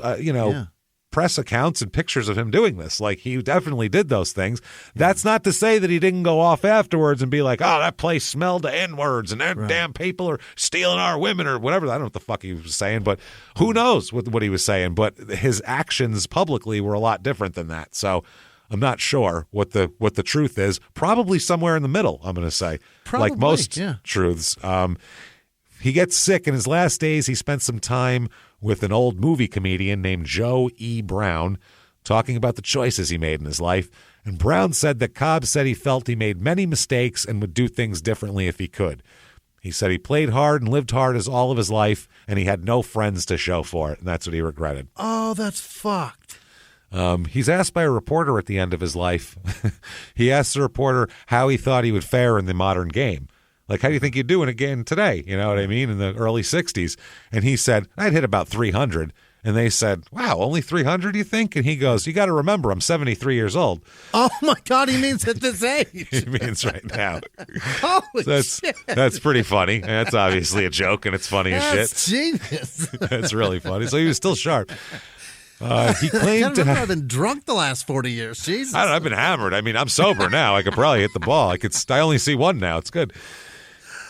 press accounts and pictures of him doing this. Like, he definitely did those things. That's not to say that he didn't go off afterwards and be like, oh, that place smelled the N-words and that damn people are stealing our women or whatever. I don't know what the fuck he was saying, but who knows what he was saying. But his actions publicly were a lot different than that. So I'm not sure what the truth is. Probably somewhere in the middle, I'm going to say. Probably, like most truths. He gets sick. In his last days, he spent some time with an old movie comedian named Joe E. Brown, talking about the choices he made in his life. And Brown said that Cobb said he felt he made many mistakes and would do things differently if he could. He said he played hard and lived hard as all of his life, and he had no friends to show for it, and that's what he regretted. Oh, that's fucked. He's asked by a reporter at the end of his life. He asked the reporter how he thought he would fare in the modern game. Like, how do you think you'd do in a game today? You know what I mean? In the early 60s. And he said, I'd hit about 300. And they said, wow, only 300, you think? And he goes, you got to remember, I'm 73 years old. Oh, my God, he means at this age. He means right now. Holy shit. That's pretty funny. That's obviously a joke, and it's funny as shit. That's genius. That's really funny. So he was still sharp. He claimed to have... I've been drunk the last 40 years. Jesus. I've been hammered. I mean, I'm sober now. I could probably hit the ball. I only see one now. It's good.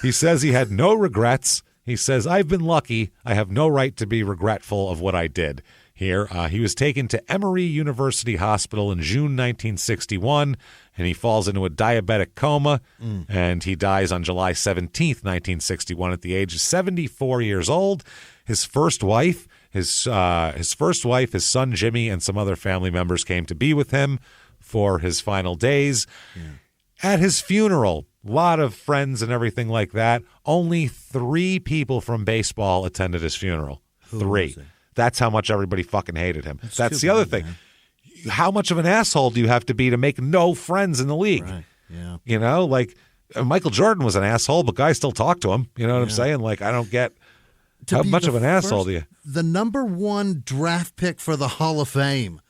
He says he had no regrets. He says, I've been lucky. I have no right to be regretful of what I did. Here, he was taken to Emory University Hospital in June 1961, and he falls into a diabetic coma, and he dies on July 17th, 1961, at the age of 74 years old. His first wife, his son Jimmy, and some other family members came to be with him for his final days. Yeah. At his funeral, a lot of friends and everything like that. Only 3 people from baseball attended his funeral. 3. That's how much everybody fucking hated him. That's the other thing. Man. How much of an asshole do you have to be to make no friends in the league? Right. Yeah. You know, like Michael Jordan was an asshole, but guys still talk to him. You know what I'm saying? Like, I don't get how much of an asshole do you? The number 1 draft pick for the Hall of Fame.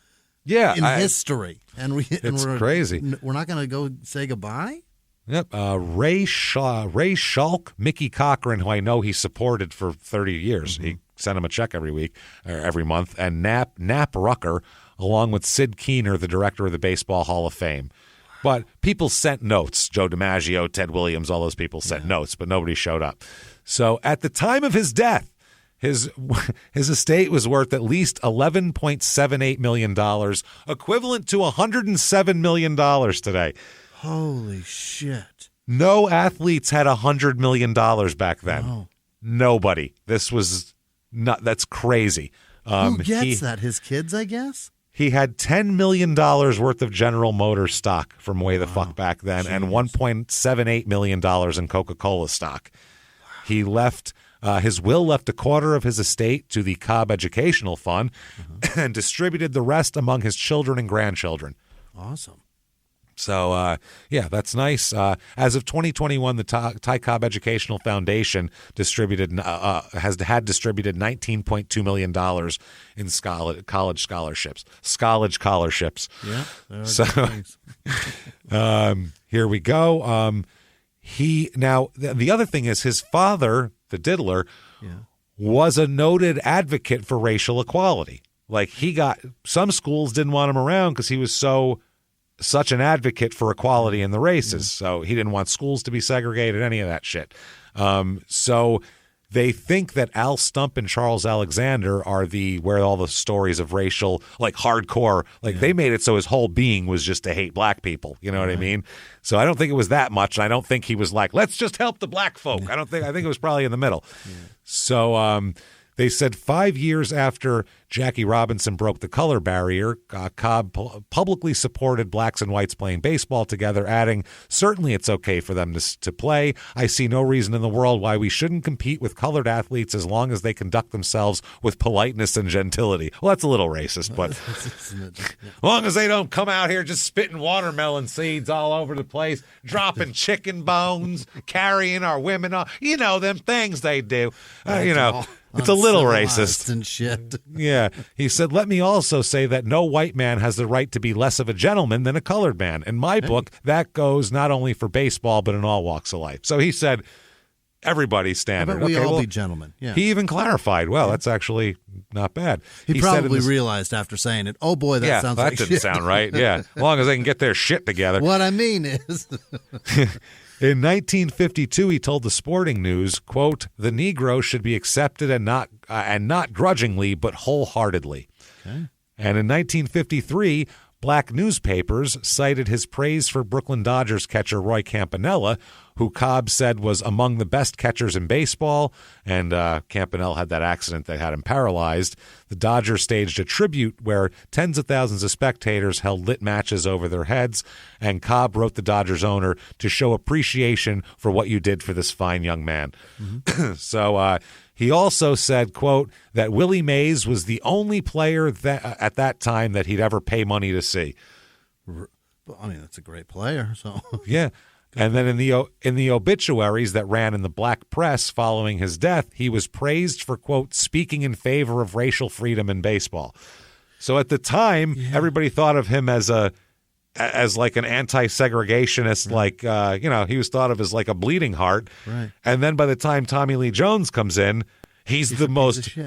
Yeah, in history. We're crazy. We're not going to go say goodbye? Yep. Ray Schalk, Mickey Cochran, who I know he supported for 30 years. He sent him a check every week or every month. And Knapp Rucker, along with Sid Keener, the director of the Baseball Hall of Fame. But people sent notes. Joe DiMaggio, Ted Williams, all those people sent notes, but nobody showed up. So at the time of his death, his estate was worth at least $11.78 million, equivalent to $107 million today. Holy shit. No athletes had $100 million back then. No. Nobody. That's crazy. Who gets that? His kids, I guess? He had $10 million worth of General Motors stock from way the fuck back then, and $1.78 million in Coca-Cola stock. He left, his will left a quarter of his estate to the Cobb Educational Fund and distributed the rest among his children and grandchildren. Awesome. So, that's nice. As of 2021, the Ty Cobb Educational Foundation distributed has distributed $19.2 million in college scholarships. Yeah. So, here we go. The other thing is his father, the diddler, was a noted advocate for racial equality. Like, some schools didn't want him around because he was such an advocate for equality in the races. So he didn't want schools to be segregated, any of that shit. So they think that Al Stump and Charles Alexander are where all the stories of racial, like hardcore, they made it so his whole being was just to hate black people. You know what I mean? So I don't think it was that much. And I don't think he was like, let's just help the black folk. I think it was probably in the middle. Yeah. So, they said 5 years after Jackie Robinson broke the color barrier, Cobb publicly supported blacks and whites playing baseball together, adding, certainly it's okay for them to play. I see no reason in the world why we shouldn't compete with colored athletes as long as they conduct themselves with politeness and gentility. Well, that's a little racist, but as long as they don't come out here just spitting watermelon seeds all over the place, dropping chicken bones, carrying our women off, them things they do, It's a little racist and shit. Yeah. He said, let me also say that no white man has the right to be less of a gentleman than a colored man. In my book, that goes not only for baseball, but in all walks of life. So he said, everybody's standard. We all be gentlemen. Yeah. He even clarified, that's actually not bad. He probably realized after saying it, oh boy, that sounds like shit. That didn't sound right. Yeah. As long as they can get their shit together. What I mean is... In 1952, he told the Sporting News, quote, the Negro should be accepted and not grudgingly, but wholeheartedly. Okay. And in 1953, black newspapers cited his praise for Brooklyn Dodgers catcher Roy Campanella, who Cobb said was among the best catchers in baseball, and Campanella had that accident that had him paralyzed. The Dodgers staged a tribute where tens of thousands of spectators held lit matches over their heads, and Cobb wrote the Dodgers owner to show appreciation for what you did for this fine young man. Mm-hmm. So he also said, quote, that Willie Mays was the only player at that time that he'd ever pay money to see. I mean, that's a great player. So yeah. And then in the obituaries that ran in the black press following his death, he was praised for, quote, speaking in favor of racial freedom in baseball. So at the time, everybody thought of him as like an anti-segregationist, right. He was thought of as like a bleeding heart. Right. And then by the time Tommy Lee Jones comes in, he's the most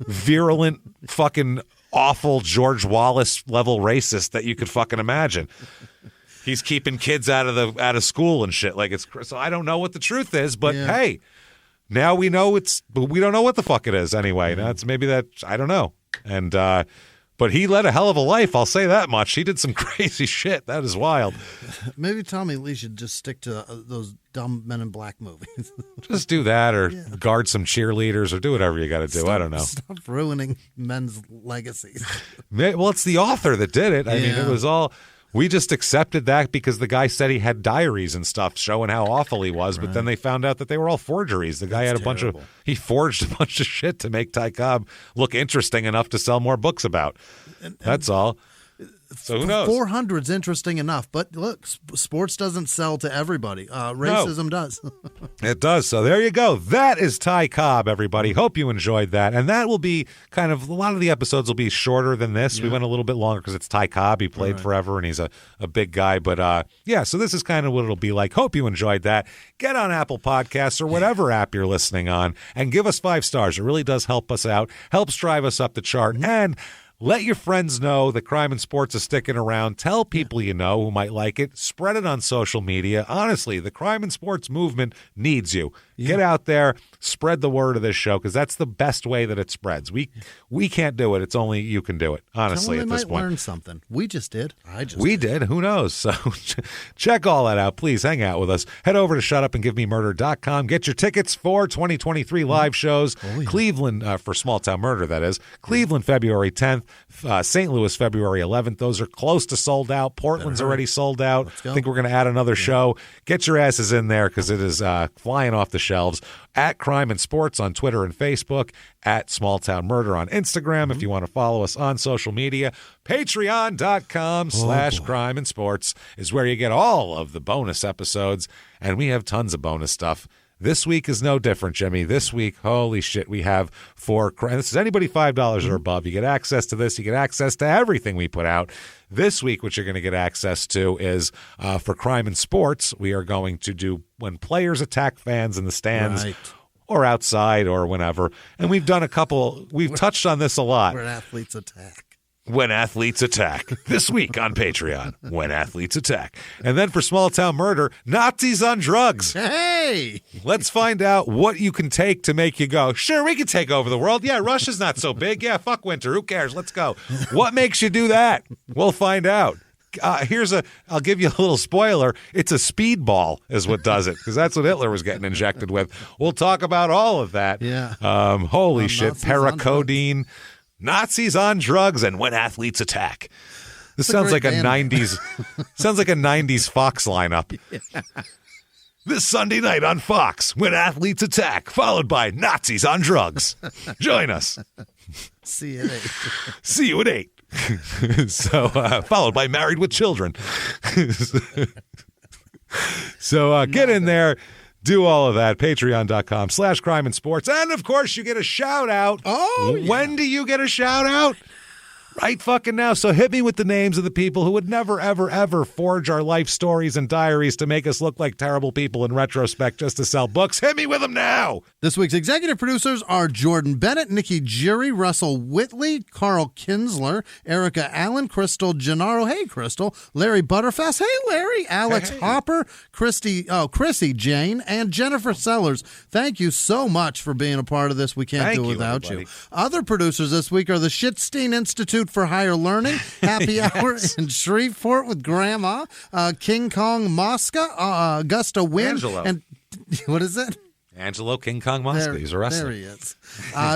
virulent, fucking awful George Wallace level racist that you could fucking imagine. he's keeping kids out of school and shit. Like so I don't know what the truth is, but hey, now we know but we don't know what the fuck it is anyway. Now I don't know. And but he led a hell of a life, I'll say that much. He did some crazy shit. That is wild. Maybe Tommy Lee should just stick to those dumb Men in Black movies. Just do that, or guard some cheerleaders, or do whatever you got to do. I don't know. Stop ruining men's legacies. Well, it's the author that did it. I mean, it was all... We just accepted that because the guy said he had diaries and stuff showing how awful he was, but then they found out that they were all forgeries. The guy had he forged a bunch of shit to make Ty Cobb look interesting enough to sell more books about. That's all. So who knows? 400's interesting enough, but look, sports doesn't sell to everybody. Racism does. It does. So there you go. That is Ty Cobb, everybody. Hope you enjoyed that. And that will be kind of, a lot of the episodes will be shorter than this. We went a little bit longer because it's Ty Cobb. He played forever, and he's a big guy. But so this is kind of what it'll be like. Hope you enjoyed that. Get on Apple Podcasts or whatever app you're listening on and give us 5 stars. It really does help us out, helps drive us up the chart, and let your friends know that Crime and Sports is sticking around. Tell people you know who might like it. Spread it on social media. Honestly, the Crime and Sports movement needs you. Get out there, spread the word of this show, because that's the best way that it spreads. We can't do it. It's only you can do it, honestly, at this point. They might learn something. We just did. We did. Who knows? So check all that out. Please hang out with us. Head over to shutupandgivememurder.com. Get your tickets for 2023 live shows. Cleveland, for Small Town Murder, that is. Cleveland, February 10th. St. Louis, February 11th. Those are close to sold out. Portland's already sold out. I think we're going to add another show. Get your asses in there because it is flying off the shelves. At Crime and Sports on Twitter and Facebook. At Small Town Murder on Instagram if you want to follow us on social media. Patreon.com/Crime and Sports is where you get all of the bonus episodes. And we have tons of bonus stuff. This week is no different, Jimmy. This week, holy shit, we have this is anybody $5 or above. You get access to this. You get access to everything we put out. This week, what you're going to get access to is for Crime and Sports, we are going to do when players attack fans in the stands or outside or whenever. And we've done we've touched on this a lot. When athletes attack. When athletes attack. This week on Patreon, when athletes attack. And then for Small Town Murder, Nazis on drugs. Hey! Let's find out what you can take to make you go, sure, we can take over the world. Yeah, Russia's not so big. Yeah, fuck winter. Who cares? Let's go. What makes you do that? We'll find out. I'll give you a little spoiler. It's a speedball is what does it, because that's what Hitler was getting injected with. We'll talk about all of that. Yeah. Holy shit. Paracodeine. Nazis on drugs and when athletes attack. This sounds like a 90s Fox lineup. Yeah. This Sunday night on Fox, when athletes attack, followed by Nazis on drugs. Join us. See you at 8. See you at 8. So, followed by Married with Children. So get in there. Do all of that. Patreon.com/Crime and Sports. And, of course, you get a shout-out. Oh, yeah. When do you get a shout-out? Right fucking now. So hit me with the names of the people who would never, ever, ever forge our life stories and diaries to make us look like terrible people in retrospect just to sell books. Hit me with them now. This week's executive producers are Jordan Bennett, Nikki Jury, Russell Whitley, Carl Kinsler, Erica Allen, Crystal Gennaro. Hey, Crystal. Larry Butterfast. Hey, Larry. Alex Hopper, Chrissy Jane, and Jennifer Sellers. Thank you so much for being a part of this. We can't do it without you. Other producers this week are the Shitstein Institute for Higher Learning, Happy Hour in Shreveport with Grandma, King Kong Mosca, Augusta Wynn, Angelo. And what is it? Angelo King Kong Mosca. He's a wrestler. There he is.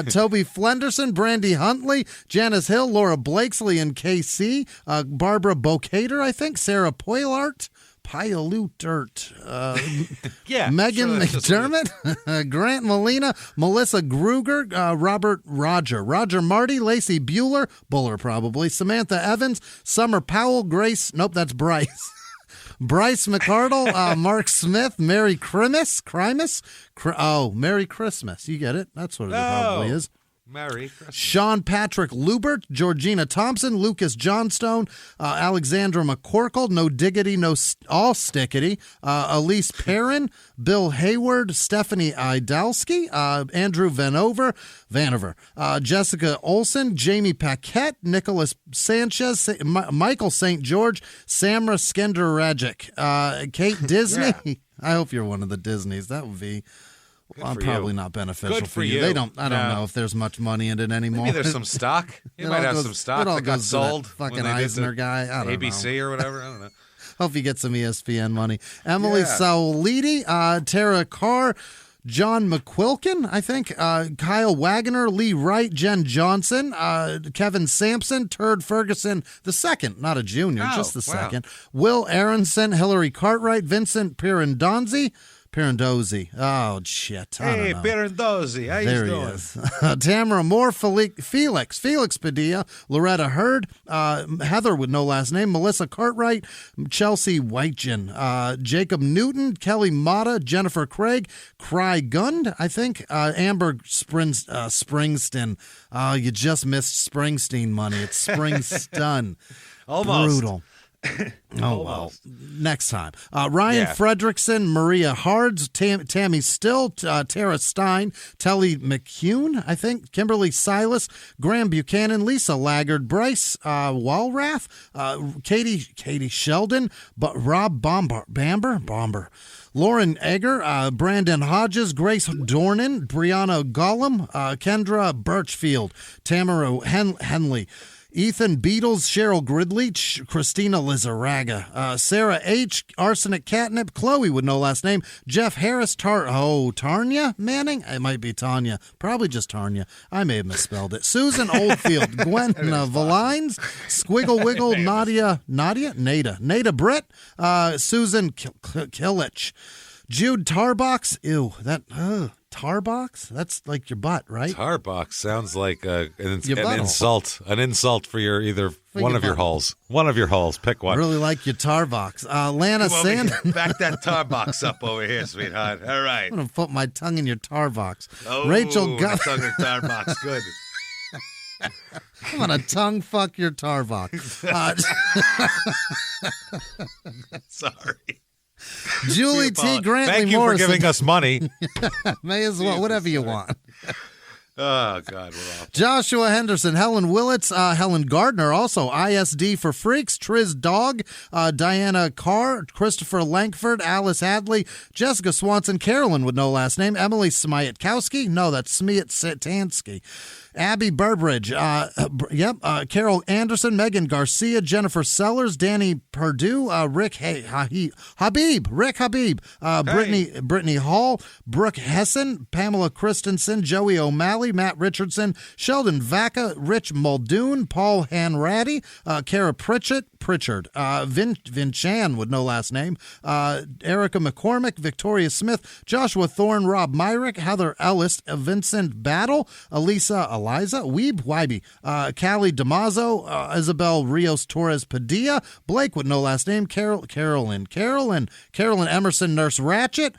Toby Flenderson, Brandy Huntley, Janice Hill, Laura Blakesley and KC, Barbara Bocator, I think, Sarah Poylart, Pialoo Dirt, Megan McDermott, Grant Molina, Melissa Gruger, Robert Roger Marty, Lacey Bueller, probably, Samantha Evans, Summer Powell, Grace, nope, that's Bryce. Bryce McCardle, Mark Smith, Merry Christmas. Merry Christmas. You get it. That's what it probably is. Merry Christmas. Sean Patrick Lubert, Georgina Thompson, Lucas Johnstone, Alexandra McCorkle, No Diggity, No All Stickity, Elise Perrin, Bill Hayward, Stephanie Idalski, Andrew Vanover, Jessica Olson, Jamie Paquette, Nicholas Sanchez, Michael St. George, Samra Skender-Rajic, Kate Disney. Yeah. I hope you're one of the Disneys. That would be probably not beneficial for you. They don't. I don't know if there's much money in it anymore. Maybe there's some stock. You might have some stock that got sold. Fucking Eisner guy. I don't ABC know. or whatever. I don't know. Hope you get some ESPN money. Emily Sauliti, Tara Carr, John McQuilkin, I think, Kyle Wagner, Lee Wright, Jen Johnson, Kevin Sampson, Turd Ferguson the second, not a junior, just the second. Will Aronson, Hillary Cartwright, Vincent Pirandozzi. Oh, shit. Hey, Pirandozzi. How you doing? He is. Tamara Moore, Felix Padilla, Loretta Hurd, Heather with no last name, Melissa Cartwright, Chelsea Whitegin, Jacob Newton, Kelly Mata, Jennifer Craig, Cry Gund, I think, Amber Springston. You just missed Springsteen money. It's Springstun. Almost. Brutal. Oh, well, next time. Ryan Fredrickson, Maria Hards, Tammy Still, Tara Stein, Telly McCune, I think, Kimberly Silas, Graham Buchanan, Lisa Laggard, Bryce Walrath, Katie Sheldon, Rob Bamber, Lauren Egger, Brandon Hodges, Grace Dornan, Brianna Gollum, Kendra Birchfield, Tamara Henley, Ethan Beatles, Cheryl Gridley, Christina Lizaraga, Sarah H., Arsenic Catnip, Chloe with no last name, Jeff Harris, Tarnia Manning? It might be Tanya. Probably just Tarnia. I may have misspelled it. Susan Oldfield, Gwen Valines, Squiggle Wiggle, Nada Britt, Susan Killich, Jude Tarbox. Ew, that... Tarbox? That's like your butt, right? Tarbox sounds like an insult. An insult for one of your holes. One of your holes. Pick one. I really like your Tarbox. Lana Sandin. Back that Tarbox up over here, sweetheart. All right. I'm going to put my tongue in your Tarbox. Oh, Rachel tongue in Tarbox. Good. I'm going to tongue fuck your Tarbox. Sorry. Julie T. Grantley Thank you Morrison. for giving us money. May as well, whatever you want. Oh, God, we're off. Joshua Henderson, Helen Willits, Helen Gardner, also ISD for Freaks, Triz Dog, Diana Carr, Christopher Lankford, Alice Hadley, Jessica Swanson, Carolyn with no last name, Emily Smietkowski, no, that's Smiet-Satansky, Abby Burbridge, Carol Anderson, Megan Garcia, Jennifer Sellers, Danny Perdue, Rick Habib, Brittany Hall, Brooke Hessen, Pamela Christensen, Joey O'Malley, Matt Richardson, Sheldon Vaca, Rich Muldoon, Paul Hanratty, Kara Pritchard, Vin Chan with no last name, Erica McCormick, Victoria Smith, Joshua Thorne, Rob Myrick, Heather Ellis, Vincent Battle, Eliza Weeb, Callie Damazo, Isabel Rios Torres Padilla, Blake with no last name, Carolyn Emerson, Nurse Ratchet,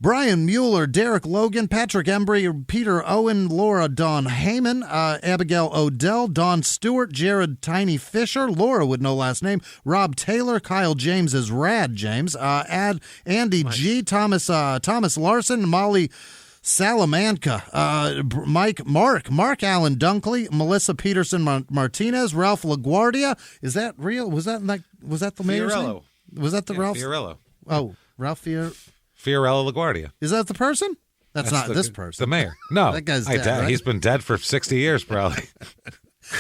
Brian Mueller, Derek Logan, Patrick Embry, Peter Owen, Laura Dawn Heyman, Abigail Odell, Dawn Stewart, Jared Tiny Fisher, Laura with no last name, Rob Taylor, Kyle James is Rad James, Andy G, Thomas Larson, Molly Salamanca, Mark Allen Dunkley, Melissa Peterson Martinez, Ralph LaGuardia. Is that real? Was that the mayor's name? Was that the Ralph? Fiorello. Oh, Ralph Fiorello LaGuardia. Is that the person? That's not this person. The mayor. No. That guy's dead, right? He's been dead for 60 years, probably.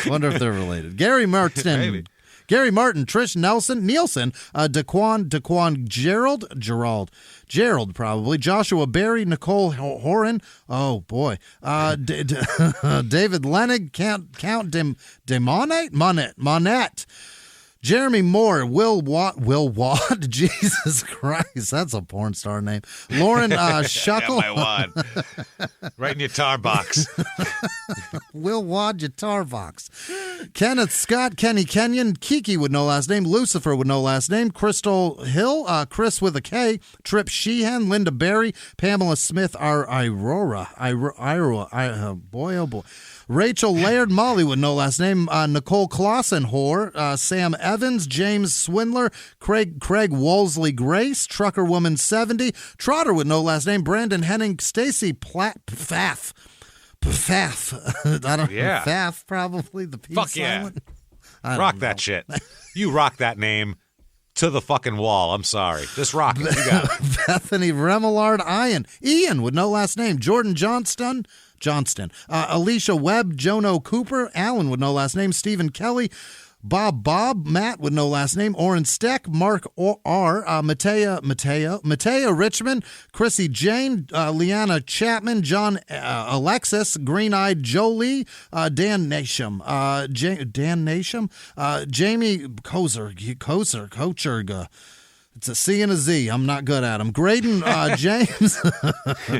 Wonder if they're related. Gary Martin. Maybe. Gary Martin, Trish Nielsen, Daquan Gerald, probably, Joshua Berry, Nicole Horan, oh boy, David Lenig, Count Monette, Jeremy Moore, Will Wad, Jesus Christ, that's a porn star name. Lauren Shuckle. Yeah, my wad. Right in your tar box. Will Wad, your tar box. Kenneth Scott, Kenny Kenyon, Kiki with no last name, Lucifer with no last name, Crystal Hill, Chris with a K, Trip Sheehan, Linda Berry, Pamela Smith, Aurora, boy, oh boy. Rachel Laird, Molly with no last name, Nicole Clausen, Sam Evans, James Swindler, Craig Wolseley Grace, Trucker Woman 70, Trotter with no last name, Brandon Henning, Stacy Pfaff. I don't know. Pfaff, probably. The P Fuck silent. Yeah. Rock that shit. You rock that name to the fucking wall. I'm sorry. Just rock it. You got it. Bethany Remillard, Ian with no last name, Jordan Johnston, Alicia Webb, Jono Cooper, Alan with no last name, Stephen Kelly, Bob, Matt with no last name, Oren Steck, Mark R, Matea Richmond, Chrissy Jane, Leanna Chapman, John Alexis, Green-Eyed Jolie, Dan Nasham, Jamie Kocherga. It's a C and a Z. I'm not good at them. Graydon James,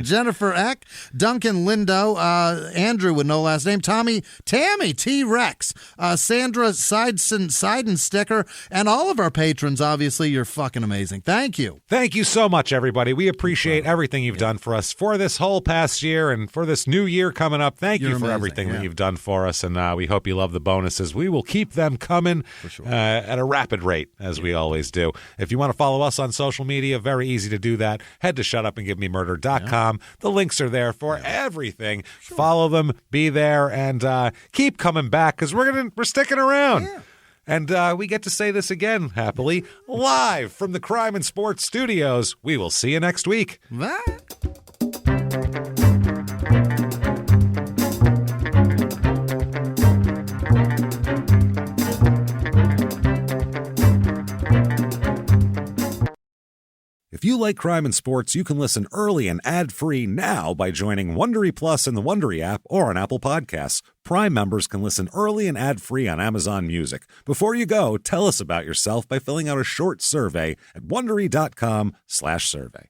Jennifer Eck, Duncan Lindo, Andrew with no last name, Tammy T-Rex, Sandra Seidensticker, and all of our patrons. Obviously, you're fucking amazing. Thank you. Thank you so much, everybody. We appreciate everything you've done for us for this whole past year and for this new year coming up. Thank you for everything that you've done for us, and we hope you love the bonuses. We will keep them coming at a rapid rate, as we always do. If you want to follow us on social media, very easy to do that. Head to shutupandgivememurder.com. The links are there for everything. Follow them, be there, and keep coming back because we're sticking around. And we get to say this again, happily, live from the Crime and Sports Studios. We will see you next week. Bye. If you like crime and sports, you can listen early and ad-free now by joining Wondery Plus in the Wondery app or on Apple Podcasts. Prime members can listen early and ad-free on Amazon Music. Before you go, tell us about yourself by filling out a short survey at Wondery.com/survey.